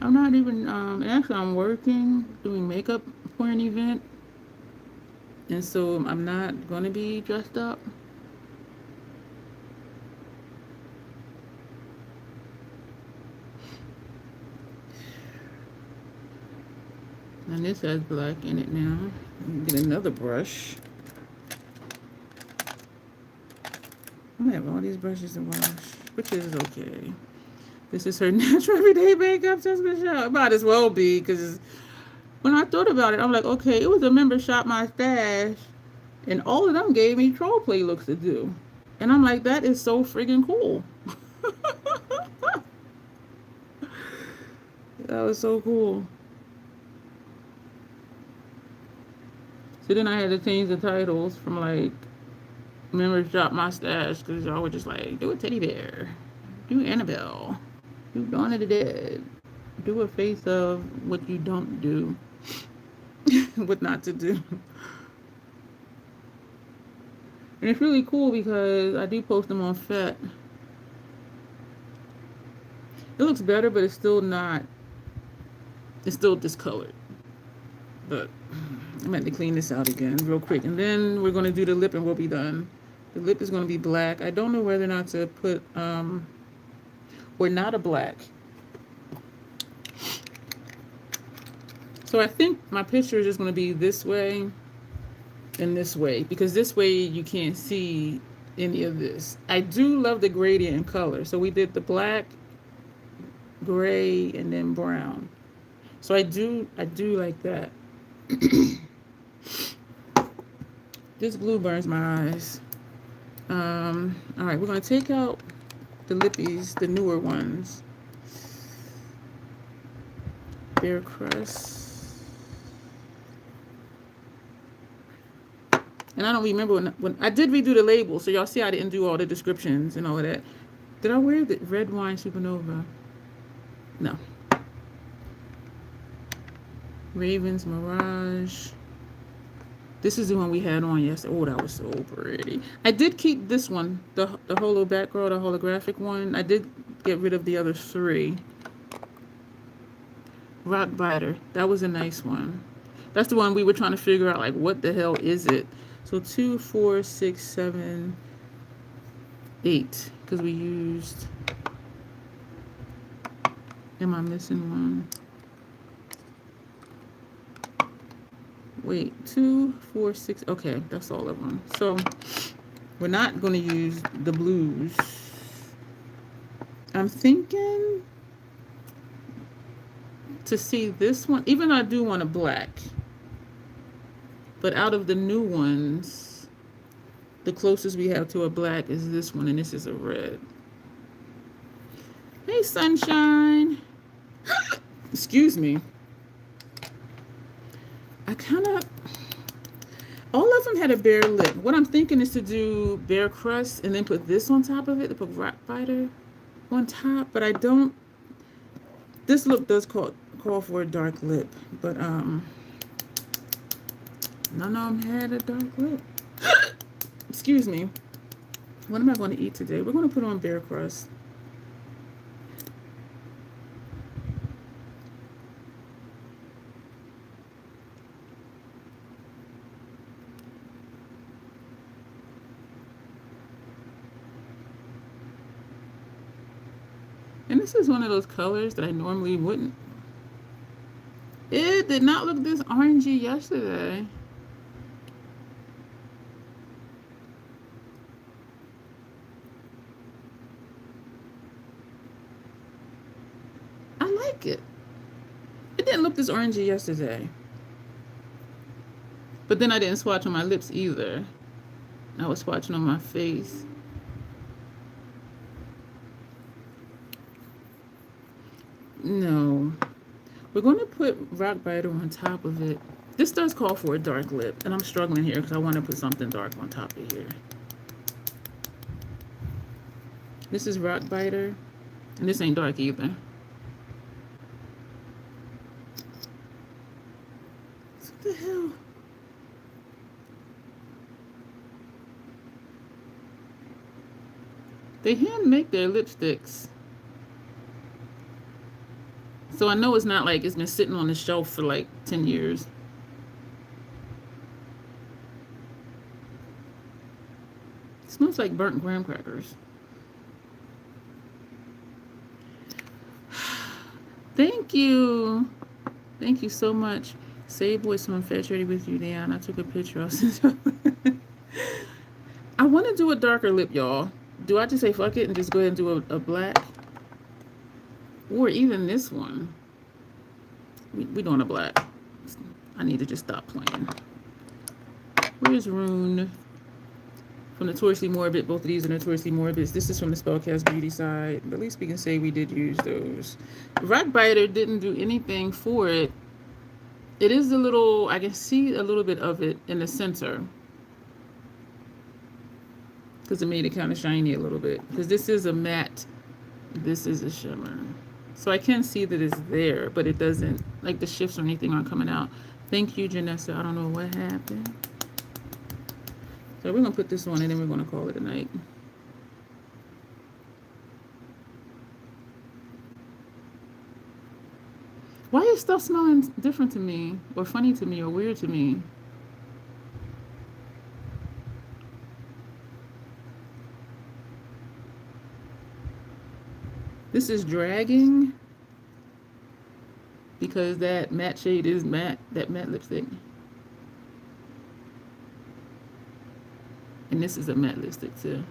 I'm not even, actually I'm working, doing makeup for an event. And so I'm not going to be dressed up. And this has black in it now. Get another brush. I'm gonna have all these brushes to wash, which is okay. This is her natural everyday makeup, just Michelle. It might as well be, because when I thought about it, I'm like, okay, it was a member shop my stash, and all of them gave me troll play looks to do. And I'm like, that is so friggin' cool. That was so cool. So then I had to change the titles from like members shop my stash, because y'all were just like, do a teddy bear, do Annabelle, do Dawn of the Dead, do a face of what you don't do, what not to do. And it's really cool because I do post them on FET. It looks better, but it's still not, it's still discolored. But I'm going to clean this out again real quick. And then we're going to do the lip and we'll be done. The lip is going to be black. I don't know whether or not to put, or not a black. So I think my picture is just going to be this way and this way, because this way you can't see any of this. I do love the gradient in color. So we did the black, gray, and then brown. So I do like that. This glue burns my eyes. All right, we're gonna take out the lippies, the newer ones. Bare crust. And I don't remember when I did redo the label, so y'all see I didn't do all the descriptions and all of that. Did I wear the red wine supernova? No. Ravens Mirage. This is the one we had on yesterday. Oh, that was so pretty. I did keep this one, the holo background, the holographic one. I did get rid of the other three. Rock Biter. That was a nice one. That's the one we were trying to figure out, like, what the hell is it? So 2, 4, 6, 7, 8. Because we used... Am I missing one? Wait, 2, 4, 6. Okay, that's all of them. So we're not going to use the blues. I'm thinking to see this one, even though I do want a black, but out of the new ones, the closest we have to a black is this one, and this is a red. Hey, sunshine. Excuse me. I kind of, all of them had a bare lip. What I'm thinking is to do bare crust and then put this on top of it, to put Rock Biter on top, but I don't, this look does call for a dark lip, but none of them had a dark lip. Excuse me. What am I going to eat today? We're going to put on bare crust. And this is one of those colors that I normally wouldn't. It did not look this orangey yesterday. like it. It didn't look this orangey yesterday. But then I didn't swatch on my lips either. I was swatching on my face. No. We're going to put Rock Biter on top of it. This does call for a dark lip, and I'm struggling here because I want to put something dark on top of here. This is Rock Biter, and this ain't dark either. What the hell? They hand make their lipsticks. So I know it's not like it's been sitting on the shelf for like 10 years. It smells like burnt graham crackers. Thank you. Thank you so much. Say boy, so infatuated with you, Dion. I took a picture of I want to do a darker lip, y'all. Do I just say fuck it and just go ahead and do a black? Or even this one. We doing a black. I need to just stop playing. Where's Rune? From Notoriously Morbid. Both of these are Notoriously Morbids. This is from the Spellcast Beauty side. But at least we can say we did use those. Rock Biter didn't do anything for it. It is a little, I can see a little bit of it in the center. Because it made it kind of shiny a little bit. Because this is a matte. This is a shimmer. So I can see that it's there, but it doesn't, like the shifts or anything aren't coming out. Thank you, Janessa. I don't know what happened. So we're going to put this on and then we're going to call it a night. Why is stuff smelling different to me, or funny to me, or weird to me? This is dragging because that matte shade is matte, that matte lipstick. And this is a matte lipstick too.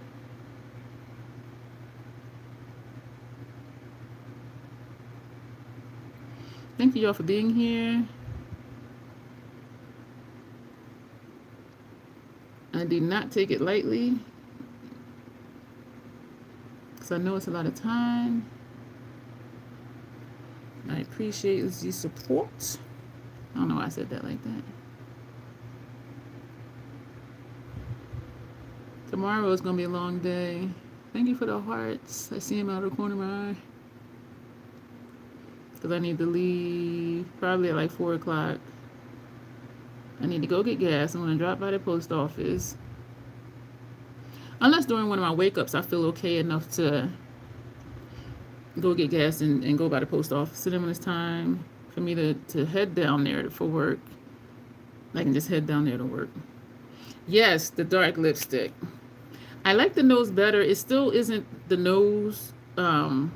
Thank you y'all for being here. I do not take it lightly because I know it's a lot of time. I appreciate the support. I don't know why I said that like that. Tomorrow is going to be a long day. Thank you for the hearts. I see them out of the corner of my eye. Because I need to leave probably at like 4 o'clock. I need to go get gas. I'm going to drop by the post office. Unless during one of my wake-ups I feel okay enough to go get gas and go by the post office. And then when it's time for me to head down there for work, I can just head down there to work. Yes, the dark lipstick. I like the nose better. It still isn't the nose, but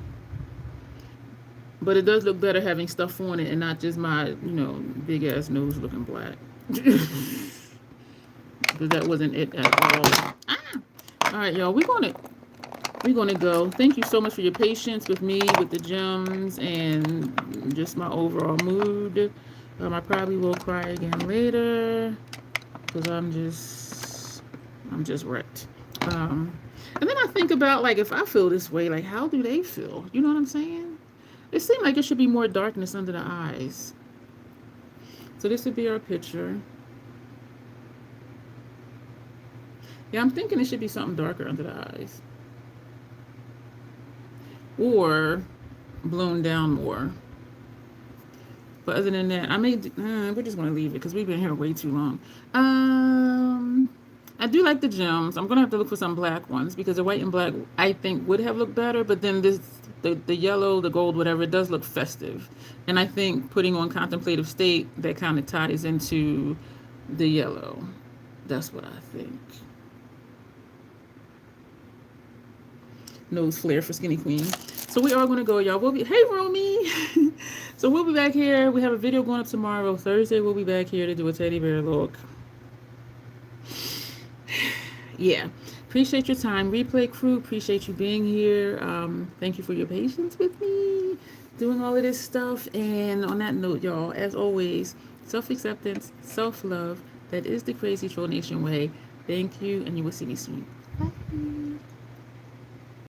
it does look better having stuff on it and not just my, big ass nose looking black. Because that wasn't it at all. All right, y'all, we're gonna go. Thank you so much for your patience with me, with the gems, and just my overall mood. I probably will cry again later because I'm just wrecked. And then I think about, like, if I feel this way, like, how do they feel? You know what I'm saying? It seemed like it should be more darkness under the eyes. So this would be our picture. Yeah, I'm thinking it should be something darker under the eyes. Or blown down more. But other than that, we're just going to leave it because we've been here way too long. I do like the gems. I'm going to have to look for some black ones because the white and black, I think, would have looked better. But then the yellow, the gold, whatever, it does look festive. And I think putting on Contemplative State, that kind of ties into the yellow. That's what I think. Nose flare for Skinny Queen. So we are going to go, y'all. Hey, Romy. So we'll be back here. We have a video going up tomorrow. Thursday, we'll be back here to do a teddy bear look. Yeah. Appreciate your time. Replay crew, appreciate you being here. Thank you for your patience with me. doing all of this stuff. And on that note, y'all, as always, self-acceptance, self-love. That is the Crazy Troll Nation way. Thank you, and you will see me soon. Bye.